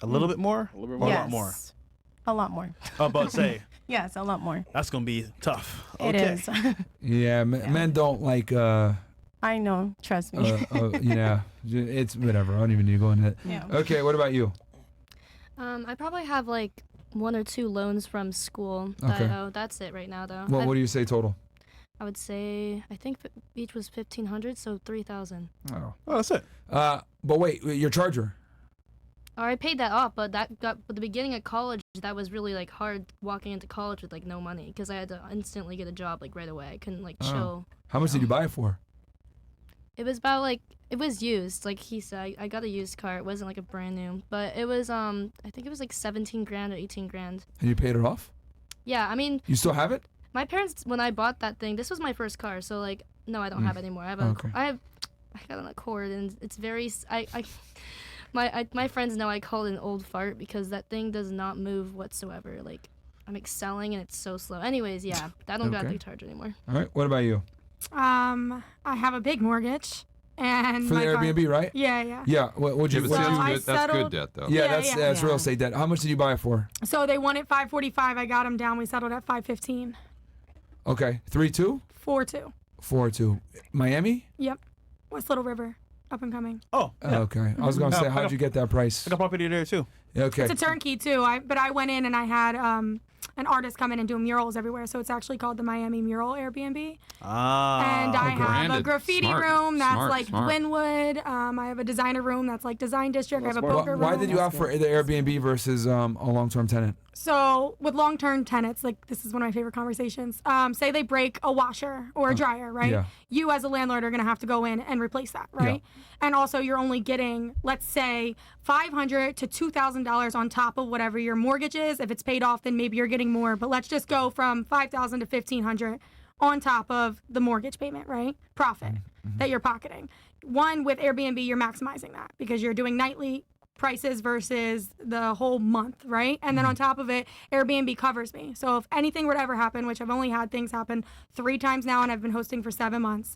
A little bit more? A little bit Or more. a Yes. lot more? A lot more. I'm about to say. Yes, a lot more. That's going to be tough. It Okay. is. Yeah, men don't like. I know. Trust me. Yeah, it's whatever. I don't even need to go into it. Yeah. Okay, what about you? I probably have like 1 or 2 loans from school that Okay. I owe. That's it right now, though. What do you say total? I would say I think each was 1,500, so 3,000. Oh, that's it. But wait, your charger. Or I paid that off, but at the beginning of college, that was really like hard walking into college with like no money because I had to instantly get a job like right away. I couldn't like chill. How much did you buy it for? It was about like it was used, like he said. I got a used car. It wasn't like a brand new, but it was I think it was like 17 grand or 18 grand. And you paid it off? Yeah, I mean, You still have it? my parents when I bought that thing, this was my first car, so like no, I don't have it anymore. I have Okay. I got an Accord, and it's very my friends know I call it an old fart because that thing does not move whatsoever. Like I'm excelling and it's so slow. Anyways, yeah, I don't got Okay. the charger anymore. All right. What about you? I have a big mortgage and For the my car- Airbnb, right? Yeah, yeah. Yeah. What'd you? Yeah, but So see, I that's good settled- debt though. Yeah, Yeah, that's yeah. that's real estate debt. How much did you buy it for? So they wanted 545. I got them down. We settled at 515. Okay, 3-2, 4-2. 4-2. Miami. Yep. West Little River, up and coming. Oh, yeah. Okay. I was gonna Yeah, say, I how'd got- you get that price? I got property there too. Okay. It's a turnkey too. But I went in and I had an artist come in and do murals everywhere. So it's actually called the Miami Mural Airbnb. Ah. And I have a branded. graffiti Smart, room that's smart, like smart. Glenwood. I have a designer room that's like Design District. I have a poker room. Why did you opt for the Airbnb versus a long-term tenant? So with long-term tenants, like this is one of my favorite conversations. Say they break a washer or a dryer, right? yeah. You as a landlord are going to have to go in and replace that, right? And also you're only getting, let's say, $500 to $2,000 on top of whatever your mortgage is. If it's paid off, then maybe you're getting more. But let's just go from $5,000 to $1,500 on top of the mortgage payment, right? Profit that you're pocketing. One, with Airbnb, you're maximizing that because you're doing nightly prices versus the whole month, right? And then on top of it, Airbnb covers me. So if anything were to ever happen, which I've only had things happen 3 times now and I've been hosting for 7 months,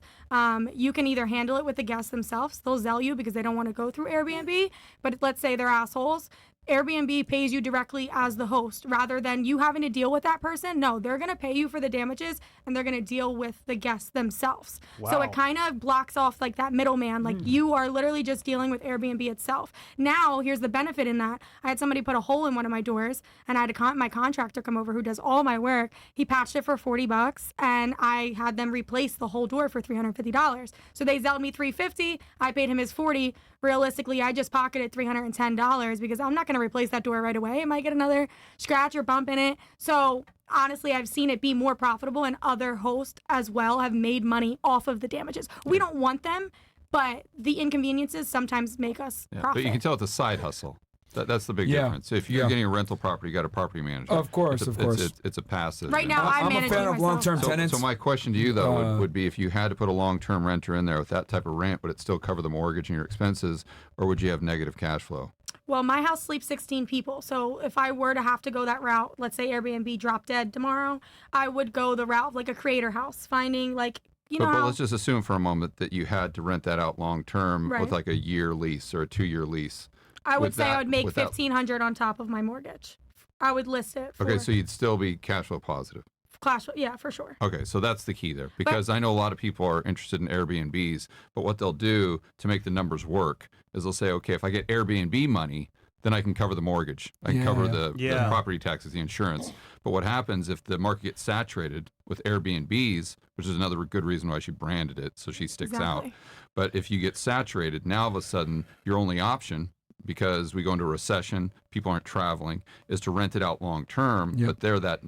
you can either handle it with the guests themselves. They'll Zell you because they don't want to go through Airbnb. But let's say they're assholes. Airbnb pays you directly as the host rather than you having to deal with that person. No, they're going to pay you for the damages and they're going to deal with the guests themselves. So Wow. it kind of blocks off like that middleman. Like you are literally just dealing with Airbnb itself. Now, here's the benefit in that. I had somebody put a hole in one of my doors and I had my contractor come over who does all my work. He patched it for $40 and I had them replace the whole door for $350. So they zelled me $350. I paid him his $40. Realistically, I just pocketed $310 because I'm not going going to replace that door right away. It might get another scratch or bump in it. So honestly, I've seen it be more profitable, and other hosts as well have made money off of the damages. We don't want them, but the inconveniences sometimes make us profit. But you can tell it's a side hustle. That's the big Yeah. difference. If you're Yeah. getting a rental property, you got a property manager. Of course, It's a- of course. It's a passive. Right now, I'm a managing fan of myself. long-term tenants. So my question to you, though, Uh, would be if you had to put a long-term renter in there with that type of rent, would it still cover the mortgage and your expenses, or would you have negative cash flow? Well, my house sleeps 16 people. So if I were to have to go that route, let's say Airbnb dropped dead tomorrow, I would go the route of like a creator house, finding like, you know, But how, let's just assume for a moment that you had to rent that out long-term Right. with like a year lease or a 2-year lease. I would With say I that- would make without- $1,500 on top of my mortgage. I would list it for Okay, so you'd still be cash flow positive. clash. Yeah, for sure. Okay, so that's the key there, because I know a lot of people are interested in Airbnbs, but what they'll do to make the numbers work is they'll say, okay, if I get Airbnb money, then I can cover the mortgage. I can cover the property taxes, the insurance. But what happens if the market gets saturated with Airbnbs, which is another good reason why she branded it, so she sticks out. Exactly. But if you get saturated, now all of a sudden your only option, because we go into a recession, people aren't traveling, is to rent it out long term. Yep. But there, that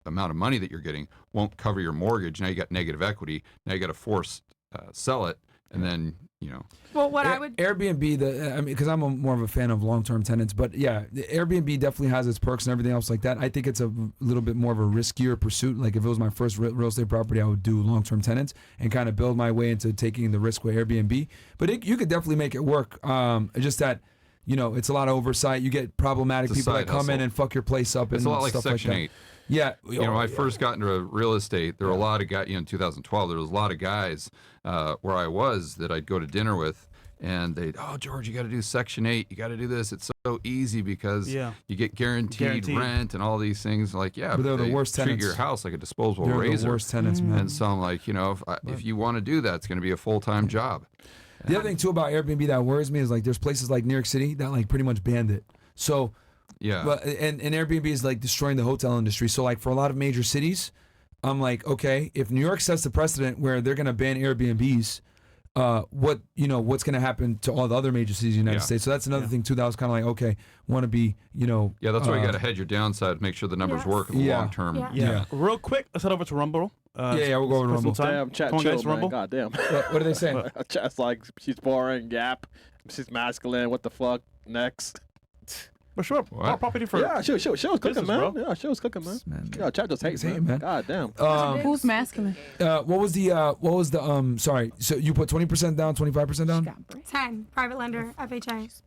amount of money that you're getting won't cover your mortgage. Now you got negative equity. Now you got to force sell it, and then Well, what I would Airbnb, I mean, because I'm more of a fan of long-term tenants, but yeah, the Airbnb definitely has its perks and everything else like that. I think it's a little bit more of a riskier pursuit. Like if it was my first real estate property, I would do long-term tenants and kind of build my way into taking the risk with Airbnb. But you could definitely make it work. Just that, it's a lot of oversight. You get problematic It's a people that side come in hustle. and fuck your place up it's and a lot like stuff Section like that. 8. Yeah, when I first got into real estate, there were a lot of guys. In 2012, there was a lot of guys where I was that I'd go to dinner with, and they'd, oh, George, you got to do Section 8. You got to do this. It's so easy because you get guaranteed rent and all these things. Like, yeah, But they're the they worst treat tenants. your house like a disposable They're the razor. worst tenants, man. And so I'm like, if you want to do that, it's going to be a full-time job. The other thing too about Airbnb that worries me is like there's places like New York City that like pretty much banned it. So yeah, but and Airbnb is like destroying the hotel industry. So like for a lot of major cities, I'm like, okay, if New York sets the precedent where they're gonna ban Airbnbs, what's gonna happen to all the other major cities in the United States? So that's another thing too that was kind of like, okay, want to be, yeah, that's why you got to hedge your downside, make sure the numbers work in the long term. Yeah. Real quick, let's head over to Rumble. We'll go over to Rumble. Damn, chat Come on, chill, guys, man. Rumble. God damn. What are they saying? Chat's like, she's boring, gap. She's masculine, what the fuck? Next. For sure. Our property for Yeah, she was cooking, business, man. bro. Yeah, she was cooking, man. Yeah, chat just hates, He's man. hating, man. God damn. Who's masculine? What was the sorry, so you put 20% down, 25% down? 10 private lender FHA.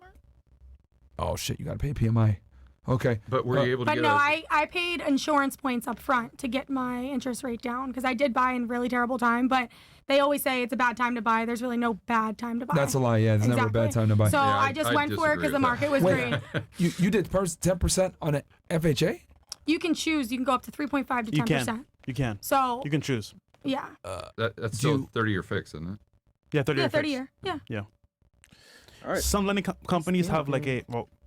Oh shit, you gotta pay PMI. Okay. But were you able to But get no, a, I paid insurance points up front to get my interest rate down because I did buy in really terrible time. But they always say it's a bad time to buy. There's really no bad time to buy. That's a lie. Yeah, there's never a bad time to buy. So I just went for it because the market was great. You did 10% on an FHA? You can choose. You can go up to 3.5 to 10%. You can. You can. So you can choose. yeah. that's still a 30-year fix, isn't it? Yeah, 30 Yeah, year 30 fix. year. Yeah. Yeah. All right. Some lending companies have like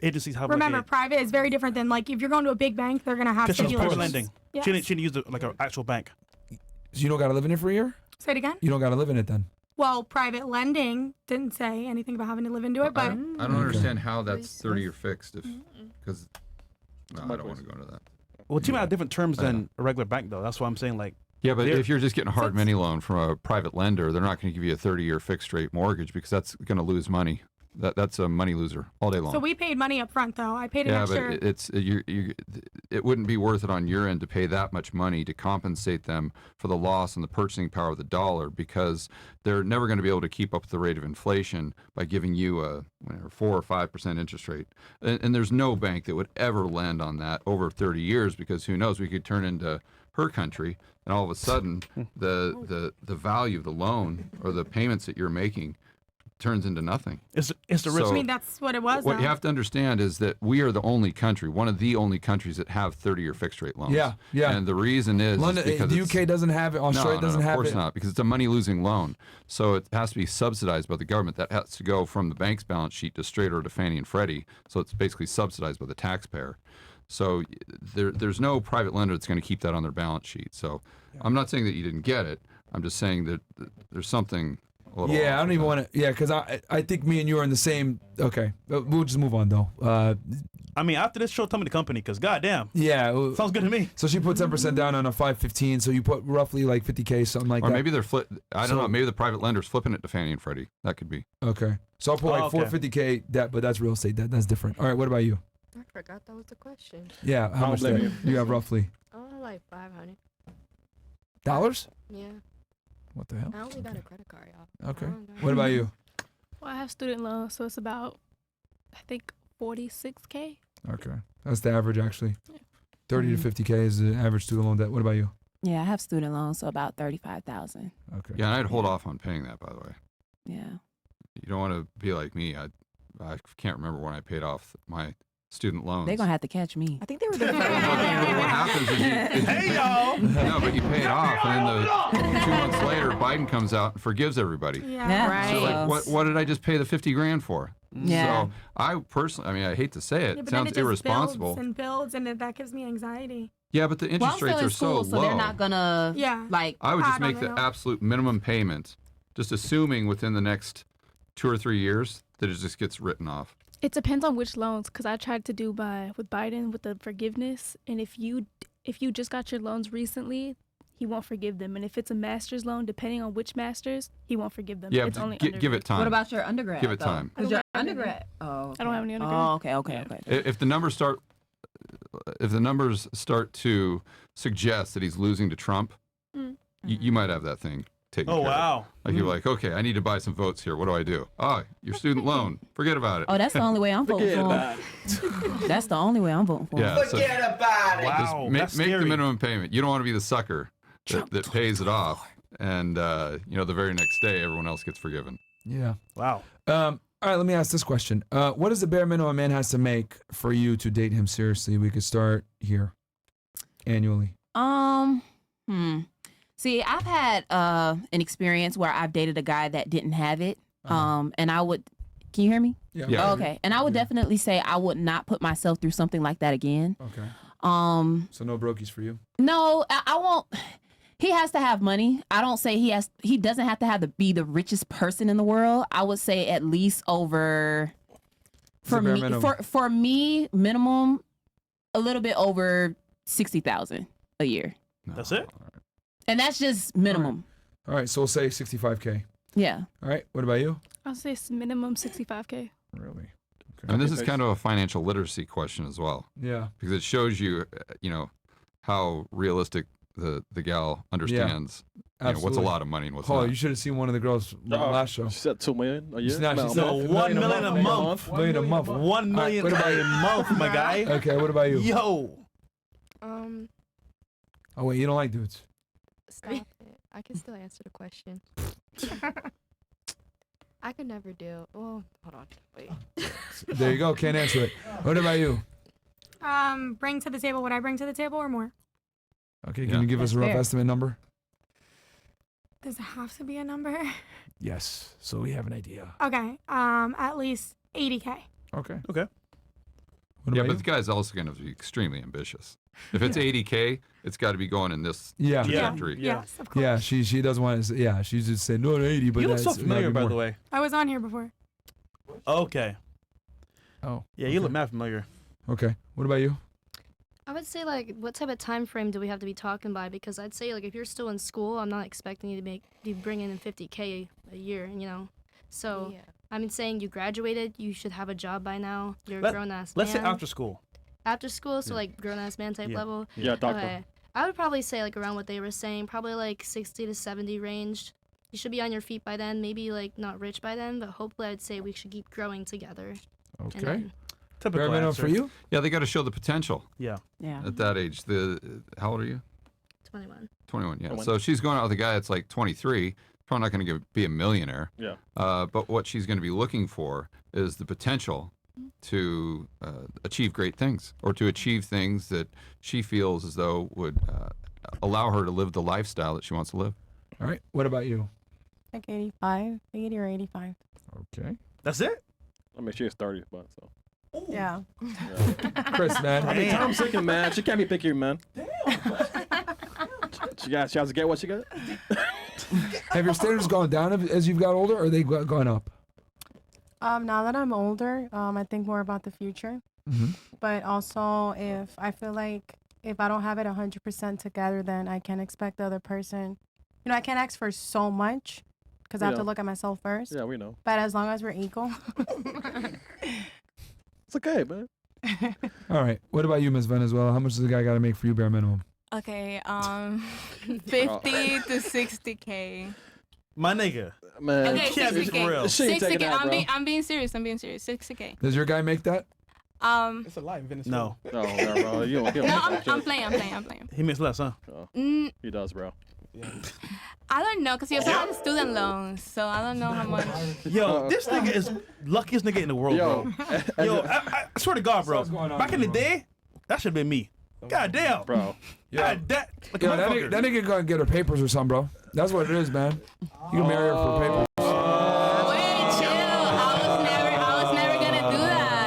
agencies have Remember, like private is very different than like if you're going to a big bank, they're gonna have because she's private stipulations. lending. Yes. She didn't use like an actual bank. So you don't gotta live in it for a year? Say it again. You don't gotta live in it then? Well, private lending didn't say anything about having to live into it, but I don't understand how that's 30-year fixed because I don't want to go into that. Well, team have different terms than a regular bank though. That's why I'm saying like. Yeah, but if you're just getting a hard money loan from a private lender, they're not going to give you a 30-year fixed rate mortgage because that's going to lose money. That's a money loser all day long. so we paid money up front though. I paid an yeah, extra. but it wouldn't be worth it on your end to pay that much money to compensate them for the loss in the purchasing power of the dollar because they're never going to be able to keep up with the rate of inflation by giving you a 4 or 5% interest rate. And there's no bank that would ever lend on that over 30 years because who knows, we could turn into her country and all of a sudden the value of the loan or the payments that you're making turns into nothing. It's the risk. I mean, that's what it was. What though. you have to understand is that we are the only country, one of the only countries that have 30-year fixed rate loans. Yeah. And the reason is London, because the UK doesn't have it, Australia doesn't have it. of course not, because it's a money-losing loan. So it has to be subsidized by the government. That has to go from the bank's balance sheet to straight or to Fannie and Freddie. So it's basically subsidized by the taxpayer. So there's no private lender that's going to keep that on their balance sheet. So I'm not saying that you didn't get it. I'm just saying that there's something a little. Yeah, off I don't with even that. want to. Yeah, because I think me and you are in the same. Okay, we'll just move on though. I mean, after this show, tell me the company, because goddamn. Yeah, sounds good to me. So she put 10% down on a 515. So you put roughly like 50K, something like Or that. maybe they're I don't So- know. Maybe the private lender's flipping it to Fannie and Freddie. That could be. Okay, so I'll put like 450K debt, but that's real estate debt. That's different. All right, what about you? I forgot that was the question. Yeah, how much debt you have roughly? Like 500. Dollars? Yeah. What the hell? I only got a credit card, y'all. Okay. What about you? Well, I have student loans, so it's about, I think, 46K. Okay, that's the average actually. 30 to 50K is the average student loan debt. What about you? Yeah, I have student loans, so about 35,000. Okay. Yeah, and I'd hold off on paying that, by the way. Yeah. You don't want to be like me. I can't remember when I paid off my student loans. They're gonna have to catch me. I think they were the What happens is Hey, y'all! No, but you pay it off, and then 2 months later, Biden comes out and forgives everybody. Yeah. Right. So like, what did I just pay the $50,000 for? Yeah. So I personally, I mean, I hate to say it, Yeah, it but then sounds it just irresponsible. builds and that gives me anxiety. Yeah, but the Well, I'm interest still rates in are school, so so low. they're not gonna like. I would just pad on make the it. absolute minimum payment, just assuming within the next 2 or 3 years that it just gets written off. It depends on which loans, because I tried to do with Biden with the forgiveness, and if you just got your loans recently, he won't forgive them, and if it's a master's loan, depending on which master's, he won't forgive them. Yeah, it's but only give it time. What about your undergrad? Give it though? time. 'Cause I your don't have any. undergrad. Oh, I don't have any undergrad. Oh, okay. If the numbers start to suggest that he's losing to Trump, you might have that thing taken Oh, care of. wow. Like you're like, okay, I need to buy some votes here. What do I do? Oh, your student loan. Forget about it. Oh, that's the only way I'm voting Forget for about him. That's the only way I'm voting for him. Yeah, so about it. just Wow, make that's the scary. minimum payment. You don't want to be the sucker that pays it off, and the very next day everyone else gets forgiven. Yeah. Wow. All right, let me ask this question. What is the bare minimum a man has to make for you to date him seriously? We could start here. Annually. See, I've had an experience where I've dated a guy that didn't have it. And I would. Can you hear me? Yeah. Oh, okay. And I would definitely say I would not put myself through something like that again. Okay. So no brokies for you. No, I won't. He has to have money. I don't say he doesn't have to be the richest person in the world. I would say at least over for bare me minimum? for me minimum a little bit over 60,000 a year. That's it? And that's just minimum. All right, so we'll say 65K. Yeah. All right, what about you? I'll say it's minimum 65K. Really? And this is kind of a financial literacy question as well. Yeah. Because it shows you, how realistic the gal understands. What's a Absolutely. lot of money and what's Oh, not. you should have seen one of the girls last show. She said 2 million a year. No, she said No, 1 million a month. Million a month. 1 million what about a month, my guy. Okay, what about you? Yo. Oh wait, you don't like dudes. Stop it. I can still answer the question. I could never deal. Well, hold on. Wait. There you go. Can't answer it. What about you? Bring to the table what I bring to the table or more? Okay, can you give us a rough estimate number? Does it have to be a number? Yes. So we have an idea. Okay. At least 80K. Okay. Okay. What Yeah, about but you? the guy's also going to be extremely ambitious. If it's 80K, it's got to be going in this Yeah. trajectory. Yes, of course. Yeah, she doesn't want to. Yeah, she's just saying no 80, but You look so that's familiar, by more. the way. I was on here before. Okay. Oh. Yeah, you look mad familiar. Okay. What about you? I would say, like, what type of time frame do we have to be talking by? Because I'd say, like, if you're still in school, I'm not expecting you to be bringing in 50K a year, So, I'm saying you graduated, you should have a job by now. You're a grown-ass man. Let's say after school. After school, so, like, grown-ass man type level? Yeah, doctor. Okay. I would probably say, like, around what they were saying, probably, like, 60 to 70 range. You should be on your feet by then, maybe, like, not rich by then, but hopefully I'd say we should keep growing together. Okay. Typical Bare minimum answer. for you? Yeah, they got to show the potential. Yeah. Yeah. At that age, how old are you? 21. 21. Yeah. 21. So she's going out with a guy that's like 23. Probably not going to be a millionaire. Yeah. But what she's going to be looking for is the potential to achieve great things, or to achieve things that she feels as though would allow her to live the lifestyle that she wants to live. All right. What about you? Like 85, 80 or 85. Okay. That's it? I mean, she is 30, but so. Yeah. Chris, man. I mean, Tom's thinking, man. She can't be picky, man. She has to get what she got. Have your standards gone down as you've got older, or are they gone up? Now that I'm older, I think more about the future. Mm-hmm. But also, if I feel like if I don't have it 100% together, then I can't expect the other person. You know, I can't ask for so much because I have to look at myself first. Yeah, we know. But as long as we're equal. It's okay, man. All right. What about you, Miss Venezuela? How much does the guy got to make for you, bare minimum? Okay, 50 to 60K. My nigga. Man, Okay, can't be 60K. for real. She ain't taking 60K. that, bro. I'm being serious. 60K. Does your guy make that? It's a lie in Venezuela. No. No, bro. You don't No, make I'm that shit. playing. He makes less, huh? He does, bro. I don't know, because he also has student loans, so I don't know how much. Yo, this nigga is luckiest nigga in the world, bro. Yo, I swear to God, bro. Back in the day, that should have been me. God damn. Bro. God, that nigga gonna get her papers or something, bro. That's what it is, man. You can marry her for papers. Wait, chill. I was never gonna do that.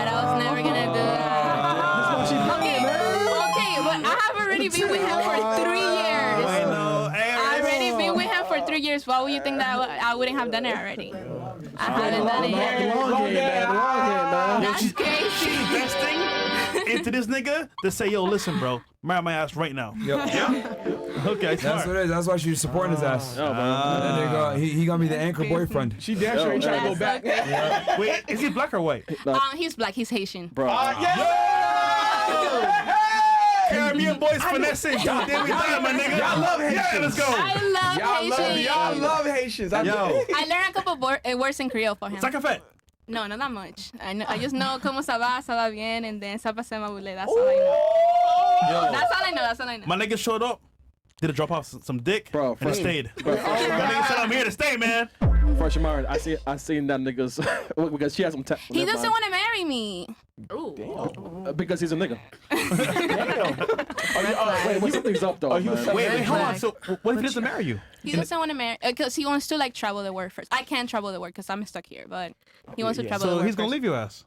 Okay, but I have already been with him for 3 years. I know. I've already been with him for 3 years. Why would you think that I wouldn't have done it already? I haven't done it yet. That's crazy. She's investing into this nigga to say, yo, listen, bro, marry my ass right now. Yep. Okay, That's smart. what it is. That's why she's supporting his ass. And then they go, he gonna be the anchor boyfriend. She damn sure ain't trying to go back. Yeah. Wait, is he black or white? He's black. He's Haitian. Bro. Caribbean boys finessing. God damn, we done, my nigga. Y'all love Haitians. Yeah, let's go. I love Haitians. Y'all love Haitians. Yo. I learned a couple words in Creole for him. Sakafet. No, not that much. I just know como ça va bien, and then ça passe ma boule. That's all I know. Yo. That's all I know. My nigga showed up, did a drop off some dick, Bro, and stayed. Bro, My nigga said, I'm here to stay, man. Fresh and Martin, I seen that nigga's because she has some. He doesn't want to marry me. Because he's a nigga. Wait, Wait, something's up though. wait, hold on. So, what if he doesn't marry you? He doesn't want to marry because he wants to like travel the world first. I can't travel the world because I'm stuck here, but he wants to travel the So world he's gonna first. leave your ass.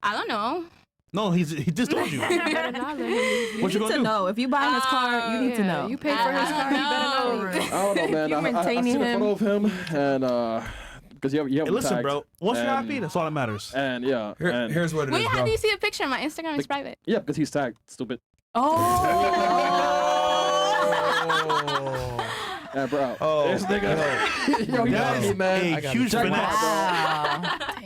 I don't know. No, he just told you. What you gonna do? know. If you buy his car, you need to know. You pay for his car, you better know. I don't know, man. You're I seen a photo of him and because you have Hey, listen, tagged. bro. Once you're And- happy, that's all that matters. And yeah, and Here's what it Wait, is, how bro. do you see a picture? My Instagram is private. yeah, because he's tagged. Stupid. Yeah, bro. This nigga. Yo, he got me, man. A huge finesse.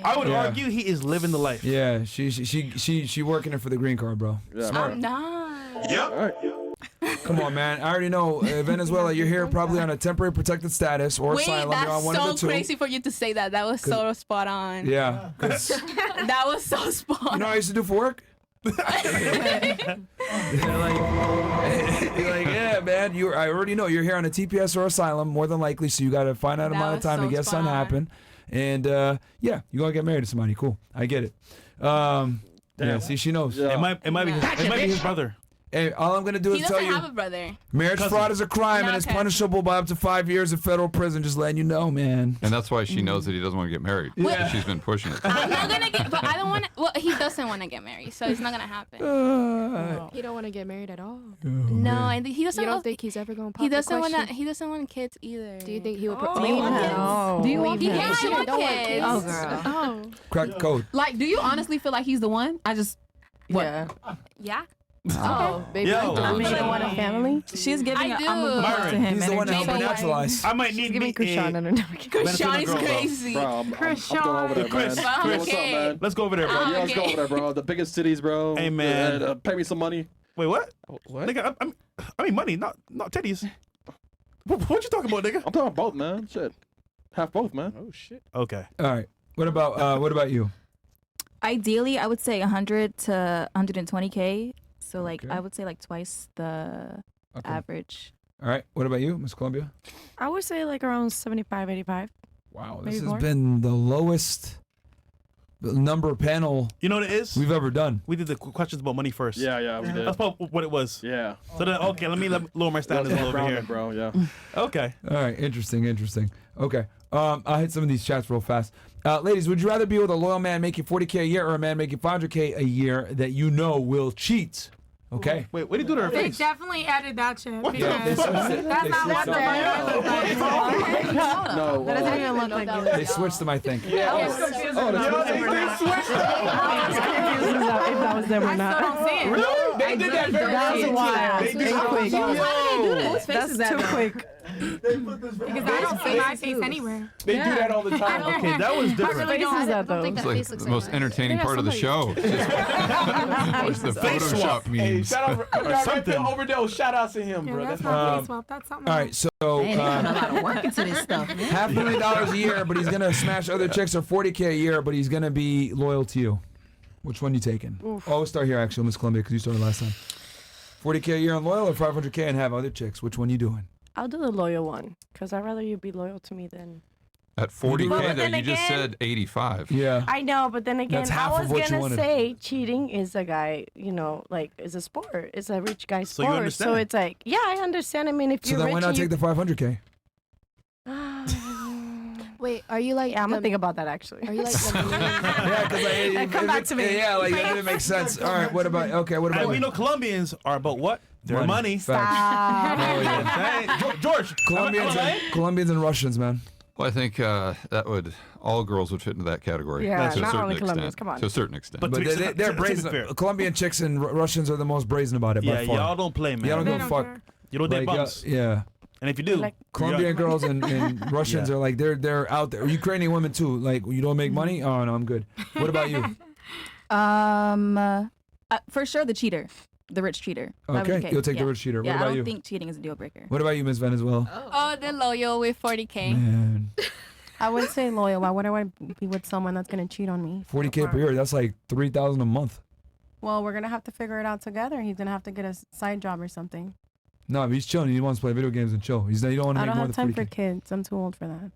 I would Yeah. argue he is living the life. Yeah, she working it for the green card, bro. Yeah, Smart. I'm not. All right. Come on, man. I already know Venezuela. You're here probably on a temporary protected status or Wait, asylum. You're on that's one of so the two. crazy for you to say that. That was so spot on. Yeah. 'Cause That was so spot on. you know what I used to do for work? You're like, yeah, man. I already know you're here on a TPS or asylum, more than likely. So you got to find out That amount of was time so to get something spot on. happen. And yeah, you're gonna get married to somebody. Cool. I get it. Yeah. See, she knows. It might be his brother. Hey, all I'm gonna do He is tell doesn't you. have a brother. Marriage fraud is a crime No, and it's okay. punishable by up to 5 years of federal prison. Just letting you know, man. And that's why she knows that he doesn't want to get married. Yeah. She's been pushing it. I'm not gonna get, but I don't want to. Well, he doesn't want to get married, so it's not gonna happen. He don't want to get married at all. No, and he doesn't. You don't want- think he's ever gonna pop He the doesn't want to. question? He doesn't want kids either. Do you think he would? Do you want kids? No. Do you want Yeah, kids? I want Don't want kids. kids. Oh, girl. Oh. Crack the code. Like, do you honestly feel like he's the one? I just. What? Yeah. Yeah. Oh, baby. Yo. I mean, you want a family? She's giving I a do. I'm a Myron, to him He's the one that energy. helped me naturalize. I might need Give me me Krishan a and Krishan is girl, bro. crazy. Bro, I'm going over there, Chris, man. Chris. Yo, what's up, man? Let's go over there, bro. Oh, Yeah, let's go okay. over there, bro. The biggest cities, bro. Hey, man. Pay me some money. Wait, what? What? Nigga, I mean money, not titties. What you talking about, nigga? I'm talking both, man. Shit. Half both, man. Oh shit. Okay. All right. What about you? Ideally, I would say 100 to 120K. So like Okay. I would say like twice the Okay. average. All right. What about you, Miss Columbia? I would say like around 75, 85. Wow, Maybe this has more. been the lowest number panel You know what it is? we've ever done. We did the questions about money first. Yeah, we did. That's probably what it was. Yeah. So then, okay, let me lower my standards a little bit here. bro. Yeah. Okay. All right. Interesting. Okay. I'll hit some of these chats real fast. Ladies, would you rather be with a loyal man making 40K a year or a man making 500K a year that you know will cheat? Okay. Wait, what did you do to her They face? definitely added that shit. What because the fuck? that's They not what switched the No. That doesn't even look like you. They switched them, I think. Yeah. I was confused if that was them or I not. still don't see it. Really? They did that very That was quick. wild. They did It's that quick. so Whose face That's is that too though? quick. Because I don't see my face anywhere. They do that all the time. Okay, that was different. I really Faces don't. that though. think It's that like face looks the most like entertaining part of the show. It's the Photoshop Hey, memes. shout out something. Redfield Overdose. Shout out to him, Yeah, bro. that's That's not face swap. That's something All else. right, so Putting a lot of work into this stuff, man. $500,000 a year, but he's gonna smash other chicks, or $40K a year, but he's gonna be loyal to you. Which one you taking? Oh, we'll start here actually, Miss Columbia, because you started last time. $40K a year on loyal, or $500K and have other chicks? Which one you doing? I'll do the loyal one because I'd rather you be loyal to me than. At 40K, But though, then you just again- said 85. Yeah. I know, but then again, That's I half of was what you gonna wanted. say cheating is a guy, like, is a sport. It's a rich guy's So you sport. understand. So it's like, yeah, I understand. I mean, if So you're then rich, why not and take the 500K? Wait, are you like? Yeah, I'm gonna think about that actually. Are you like? the main- Yeah, because Come back to me. Yeah, like it didn't make sense. All right, what about? Okay, what about? And we know Colombians are about what? Their money. Facts. Oh, yeah. Hey, George, Colombians and Russians, man. Well, I think that would all girls would fit into that category. Yeah, to a not certain only extent. Colombians, come on. To a certain extent. But But to be- they're to be brazen. fair. Colombian chicks and Russians are the most brazen about it. Yeah, by far. y'all don't play, man. Y'all don't They give a don't fuck. care. You don't date Like, bums. yeah. And if you do, Like- Colombian girls and Russians Yeah. are like they're out there. Ukrainian women too. Like, you don't make money? Oh no, I'm good. What about you? For sure, the cheater, the rich cheater. That would be Okay, you'll take the yeah. rich cheater. What Yeah, I about don't you? think cheating is a deal breaker. What about you, Miss Venezuela? Oh, the loyal with 40K. Man, I would say loyal. Why would I be with someone that's gonna cheat on me? 40K per year. That's like $3,000 a month. Well, we're gonna have to figure it out together. He's gonna have to get a side job or something. No, but he's chilling. He wants to play video games and chill. You don't want to I make don't more have than time 40K. for kids. I'm too old for that.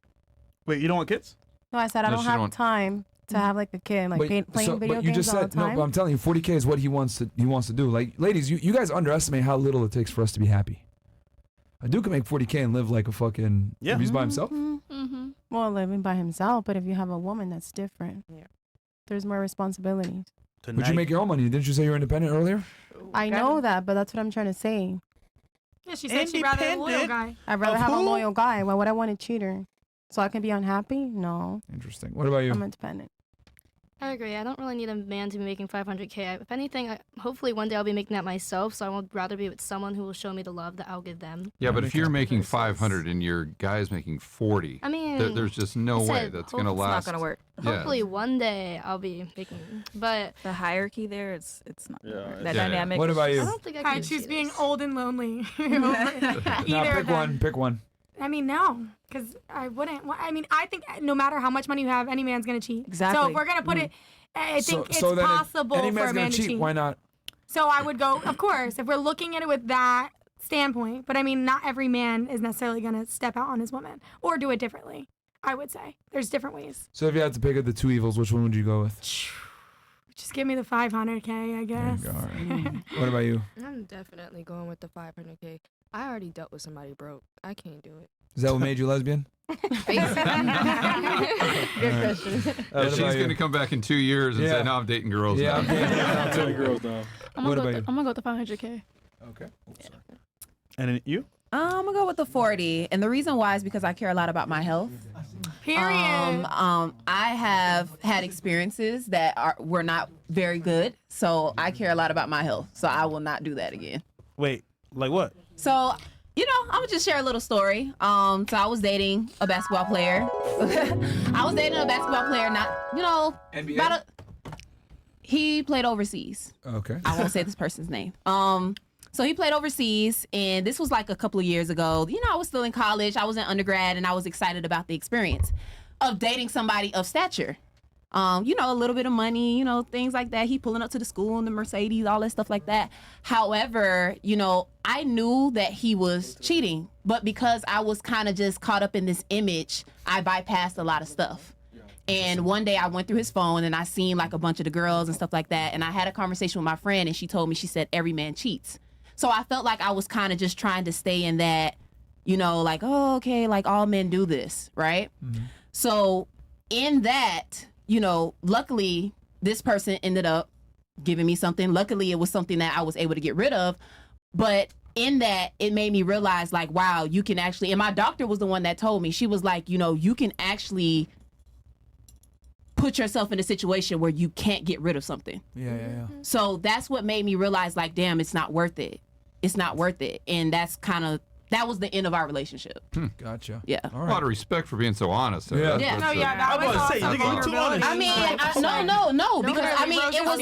wait, you don't want kids? No, I said I No, don't she have don't- time to have like a kid, like playing video but you games just all said the time. no. But I'm telling you, 40K is what he wants to do. Like, ladies, you guys underestimate how little it takes for us to be happy. A dude can make 40K and live like a fucking. Yeah. If he's by himself. Mm-hmm. Well, living by himself, but if you have a woman, that's different. Yeah. There's more responsibilities. But you make your own money. Didn't you say you're independent earlier? I know that, but that's what I'm trying to say. Yeah, she said she'd rather have a loyal guy. I'd rather Of have a who? loyal guy. Why would I want a cheater? So I can be unhappy? No. Interesting. What about you? I'm independent. I agree. I don't really need a man to be making 500K. If anything, hopefully one day I'll be making that myself. So I would rather be with someone who will show me the love that I'll give them. Yeah, but if you're making 500 and your guy's making 40, I mean, there's just no I way said that's gonna hope- last. It's not gonna work. Yeah. Hopefully one day I'll be making, but The hierarchy there, it's not Yeah, that yeah. dynamic. What about I you? don't think I I can choose do being this. old and lonely. No, Either pick of them. one. Pick one. I mean, no, because I wouldn't. I mean, I think no matter how much money you have, any man's gonna cheat. So Exactly. if we're gonna put it, I think it's then if possible any for man's a gonna man to cheat. Why not? So I would go, of course, if we're looking at it with that standpoint. But I mean, not every man is necessarily gonna step out on his woman or do it differently. I would say there's different ways. So if you had to pick of the two evils, which one would you go with? Just give me the 500K, I There guess. you go. All right. What about you? I'm definitely going with the 500K. I already dealt with somebody broke. I can't do it. Is that what made you lesbian? Good question. What She's about you? gonna come back in 2 years and Yeah. say, "No, I'm dating girls." Yeah, now." I'm dating I'm telling girls now. What about you? I'm gonna go with the 500K. Okay. And then you? I'm gonna go with the 40, and the reason why is because I care a lot about my health. Period. I have had experiences that were not very good, so I care a lot about my health. So I will not do that again. Wait, like what? So, I'm gonna just share a little story. So I was dating a basketball player. Not, NBA? he played overseas. Okay. I won't say this person's name. So he played overseas, and this was like a couple of years ago. I was still in college. I was in undergrad, and I was excited about the experience of dating somebody of stature. A little bit of money, things like that. He pulling up to the school in the Mercedes, all that stuff like that. However, I knew that he was cheating, but because I was kind of just caught up in this image, I bypassed a lot of stuff. And one day I went through his phone and I seen like a bunch of the girls and stuff like that. And I had a conversation with my friend, and she told me, she said, every man cheats. So I felt like I was kind of just trying to stay in that, like, oh, okay, like all men do this, right? Mm-hmm. So in that, luckily this person ended up giving me something. Luckily, it was something that I was able to get rid of. But in that, it made me realize, like, wow, you can actually, and my doctor was the one that told me, she was like, you know, you can actually put yourself in a situation where you can't get rid of something. Yeah. So that's what made me realize, like, damn, it's not worth it. It's not worth it. And that was the end of our relationship. Gotcha. Yeah. A lot of respect for being so honest. Yeah. That was awesome. I mean, no, because I mean, it was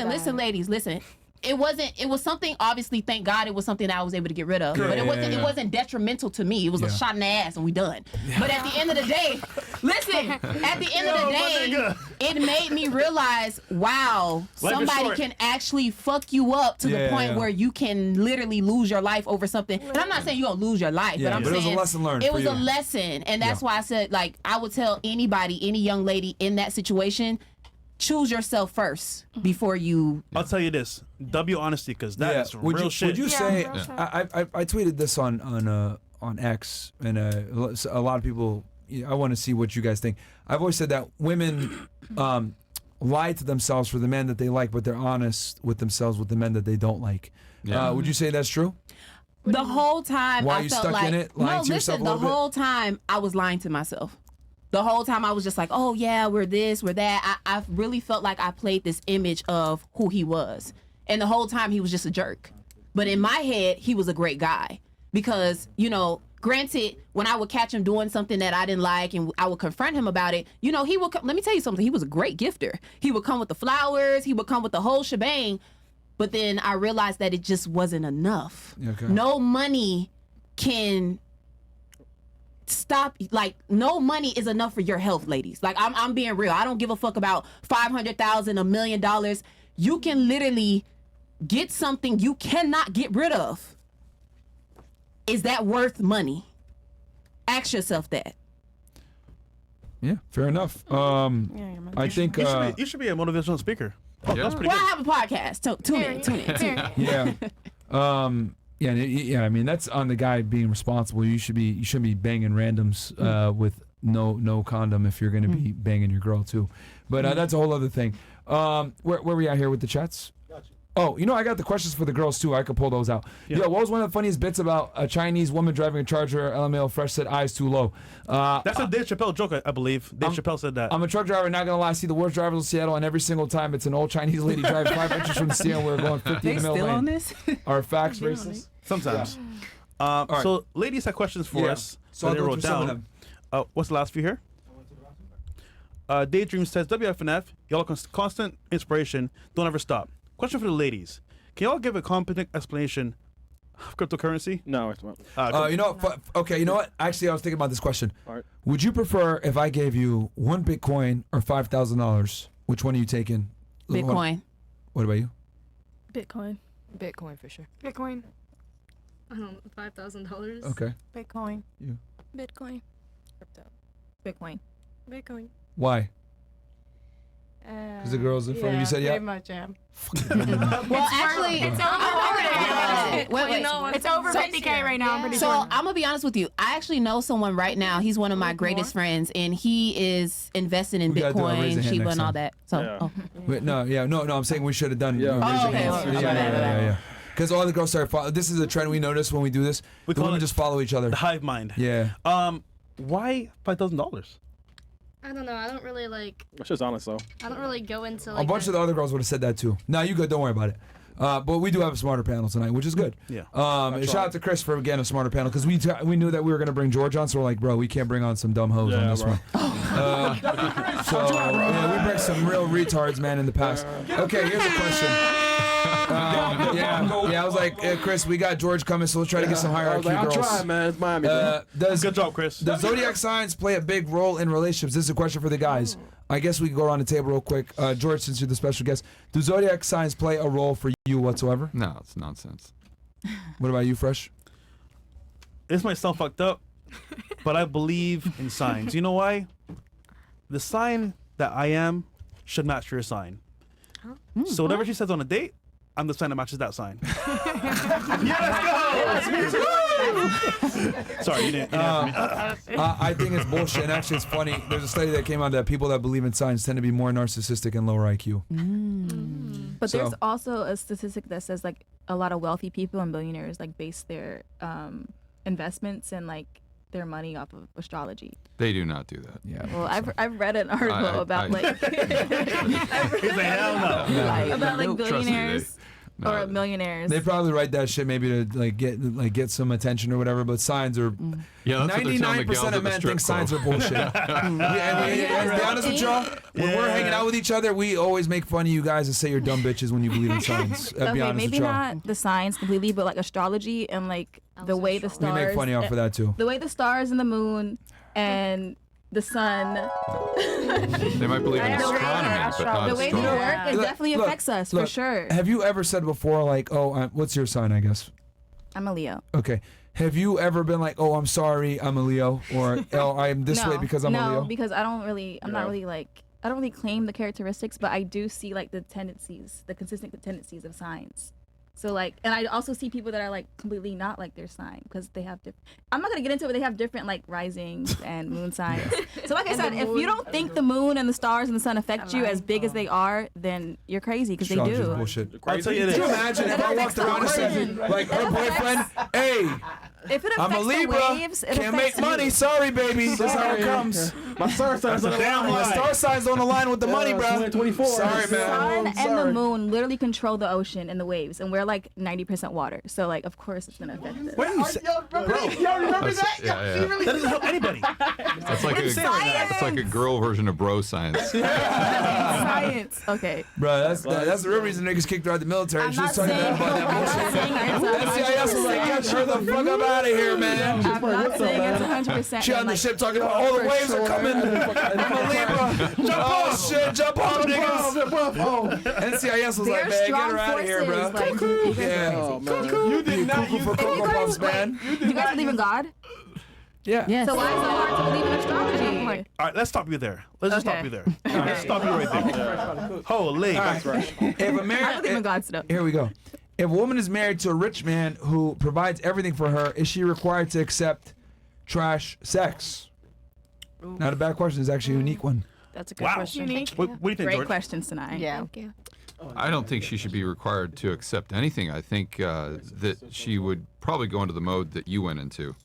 listen, ladies, listen. It was something, obviously, thank God it was something that I was able to get rid of. But it wasn't detrimental to me. It was a shot in the ass and we done. But at the end of the day, listen, at the end of the day, it made me realize, wow, somebody can actually fuck you up to the point where you can literally lose your life over something. And I'm not saying you're gonna lose your life, but I'm saying it was a lesson learned. It was a lesson. And that's why I said, like, I would tell anybody, any young lady in that situation, choose yourself first before you. I'll tell you this: W honesty, because that is real shit. Would you say? I tweeted this on X, and a lot of people. I want to see what you guys think. I've always said that women lie to themselves for the men that they like, but they're honest with themselves with the men that they don't like. Would you say that's true? The whole time Why are I you felt stuck like in it, lying to yourself a the little bit? whole time I was lying to myself. The whole time I was just like, oh yeah, we're this, we're that. I really felt like I played this image of who he was. And the whole time he was just a jerk. But in my head, he was a great guy. Because, you know, granted, when I would catch him doing something that I didn't like and I would confront him about it, you know, he would let me tell you something, he was a great gifter. He would come with the flowers, he would come with the whole shebang. But then I realized that it just wasn't enough. Okay. No money can stop, like, no money is enough for your health, ladies. Like, I'm being real. I don't give a fuck about $500,000, $1 million. You can literally get something you cannot get rid of. Is that worth money? Ask yourself that. Yeah, fair enough. I think you should be a motivational speaker. Oh, that's pretty Well, good. I have a podcast. Tune in. Yeah. I mean, that's on the guy being responsible. You shouldn't be banging randoms with no condom if you're going to be banging your girl too. But that's a whole other thing. Where we at here with the chats? Oh, you know, I got the questions for the girls too. I could pull those out. Yeah. What was one of the funniest bits about a Chinese woman driving a Charger? LMAO Fresh said eyes too low. That's a Dave Chappelle joke, I believe. Dave Chappelle said that. I'm a truck driver, not gonna lie. I see the worst drivers in Seattle, and every single time it's an old Chinese lady driving 5 inches from the steering wheel going 50 in the middle lane. on this? Are facts racist? Sometimes. right. So, ladies have questions for us. So I'll they go wrote through some of down. them. What's the last few here? Daydream says, WFNF, y'all are constant inspiration. Don't ever stop. Question for the ladies. Can y'all give a competent explanation of cryptocurrency? No, it's not. You know, okay. You know what? Actually, I was thinking about this question. All right. Would you prefer if I gave you one Bitcoin or $5,000? Which one are you taking? Bitcoin. What about you? Bitcoin. Bitcoin for sure. Bitcoin. $5,000. Okay. Bitcoin. You. Bitcoin. Bitcoin. Bitcoin. Why? Because the girls in front of you said yeah. Pretty much, yeah. Well, actually, it's over. It's over 50K right now. I'm pretty So sure. I'm gonna be honest with you. I actually know someone right now. He's one of my greatest friends, and he is investing in We gotta do our raise Bitcoin, a hand Shiba, next and all time. that. So, Yeah. Wait, no. I'm saying we should have done. Yeah. raise your okay. hands. My bad. Yeah. Because all the girls start following. This is a trend we notice when we do this. We The call women it just follow each other. The hive mind. Yeah. Why $5,000? I don't know. I don't really like. That's just honest, though. I don't really go into A like. bunch of the other girls would have said that too. No, you good. Don't worry about it. But we do have a smarter panel tonight, which is good. Yeah. Shout out to Chris for again a smarter panel because we knew that we were gonna bring George on, so we're like, bro, we can't bring on some dumb hoes on this bro. one. We bring some real retards, man, in the past. Okay, here's a question. I was like, Chris, we got George coming, so let's try to get some hierarchy I'll girls. try, man. It's Miami, bro. Good job, Chris. Does zodiac signs play a big role in relationships? This is a question for the guys. I guess we can go around the table real quick. George, since you're the special guest, do zodiac signs play a role for you whatsoever? No, it's nonsense. What about you, Fresh? This might sound fucked up, but I believe in signs. You know why? The sign that I am should match your sign. So whatever she says on a date, I'm the sign that matches that sign. Sorry, you didn't ask me. I think it's bullshit, and actually it's funny. There's a study that came out that people that believe in signs tend to be more narcissistic and lower IQ. But there's also a statistic that says like a lot of wealthy people and billionaires like base their investments and like their money off of astrology. They do not do that. Yeah. Well, I've read an article about like about like billionaires or millionaires. They probably write that shit maybe to get some attention or whatever. But signs are. Yeah, that's what they're telling the 99% gals at of the men strip think signs are club. bullshit. And to be honest with y'all, when we're hanging out with each other, we always make fun of you guys and say you're dumb bitches when you believe in signs. I'll be Okay, honest maybe with y'all. not the signs completely, but like astrology and like the way the We stars. make funny off of that too. The way the stars and the moon and the sun. They might believe in astronomy, but not the way they astrology. work, it definitely affects us for sure. Have you ever said before, like, oh, what's your sign, I guess? I'm a Leo. Okay. Have you ever been like, oh, I'm sorry, I'm a Leo, or oh, I'm this way because I'm a Leo? No, because I don't really, I'm not really like, I don't really claim the characteristics, but I do see like the tendencies, the consistent tendencies of signs. So like, and I also see people that are like completely not like their sign because they have different. I'm not gonna get into it, but they have different like risings and moon signs. So like I said, if you don't think the moon and the stars and the sun affect you as big as they are, then you're crazy because they Astrology's do. bullshit. I'll tell you Could this. you imagine if I walked around and said, like, her boyfriend, hey, If it I'm affects a Libra, the waves, it can't affects make money. you. Sorry, baby. That's how it Sorry. comes. My star sign's on the line. My star signs don't align with the money, bro. 24. Sorry, The man. sun and the moon literally control the ocean and the waves, and we're like 90% water. So like, of course, it's gonna affect us. What are you saying? Y'all remember That's- that? yeah, yeah. That doesn't help anybody. That's like What are you saying right now? that's like a girl version of bro science. Science. Okay. Bro, that's the real reason niggas kicked her out of the military. I'm She was not talking saying- about that I'm not bullshit. saying it's NCIS was like, get her the fuck up out of here, man. I'm not saying it's 100%. She on the ship talking about all the waves are coming. I'm a Libra. Jump off, shit. Jump off, niggas. NCIS was like, man, get her out of here, bro. Yeah. You did not use For Cocoa Puffs, man. Do you guys believe in God? Yeah. Yes. So why is it hard to believe in astrology? All right, let's stop you there. Let's just stop Okay. you there. All right, let's stop you right there. Holy. If a I believe in man, God stuff. here we go. If a woman is married to a rich man who provides everything for her, is she required to accept trash sex? Not a bad question. It's actually a unique one. That's a good Wow. question. What do you think, Great George? questions tonight. Yeah. Thank you. I don't think she should be required to accept anything. I think that she would probably go into the mode that you went into,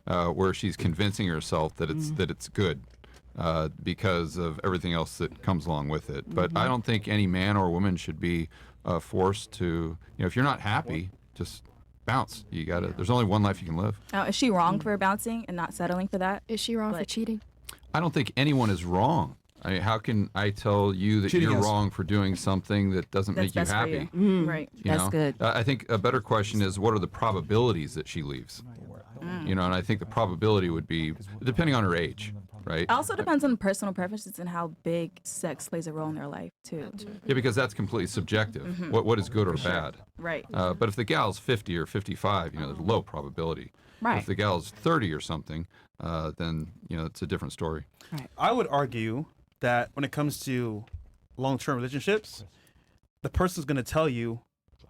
where she's convincing herself that it's good because of everything else that comes along with it. But I don't think any man or woman should be forced to. If you're not happy, just bounce. You gotta. There's only one life you can live. Is she wrong for bouncing and not settling for that? Is she wrong for But- cheating? I don't think anyone is wrong. I mean, how can I tell you that Cheating you're is. wrong for doing something that doesn't That's make you best for happy? you. Right. You That's know? good. I think a better question is, what are the probabilities that she leaves? And I think the probability would be depending on her age, right? It also depends on personal preferences and how big sex plays a role in their life too. Yeah, because that's completely subjective. What is good or bad? Right. But if the gal's 50 or 55, there's low probability. Right. If the gal's 30 or something, then it's a different story. I would argue that when it comes to long-term relationships, the person's going to tell you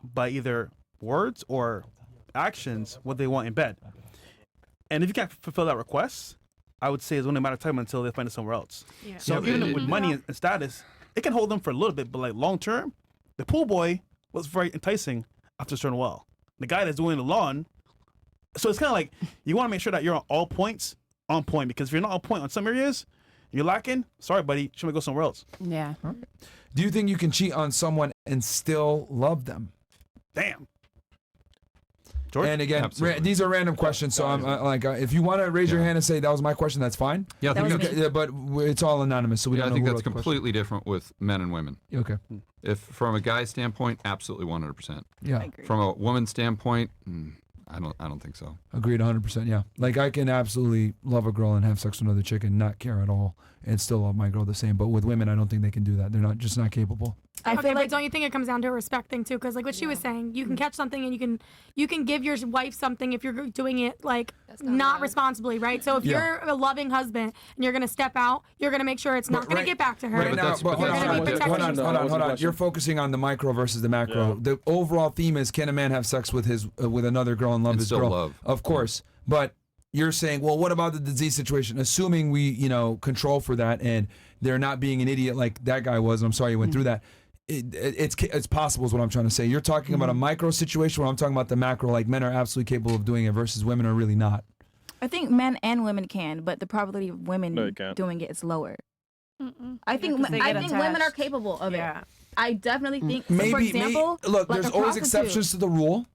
by either words or actions what they want in bed. And if you can't fulfill that request, I would say it's only a matter of time until they find it somewhere else. Yeah. So Yeah, even with money and status, it can hold them for a little bit, but like long-term, the pool boy was very enticing after a certain while. The guy that's doing the lawn, so it's kind of like you want to make sure that you're on all points on point, because if you're not on point on some areas, you're lacking. Sorry, buddy. Should we go somewhere else? Yeah. Do you think you can cheat on someone and still love them? Damn. George? And again, Absolutely. these are random questions, so I'm if you want to raise your hand and say that was my question, that's fine. Yeah, I That think, was me. Yeah, but it's all anonymous, so we yeah, I don't think know who that's wrote the question. completely different with men and women. Okay. If from a guy's standpoint, absolutely 100%. Yeah. agree. From a woman's standpoint, I don't think so. Agreed 100%. Yeah. Like I can absolutely love a girl and have sex with another chick and not care at all and still love my girl the same. But with women, I don't think they can do that. They're just not capable. I Okay, feel but like don't you think it comes down to a respect thing too? Because like what she was saying, you can catch something and you can give your wife something if you're doing it like not responsibly, right? So if Yeah. you're a loving husband and you're gonna step out, you're gonna make sure it's not gonna get back to her. Right but now, that's- but but hold that's- on, You're gonna be hold protecting on, yourself. hold on. You're focusing on the micro versus the macro. Yeah. The overall theme is, can a man have sex with with another girl and love And his still girl? love. Of course, but you're saying, well, what about the disease situation? Assuming we, control for that, and they're not being an idiot like that guy was. I'm sorry you went through that. it's possible is what I'm trying to say. You're talking about a micro situation where I'm talking about the macro, like men are absolutely capable of doing it versus women are really not. I think men and women can, but the probability of women No, you can't. doing it is lower. I 'cause think they I get think women are attached. capable of Yeah. it. I definitely think. So Maybe, for example, look, like there's a always prostitute. exceptions to the rule,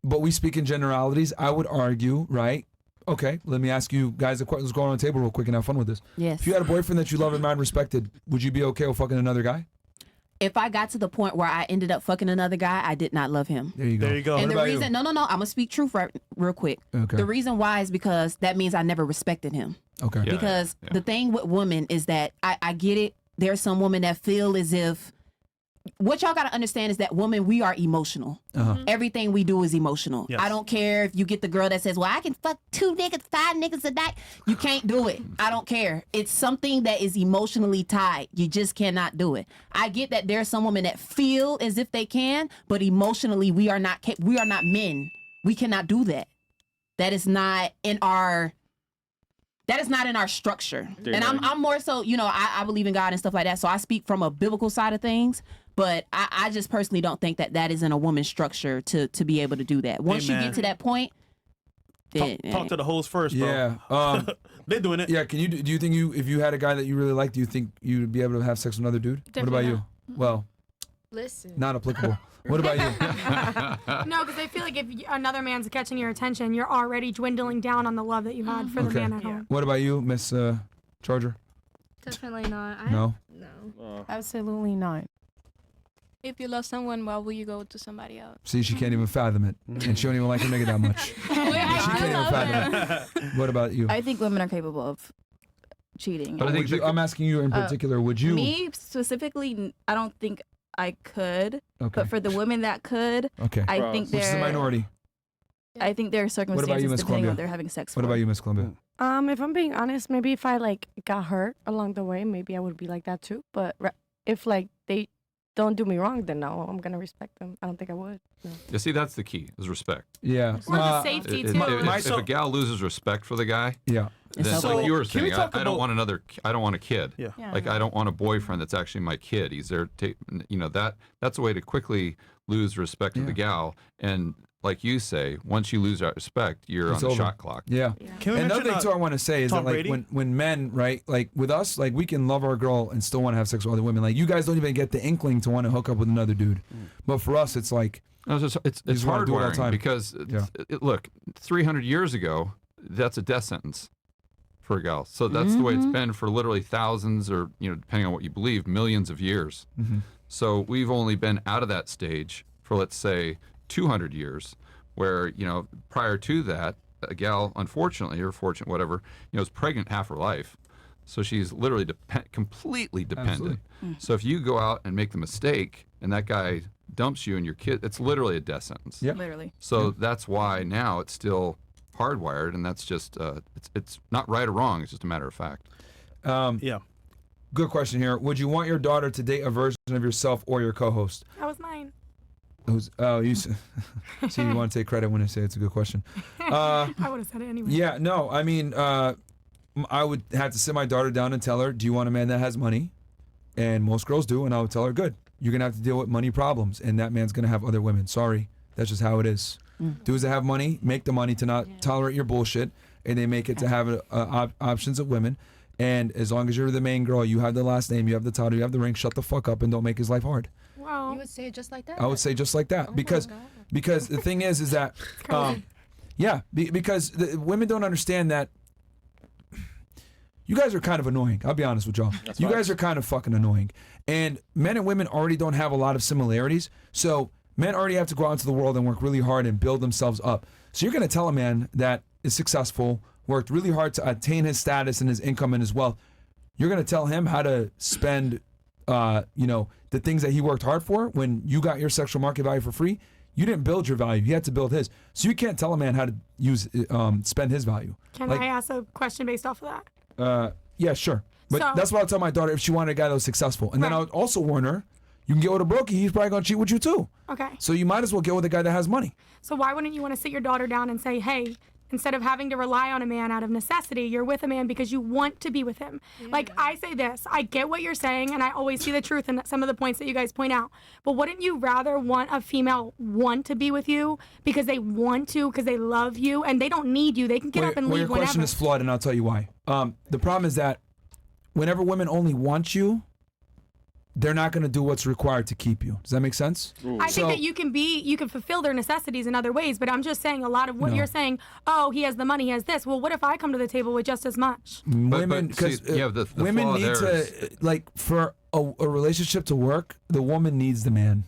but we speak in generalities. I would argue, right? Okay, let me ask you guys a question. Let's go on the table real quick and have fun with this. Yes. If you had a boyfriend that you love and admired and respected, would you be okay with fucking another guy? If I got to the point where I ended up fucking another guy, I did not love him. There you go. There you go. What And the about reason, you? no, I'm gonna speak truth real quick. Okay. The reason why is because that means I never respected him. Okay. Yeah, Because yeah. the thing with women is that I get it. There's some women that feel as if what y'all gotta understand is that women, we are emotional. Everything we do is emotional. Yes. I don't care if you get the girl that says, well, I can fuck 2 niggas, 5 niggas a night. You can't do it. I don't care. It's something that is emotionally tied. You just cannot do it. I get that there's some women that feel as if they can, but emotionally we are not men. We cannot do that. That is not in our structure. Damn And right. I'm more so, I believe in God and stuff like that. So I speak from a biblical side of things. But I just personally don't think that is in a woman's structure to be able to do that. Once you man. get to that point, Talk to the hoes first, bro. Yeah. They're doing it. Yeah. Do you think if you had a guy that you really liked, do you think you'd be able to have sex with another dude? Definitely what about not. you? Well, Listen. not applicable. What about you? No, because I feel like if another man's catching your attention, you're already dwindling down on the love that you had for the Okay. man at home. What about you, Miss Charger? Definitely not. No. No. Absolutely not. If you love someone, why will you go to somebody else? See, she can't even fathom it, and she don't even like her nigga that much. She can't even fathom it. What about you? I think women are capable of cheating. But I'm asking you in particular. Would you? Me specifically, I don't think I could. Okay. But for the women that could, Okay. I think Which is the they're minority. I think there are circumstances Miss depending Columbia? on what they're having sex What for. about you, Miss Columbia? If I'm being honest, maybe if I got hurt along the way, maybe I would be like that too. But if they don't do me wrong, then no, I'm gonna respect them. I don't think I would. No. You see, that's the key, is respect. Yeah. Or the safety, If, too. if a gal loses respect for the guy, yeah, then So, like you were can we saying, talk I don't about- want I don't want a kid. Yeah. Like I don't want a boyfriend that's actually my kid. He's there, that's a way to quickly lose respect of the gal. And like you say, once you lose that respect, you're It's on the over. shot clock. Yeah. Can we And another mention, thing too I want to say is Tom that like Brady? when men, right, like with us, like we can love our girl and still want to have sex with other women. Like you guys don't even get the inkling to want to hook up with another dude. But for us, it's like No, it's just wanna do it all the hardwiring time. because look, 300 years ago, that's a death sentence for a gal. So that's the way it's been for literally thousands, or depending on what you believe, millions of years. So we've only been out of that stage for, let's say, 200 years, where prior to that, a gal, unfortunately or fortunate, whatever, is pregnant half her life. So she's literally completely dependent. So if you go out and make the mistake and that guy dumps you and your kid, it's literally a death sentence. Yeah. Literally. So that's why now it's still hardwired, and that's just it's not right or wrong. It's just a matter of fact. Yeah. Good question here. Would you want your daughter to date a version of yourself or your co-host? That was mine. See, you want to take credit when I say it's a good question. I would have said it anyway. Yeah, no, I mean, I would have to sit my daughter down and tell her, do you want a man that has money? And most girls do, and I would tell her, good. You're going to have to deal with money problems, and that man's going to have other women. Sorry. That's just how it is. Dudes that have money make the money to not tolerate your bullshit, and they make it to have options of women. And as long as you're the main girl, you have the last name, you have the title, you have the ring, shut the fuck up and don't make his life hard. Well, You would say it just like that? I would say just like that, because the thing is that because the women don't understand that you guys are kind of annoying. I'll be honest with y'all. You guys are kind of fucking annoying, and men and women already don't have a lot of similarities. So men already have to go out into the world and work really hard and build themselves up. So you're gonna tell a man that is successful, worked really hard to attain his status and his income and his wealth. You're gonna tell him how to spend the things that he worked hard for. When you got your sexual market value for free, you didn't build your value. He had to build his. So you can't tell a man how to spend his value. Can I ask a question based off of that? Yeah, sure. But So- that's what I'll tell my daughter if she wanted a guy that was successful. And then I would also warn her, you can get with a brokey, he's probably gonna cheat with you too. Okay. So you might as well get with a guy that has money. So why wouldn't you want to sit your daughter down and say, hey, Instead of having to rely on a man out of necessity, you're with a man because you want to be with him. Like, I say this, I get what you're saying, and I always see the truth in some of the points that you guys point out. But wouldn't you rather want a female want to be with you because they want to, because they love you, and they don't need you? They can get up and Well, leave your question whenever. is flawed, and I'll tell you why. The problem is that whenever women only want you, they're not going to do what's required to keep you. Does that make sense? I think that you can fulfill their necessities in other ways, but I'm just saying a lot of what No. you're saying, oh, he has the money, he has this. Well, what if I come to the table with just as much? Women, but see, because yeah, the women flaw need there to, is- like, for a relationship to work, the woman needs the man.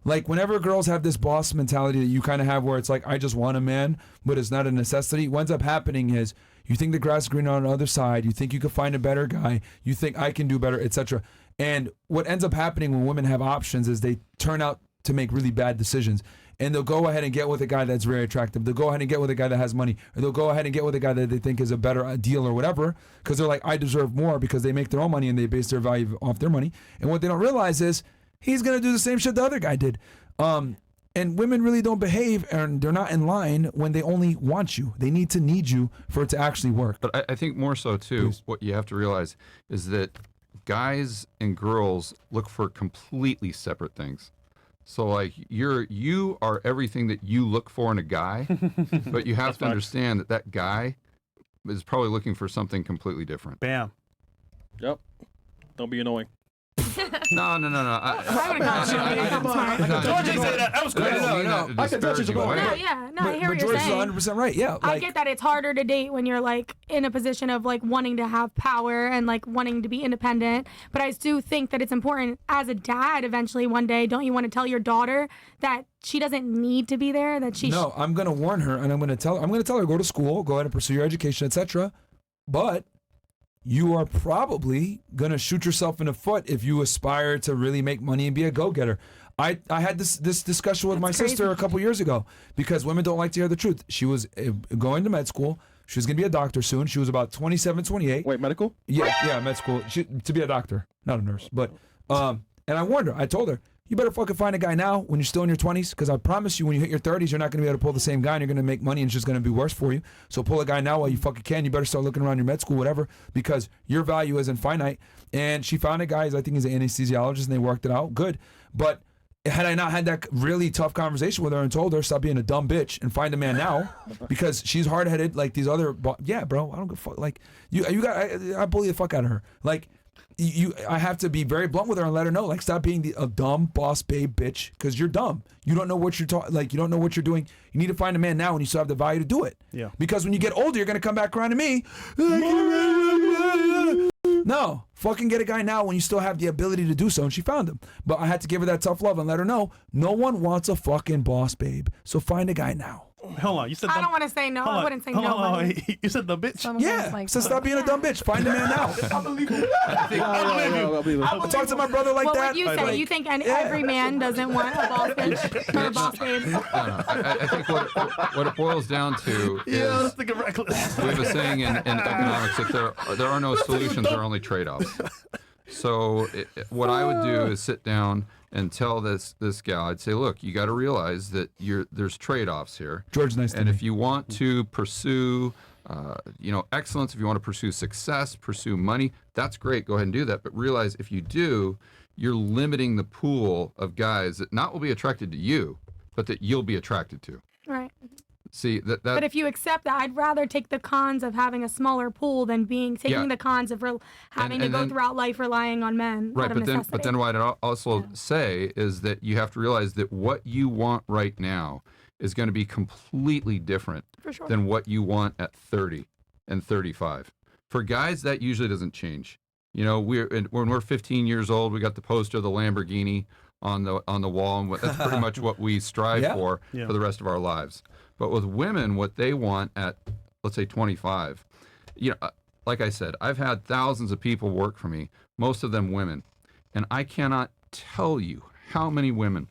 Like, whenever girls have this boss mentality that you kind of have where it's like, I just want a man, but it's not a necessity, what ends up happening is you think the grass is greener on the other side, you think you can find a better guy, you think I can do better, etc. And what ends up happening when women have options is they turn out to make really bad decisions. And they'll go ahead and get with a guy that's very attractive. They'll go ahead and get with a guy that has money. Or they'll go ahead and get with a guy that they think is a better deal or whatever. Because they're like, I deserve more, because they make their own money and they base their value off their money. And what they don't realize is he's going to do the same shit the other guy did. And women really don't behave, and they're not in line when they only want you. They need you for it to actually work. But I think more so too, what you have to realize is that guys and girls look for completely separate things. So like you are everything that you look for in a guy, but you have to understand that guy is probably looking for something completely different. Bam. Yep. Don't be annoying. No. I would have gone George didn't say that. That was crazy. No. I can touch his ball. No, yeah, no, I hear But what George you're is saying. 100% right. Yeah. I Like, get that it's harder to date when you're like in a position of like wanting to have power and like wanting to be independent. But I do think that it's important as a dad eventually one day, don't you want to tell your daughter that she doesn't need to be there, that she no, I'm going to warn her, and I'm going to tell her, go to school, go ahead and pursue your education, etc. But you are probably going to shoot yourself in the foot if you aspire to really make money and be a go-getter. I had this discussion with my sister a couple years ago because women don't like to hear the truth. She was going to med school. She was going to be a doctor soon. She was about 27, 28. Wait, medical? Yeah, med school. To be a doctor, not a nurse. But and I warned her. I told her, you better fucking find a guy now when you're still in your 20s, because I promise you when you hit your 30s, you're not going to be able to pull the same guy, and you're going to make money, and it's just going to be worse for you. So pull a guy now while you fucking can. You better start looking around your med school, whatever, because your value isn't finite. And she found a guy, I think he's an anesthesiologist, and they worked it out. Good. But had I not had that really tough conversation with her and told her, stop being a dumb bitch and find a man now, because she's hard-headed like these other, yeah, bro, I don't give a fuck. Like, I bully the fuck out of her. Like, I have to be very blunt with her and let her know, like, stop being a dumb boss babe bitch, because you're dumb. You don't know what you're you don't know what you're doing. You need to find a man now when you still have the value to do it. Yeah. Because when you get older, you're gonna come back around to me. No, fucking get a guy now when you still have the ability to do so. And she found him. But I had to give her that tough love and let her know, no one wants a fucking boss babe. So find a guy now. Hold on, you said I don't want to say no. I wouldn't say no. Hold on. You said the bitch. Yeah, so stop being a dumb bitch. Find a man now. Unbelievable. I'll talk to my brother like What that. would you say? You think every man doesn't want a boss bitch or a boss babe? No. I think what it boils down to is let's think of reckless. we have a saying in economics that there are no solutions, there are only trade-offs. So what I would do is sit down and tell this gal, I'd say, look, you got to realize that there's trade-offs here. George, nice to And meet if you want to pursue, excellence, if you want to pursue success, pursue money, that's great. Go ahead and do that. But realize if you do, you're limiting the pool of guys that not will be attracted to you, but that you'll be attracted to. Right. See that. But if you accept that, I'd rather take the cons of having a smaller pool than taking the cons of having to go throughout life relying on men. Right, out of but then what I'd also say is that you have to realize that what you want right now is going to be completely different than what you want at 30 and 35. For guys, that usually doesn't change. You know, when we're 15 years old, we got the poster of the Lamborghini on the wall, and that's pretty much what we strive for the rest of our lives. But with women, what they want at, let's say, 25, like I said, I've had thousands of people work for me, most of them women, and I cannot tell you how many women,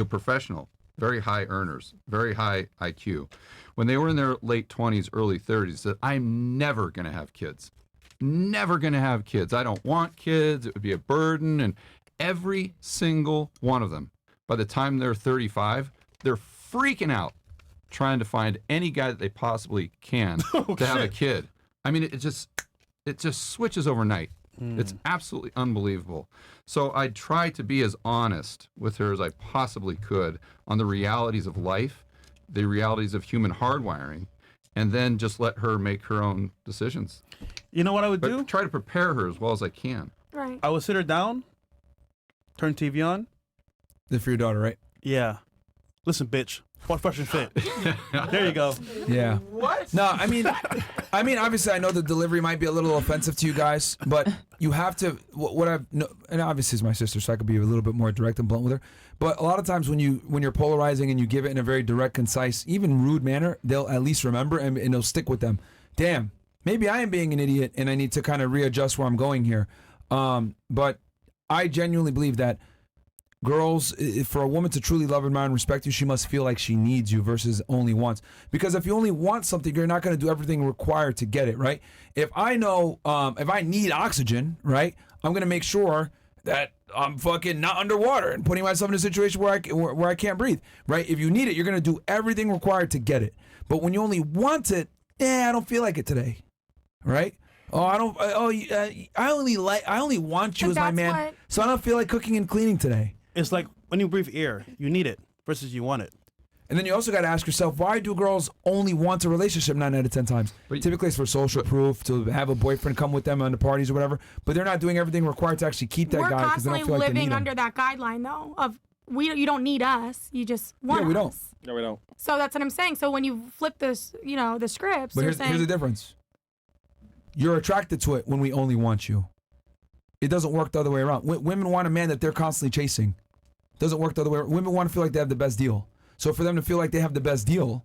professional, very high earners, very high IQ, when they were in their late 20s, early 30s, said, I'm never going to have kids. Never going to have kids. I don't want kids. It would be a burden. And every single one of them, by the time they're 35, they're freaking out trying to find any guy that they possibly can to have a kid. I mean, it just switches overnight. It's absolutely unbelievable. So I tried to be as honest with her as I possibly could on the realities of life, the realities of human hardwiring, and then just let her make her own decisions. You know what I would do? Try to prepare her as well as I can. Right. I would sit her down, turn TV on. This for your daughter, right? Yeah. Listen, bitch. Watch Fresh and Fit. There you go. Yeah. What? No, I mean, obviously, I know the delivery might be a little offensive to you guys, but you have to. What I've and obviously, it's my sister, so I could be a little bit more direct and blunt with her. But a lot of times, when you're polarizing and you give it in a very direct, concise, even rude manner, they'll at least remember and it'll stick with them. Damn, maybe I am being an idiot and I need to kind of readjust where I'm going here. But I genuinely believe that. Girls, for a woman to truly love, admire, and respect you, she must feel like she needs you versus only wants. Because if you only want something, you're not going to do everything required to get it, right? If I know, if I need oxygen, right, I'm going to make sure that I'm fucking not underwater and putting myself in a situation where I can't breathe, right? If you need it, you're going to do everything required to get it. But when you only want it, I don't feel like it today, right? Oh, I don't. I only want you as my man, so I don't feel like cooking and cleaning today. It's like when you breathe air, you need it versus you want it. And then you also got to ask yourself, why do girls only want a relationship 9 out of 10 times? Typically, it's for social proof, to have a boyfriend come with them on the parties or whatever. But they're not doing everything required to actually keep that We're guy because they don't constantly feel like they need living him. under that guideline, though, of you don't need us, you just want we us. don't. No, we don't. So that's what I'm saying. So when you flip this, the scripts, But you're here's saying the difference. You're attracted to it when we only want you. It doesn't work the other way around. Women want a man that they're constantly chasing. Doesn't work the other way around. Women want to feel like they have the best deal. So for them to feel like they have the best deal,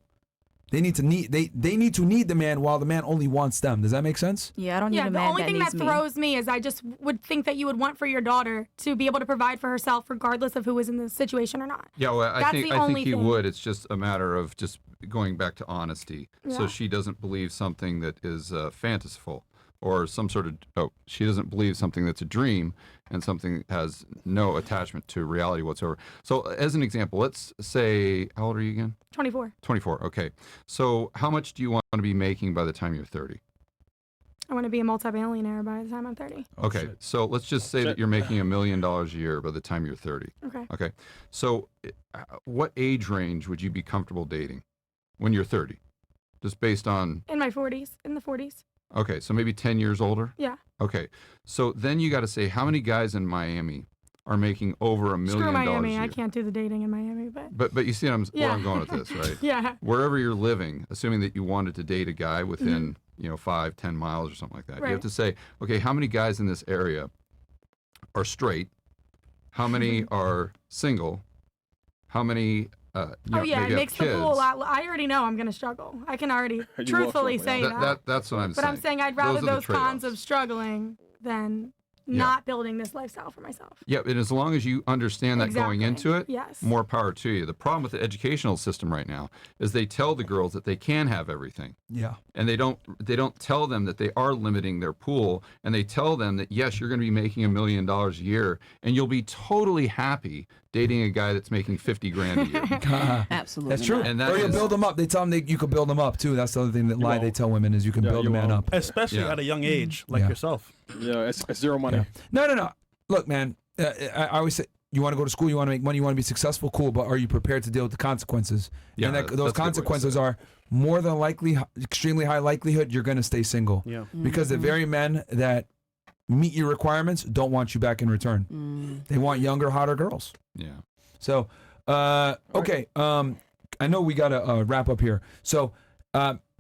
they need to need the man while the man only wants them. Does that make sense? Yeah, I don't need a the man only that thing needs that me. throws me is I just would think that you would want for your daughter to be able to provide for herself regardless of who is in the situation or not. Yeah, well, I That's think the only he thing. would. It's just a matter of just going back to honesty. So Yeah. she doesn't believe something that is fanciful, or some sort of she doesn't believe something that's a dream and something that has no attachment to reality whatsoever. So as an example, let's say, how old are you again? 24. 24. Okay. So how much do you want to be making by the time you're 30? I want to be a multi-billionaire by the time I'm 30. Okay, so let's just say that you're making $1 million a year by the time you're 30. Okay. Okay, so what age range would you be comfortable dating when you're 30? Just based on... In my 40s, in the 40s. Okay, so maybe 10 years older? Yeah. Okay, so then you got to say how many guys in Miami are making over $1 million Screw a Miami. year? I can't do the dating in Miami, but But you see where Yeah. I'm going with this, right? Yeah. Wherever you're living, assuming that you wanted to date a guy within, 5-10 miles or something like that, you have Right. to say, okay, how many guys in this area are straight? How many are single? How many yeah, it maybe have makes the kids? pool a lot. I already know I'm gonna struggle. I can already truthfully say that. That's what I'm But saying. I'm saying I'd rather Those are the those cons trade-offs. of struggling than Yeah. not building this lifestyle for myself. Yeah, and as long as you understand that going Exactly. into it, Yes. more power to you. The problem with the educational system right now is they tell the girls that they can have everything. Yeah. And they don't tell them that they are limiting their pool, and they tell them that yes, you're going to be making $1 million a year and you'll be totally happy dating a guy that's making 50 grand a year. Absolutely. That's true. And that or you is- build them up. They tell them that you can build them up too. That's the other thing that lie they tell women is you can build a man up. Especially Yeah. at a young age, like Yeah. yourself. Yeah, it's zero money. Yeah. No. Look, man, I always say, you want to go to school, you want to make money, you want to be successful, cool, but are you prepared to deal with the consequences? Yeah, and that's a those good way to consequences say it. are more than likely, extremely high likelihood you're going to stay single. Yeah. Because the very men that meet your requirements don't want you back in return. They want younger, hotter girls. Yeah. So, okay, I know we got to wrap up here. So,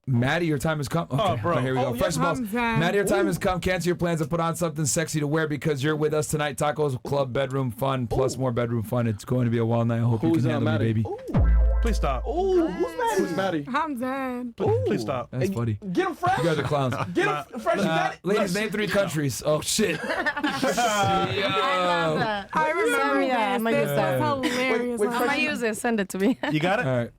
Maddie, your time has come. Okay, Oh, bro. here we go. Oh, First of all, yeah. Maddie, your time has come. Cancel your plans and put on something sexy to wear because you're with us tonight. Tacos Club bedroom fun plus more bedroom fun. It's going to be a wild night. I hope you Who's can handle me, Maddie? baby. Please stop. Ooh, who's Maddie? I'm dead. Please stop. That's funny. Get him fresh. You guys are clowns. Get him fresh. You got it? Ladies, name 3 countries. Oh, shit. that. I remember Yeah, I'm this. gonna This use that. was hilarious. Wait, I'm gonna use it. Send it to me. You got it? All right.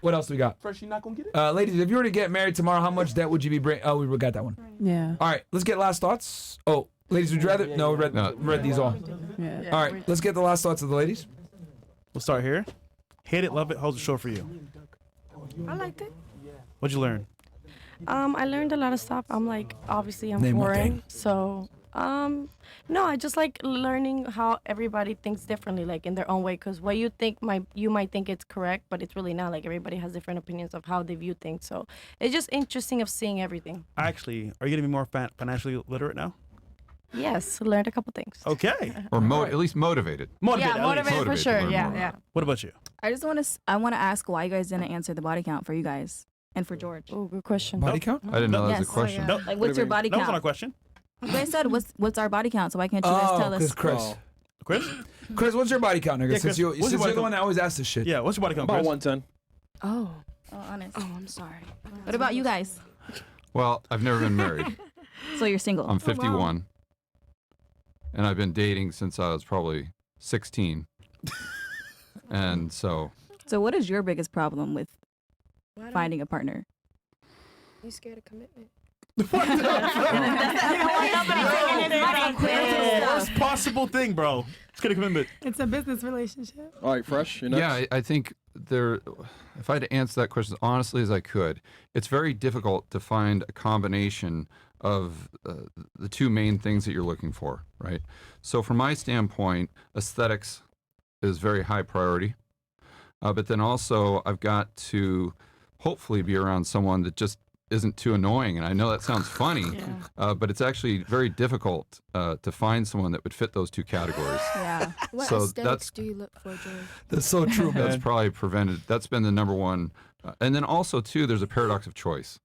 What else do we got? Fresh, you not gonna get it? Ladies, if you were to get married tomorrow, how much debt would you be bringing? Oh, we got that one. Yeah. All right, let's get last thoughts. Oh, ladies, would you rather? No, we read these all. Yeah. All right, let's get the last thoughts of the ladies. We'll start here. Hate it, love it. How's the show for you? I liked it. What'd you learn? I learned a lot of stuff. I'm like, obviously I'm Name one foreign, thing. so no, I just like learning how everybody thinks differently, like in their own way. Because what you think you might think it's correct, but it's really not. Like everybody has different opinions of how they view things. So it's just interesting of seeing everything. Actually, are you gonna be more financially literate now? Yes, learned a couple things. Okay. Or at least motivated. Motivated. Yeah, at least. motivated for Motivated to sure. learn Yeah, more. yeah. What about you? I just want to. I want to ask why you guys didn't answer the body count for you guys and for George. Oh, good question. Body count? I didn't know that was Yes. a question. Nope. Like, what's your body That count? wasn't a question. You guys said what's our body count, so why can't you guys tell us? Because Chris. Oh. Chris? Chris, what's your body count, nigga? Yeah, since Chris, you, what's your since body you're the count? one that always asks this shit. Yeah, what's your body count, About Chris? 110. Oh. Honest. Oh, I'm sorry. What about you guys? Well, I've never been married. So you're single. I'm 51. And I've been dating since I was probably 16. And so So what is your biggest problem with Why don't- finding a partner? You scared of commitment? Worst possible thing, bro. It's gonna commitment. It's a business relationship. All right, Fresh. You're next. yeah, I think if I had to answer that question as honestly as I could, it's very difficult to find a combination of the two main things that you're looking for, right? So from my standpoint, aesthetics is very high priority. But then also I've got to hopefully be around someone that just isn't too annoying. And I know that sounds funny, but it's actually very difficult to find someone that would fit those two categories. Yeah. What So aesthetics do you look for, George? That's so true, man. That's probably prevented. That's been the number one. And then also, too, there's a paradox of choice.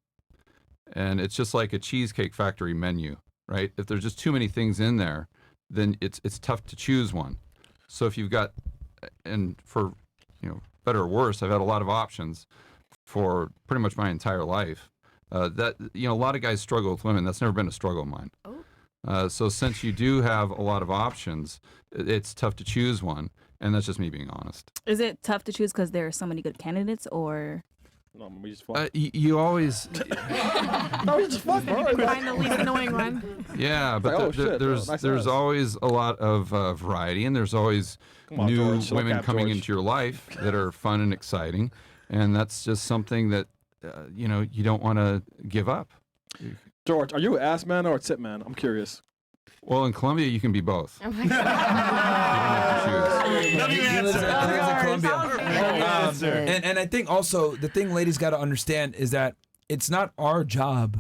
And it's just like a Cheesecake Factory menu, right? If there's just too many things in there, then it's tough to choose one. So if you've got, and for, better or worse, I've had a lot of options for pretty much my entire life. A lot of guys struggle with women. That's never been a struggle of mine. So since you do have a lot of options, it's tough to choose one. And that's just me being honest. Is it tough to choose because there are so many good candidates, or? No, we just fuck. You always, No, we just fuck, bro. Find the least annoying one. yeah, but Like, oh, shit, there's nice there's ass. always a lot of variety, and there's always Come on, new George, slow women cap, coming George. into your life that are fun and exciting, and that's just something that you don't want to give up. George, are you an ass man or a tip man? I'm curious. Well, in Colombia, you can be both. Oh my You God. don't have to choose. He lives in Colombia. answer. And I think also the thing ladies got to understand is that it's not our job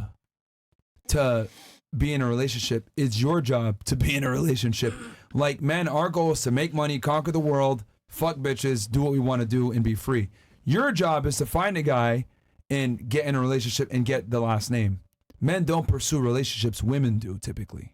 to be in a relationship. It's your job to be in a relationship. Like men, our goal is to make money, conquer the world, fuck bitches, do what we want to do, and be free. Your job is to find a guy and get in a relationship and get the last name. Men don't pursue relationships. Women do typically.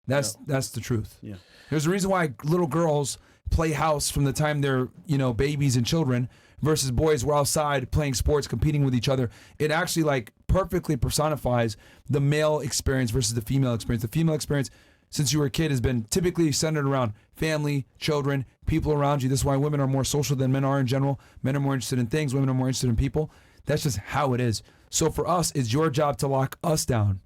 That's the truth. Yeah. There's a reason why little girls play house from the time they're, babies and children versus boys who are outside playing sports, competing with each other. It actually like perfectly personifies the male experience versus the female experience. The female experience, since you were a kid, has been typically centered around family, children, people around you. This is why women are more social than men are in general. Men are more interested in things. Women are more interested in people. That's just how it is. So for us, it's your job to lock us down,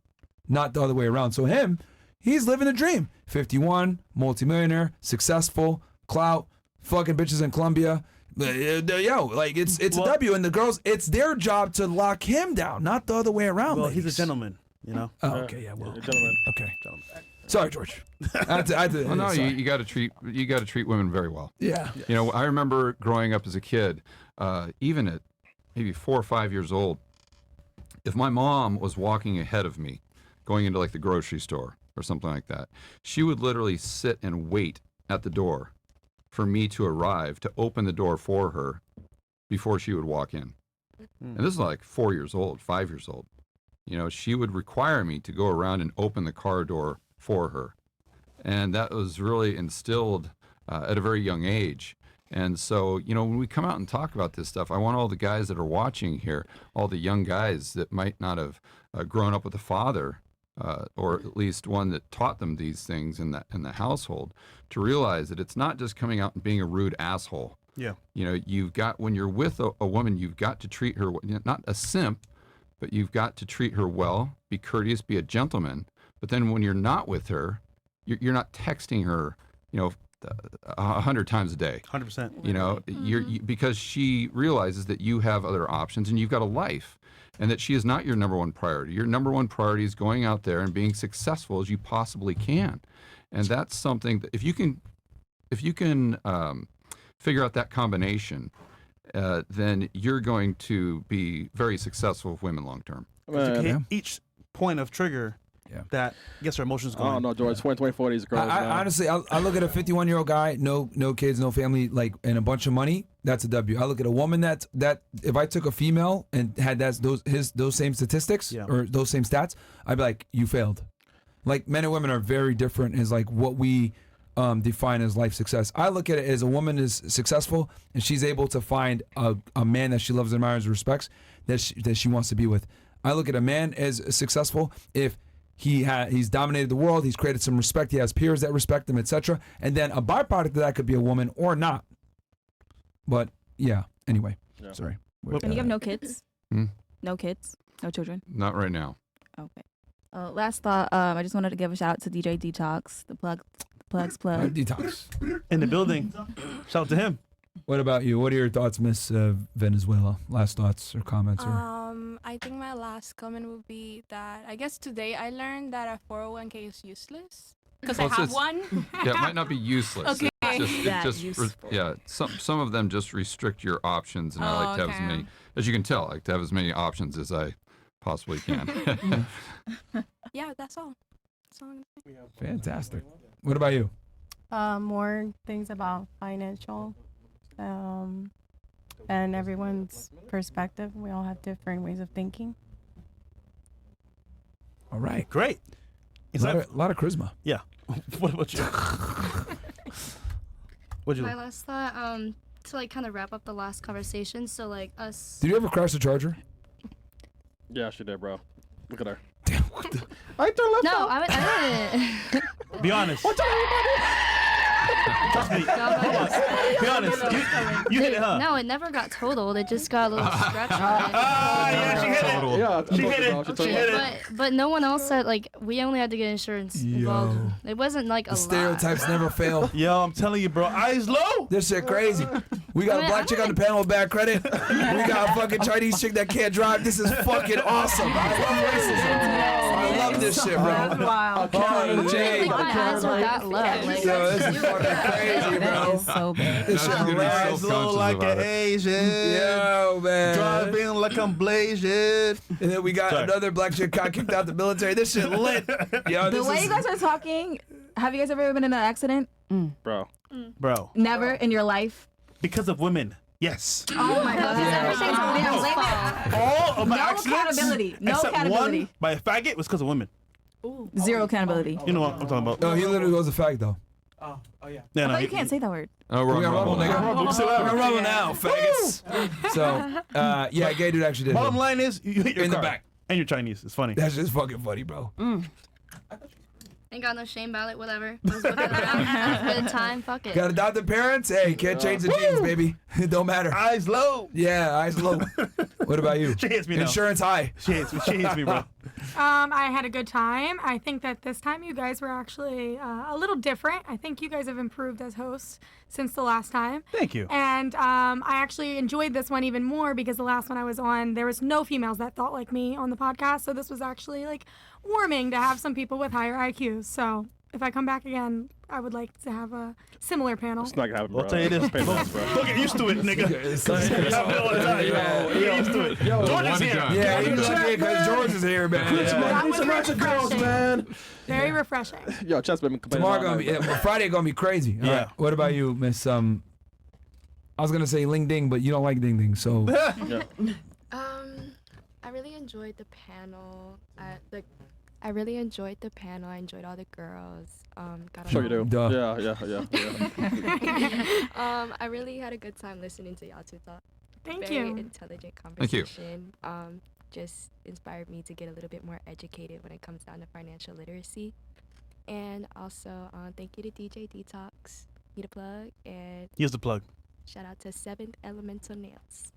not the other way around. So him, he's living the dream. 51, multimillionaire, successful, clout, fucking bitches in Colombia. It's a W. And the girls, it's their job to lock him down, not the other way around. Well, he's a ladies. gentleman, Oh, okay, yeah, well, Gentlemen. okay. Gentleman. Sorry, George. I had to, Well, no, sorry. you got to treat women very well. Yeah. I remember growing up as a kid, even at maybe 4 or 5 years old, if my mom was walking ahead of me, going into like the grocery store or something like that, she would literally sit and wait at the door for me to arrive to open the door for her before she would walk in. And this is like 4 years old, 5 years old. She would require me to go around and open the car door for her. And that was really instilled at a very young age. And so, when we come out and talk about this stuff, I want all the guys that are watching here, all the young guys that might not have grown up with a father, or at least one that taught them these things in the household, to realize that it's not just coming out and being a rude asshole. Yeah. You've got, when you're with a woman, you've got to treat her, not a simp, but you've got to treat her well, be courteous, be a gentleman. But then when you're not with her, you're not texting her, 100 times a day. 100%. You know, because she realizes that you have other options and you've got a life, and that she is not your number one priority. Your number one priority is going out there and being successful as you possibly can, and that's something that if you can figure out that combination, then you're going to be very successful with women long term. To hit each point of trigger that gets her emotions going. Oh no, George, 2024 these girls. man. Honestly, I look at a 51-year-old guy, no kids, no family, like, and a bunch of money. That's a W. I look at a woman that if I took a female and had those same statistics or those same stats, I'd be like, you failed. Like, men and women are very different as like what we define as life success. I look at it as a woman is successful and she's able to find a man that she loves, admires, and respects that she wants to be with. I look at a man as successful if he's dominated the world, he's created some respect, he has peers that respect him, etc. And then a byproduct of that could be a woman or not. But yeah, anyway, sorry. And you have no kids? Hmm? No kids? No children? Not right now. Okay. Last thought, I just wanted to give a shout out to DJ Detox, the plugs plug. Detox. In the building. Shout out to him. What about you? What are your thoughts, Miss Venezuela? Last thoughts or comments? I think my last comment would be that I guess today I learned that a 401k is useless because I have one. Yeah, it might not be useless. Okay. Some of them just restrict your options, and I like to have as many, as you can tell, I like to have as many options as I possibly can. Yeah, that's all. Fantastic. What about you? More things about financial, and everyone's perspective. We all have different ways of thinking. All right. Great. A lot of charisma. Yeah. What about you? My last thought, to like kind of wrap up the last conversation. So like us. Did you ever crash the Charger? Yeah, she did, bro. Look at her. I turned left. No, I didn't. Be honest. Trust me. Be honest. You hit it, huh? No, it never got totaled. It just got a little scratch on it. Yeah, she hit it. Yeah, she hit it. She hit it. But no one else said, like, we only had to get insurance involved. It wasn't like The stereotypes never fail. Yo, I'm telling you, bro. Eyes low. This shit crazy. We got a black chick on the panel with bad credit. We got a fucking Chinese chick that can't drive. This is fucking awesome. I love racism. I love this shit, bro. Wow. Oh, Jay. My eyes were that low. Like, Yo, this is fucking crazy, bro. So bad. This shit Eyes low like an Asian. Yo, man. Driving like I'm blazing. And then we got another black chick got kicked out the military. This shit lit. Yo, The way you guys are talking, have you guys ever been in an accident? Bro. Bro. Never in your life? Because of women. Yes. Oh my God. All of my No accidents, accountability. No except accountability. one by a faggot, was because of women. Zero accountability. You know what I'm talking about. No, he literally was a fag, though. Yeah, Oh, no, you can't say that word. Oh, we're We're gonna rumble, nigga. We're gonna rumble Yeah. now, faggots. So, yeah, gay dude actually did. Bottom it. line is, you hit your In the car. back. And you're Chinese. It's funny. That's just fucking funny, bro. ain't got no shame about it, whatever. Just looking around, good time, fuck it. Got adopted parents? Hey, can't change the genes, baby. It don't matter. Eyes low. Yeah, eyes low. What about you? She hates me now. Insurance high. She hates me. She hates me, bro. I had a good time. I think that this time you guys were actually a little different. I think you guys have improved as hosts since the last time. Thank you. And I actually enjoyed this one even more because the last one I was on, there was no females that thought like me on the podcast. So this was actually like warming to have some people with higher IQs. So if I come back again, I would like to have a similar panel. It's not gonna happen, bro. I'll tell you this. Don't get used to it, nigga. It's happening all the time. Get used to it. George is here. Yeah, you know, because George is here, man. That Need was some extra girls, man. very refreshing. Yo, Chess been complaining. Tomorrow all gonna be, night, bro. Friday gonna be crazy. All Yeah. right. What about you, Miss? I was gonna say Ling Ding, but you don't like Ding Ding, so. I really enjoyed the panel. I really enjoyed the panel. I enjoyed all the girls. Got Sure you do. Duh. Yeah. I really had a good time listening to y'all two talk. Thank Very you. intelligent Thank you. conversation. Just inspired me to get a little bit more educated when it comes down to financial literacy. And also, thank you to DJ Detox. Need a plug, and Here's the plug. shout out to Seventh Elemental Nails.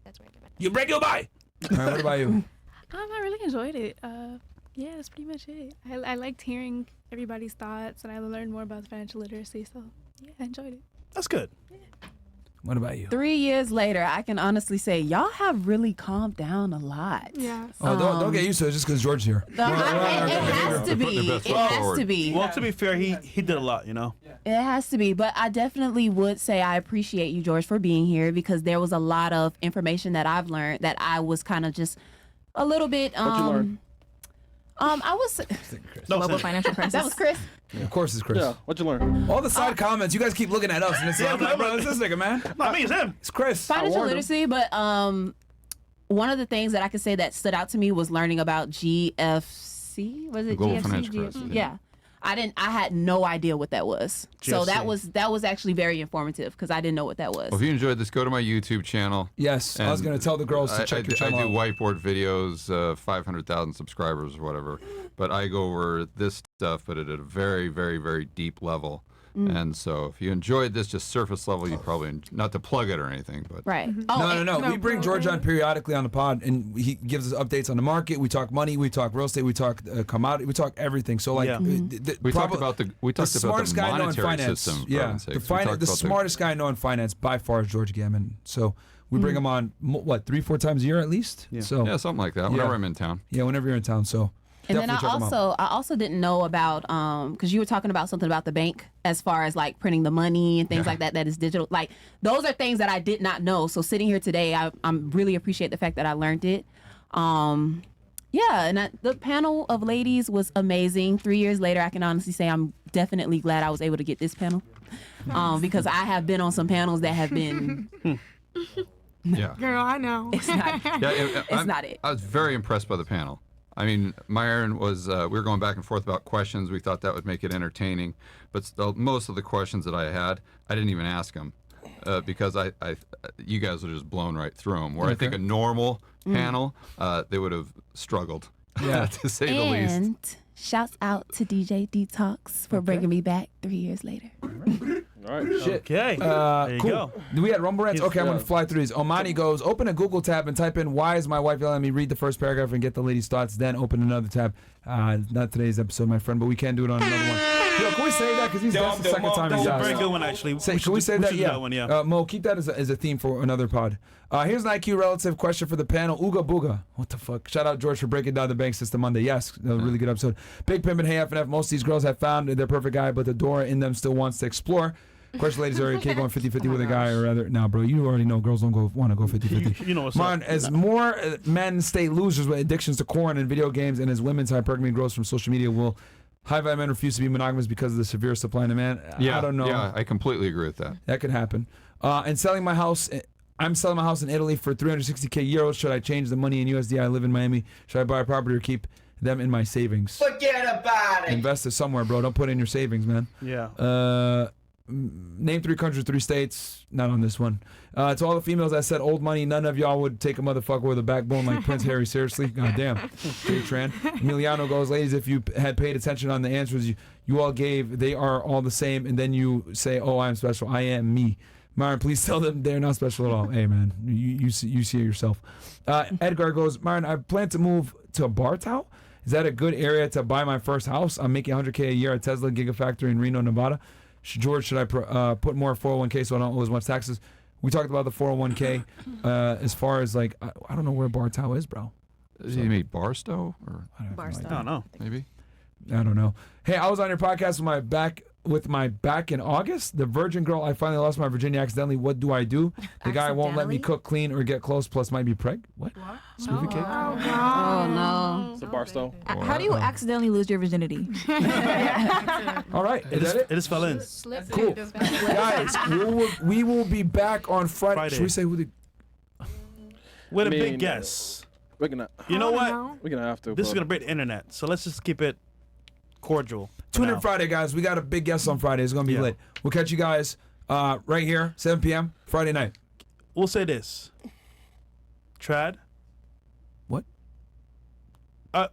That's where I get my. You break your bye. All right. What about you? I really enjoyed it. Yeah, that's pretty much it. I liked hearing everybody's thoughts, and I learned more about financial literacy. So Yeah, I enjoyed it. That's good. What about you? 3 years later, I can honestly say y'all have really calmed down a lot. Yes. Oh, don't get used to it just because George's here. It has to be. It has to be. Well, to be fair, he did a lot, you know. It has to be, but I definitely would say I appreciate you, George, for being here because there was a lot of information that I've learned that I was kind of just a little bit. What'd you learn? I was Global financial crisis. That was Chris. Yeah, of course it's Chris. Yeah. What'd you learn? All the side comments, you guys keep looking at us and it's like, bro, it's this nigga, man. Not me, it's him. It's Chris. Financial literacy, but one of the things that I could say that stood out to me was learning about GFC. Was it Global GFC? financial crisis, Yeah. I had no idea what that was. So GFC. that was actually very informative because I didn't know what that was. Well, if you enjoyed this, go to my YouTube channel. Yes, I was And going to tell the girls to check your channel I do out. whiteboard videos, 500,000 subscribers or whatever. But I go over this stuff, but at a very, very, very deep level. And so if you enjoyed this just surface level, you probably, not to plug it or anything, but. Right. No. We bring George on periodically on the pod, and he gives us updates on the market. We talk money, we talk real estate, we talk commodity, we talk everything. So like, Yeah. We talked about the smartest guy I know in monetary finance. system. for Yeah, heaven's sakes. the We talked about smartest guy I know in finance by far is George Gammon. So we bring him on what 3-4 times a year at least. Yeah. So Yeah, something like that. Whenever I'm in town. yeah, whenever you're in town. So. And then definitely check him out. I also didn't know about because you were talking about something about the bank as far as like printing the money and things like that is digital. Like those are things that I did not know. So sitting here today, I'm really appreciate the fact that I learned it. And the panel of ladies was amazing. 3 years later, I can honestly say I'm definitely glad I was able to get this panel because I have been on some panels that have been. Yeah. Girl, I know. It's not. It's not it. I was very impressed by the panel. I mean, Myron was, we were going back and forth about questions. We thought that would make it entertaining. But still, most of the questions that I had, I didn't even ask them because you guys were just blown right through them. Where I think a normal panel, they would have struggled, to say the least. And shouts out to DJ Detox for bringing me back 3 years later. All right. Shit. Okay. There you Cool. go. Do we have Rumble Rants? Okay, I'm going to fly through these. Omani goes, open a Google tab and type in, why is my wife yelling at me? Read the first paragraph and get the lady's thoughts. Then open another tab. Not today's episode, my friend, but we can do it on another one. Yo, can we say that? Because that's the second time he's That's a asked. very good one, actually. Can we say that? do Yeah. that one, yeah. Mo, keep that as a theme for another pod. Here's an IQ relative question for the panel. Ooga booga. What the fuck? Shout out George for breaking down the bank system Monday. Yes, that was a really good episode. Big Pimp and Hey F&F. Most of these girls have found their perfect guy, but the door in them still wants to explore. Question, ladies, are you okay going 50-50 with a guy or rather? Nah, bro, you already know girls don't want to go 50-50. You know what's Man, up. as more men stay losers with addictions to corn and video games, and as women's hypergamy grows from social media, will high-value men refuse to be monogamous because of the severe supply and demand? Yeah, I don't know. Yeah, I completely agree with that. That could happen. And selling my house, I'm selling my house in Italy for 360K euros. Should I change the money in USD? I live in Miami. Should I buy a property or keep them in my savings? Forget about it. Invest it somewhere, bro. Don't put it in your savings, man. Yeah. Name 3 countries, 3 states. Not on this one. To all the females that said old money, none of y'all would take a motherfucker with a backbone like Prince Harry. Seriously? God damn. Jay Tran. Emiliano goes, ladies, if you had paid attention on the answers you all gave, they are all the same. And then you say, oh, I'm special. I am me. Myron, please tell them they're not special at all. Hey, man, you see it yourself. Edgar goes, Myron, I plan to move to Bartow. Is that a good area to buy my first house? I'm making $100K a year at Tesla Gigafactory in Reno, Nevada. George, should I put more 401k so I don't owe as much taxes? We talked about the 401k as far as like, I don't know where Bartow is, bro. You mean Barstow? Or I don't know. Maybe. I don't know. Hey, I was on your podcast with my back in August. The virgin girl, I finally lost my virginity accidentally. What do I do? The guy won't let me cook, clean, or get close, plus might be preg. What? Smoothie cake? Oh, no. It's a Barstow. How do you accidentally lose your virginity? All right. Is that it? It just fell in. Cool. Guys, we will be back on Friday. Should we say who the... With a big guess. We're gonna. You know what? We're gonna have to. This is gonna break the internet, so let's just keep it cordial. Tune in Friday, guys. We got a big guest on Friday. It's gonna be lit. We'll catch you guys right here, 7 p.m. Friday night. We'll say this. Trad. What?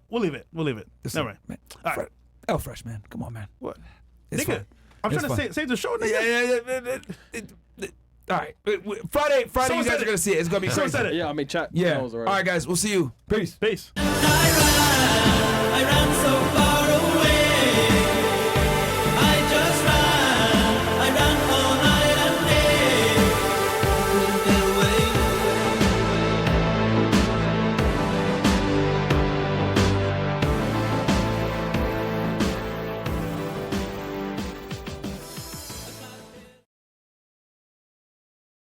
We'll leave it. Never mind. Man, All right. El Fresh, man. Come on, man. What? It's Nigga, fun. I'm It's trying to fun. save the show, nigga. Yeah. All right. Friday, Someone you guys said are it. going to see it. It's going to be Someone crazy. said it. Yeah, I mean, chat. Yeah. knows All already. right, guys. We'll see you. Peace. Peace. I ran so far.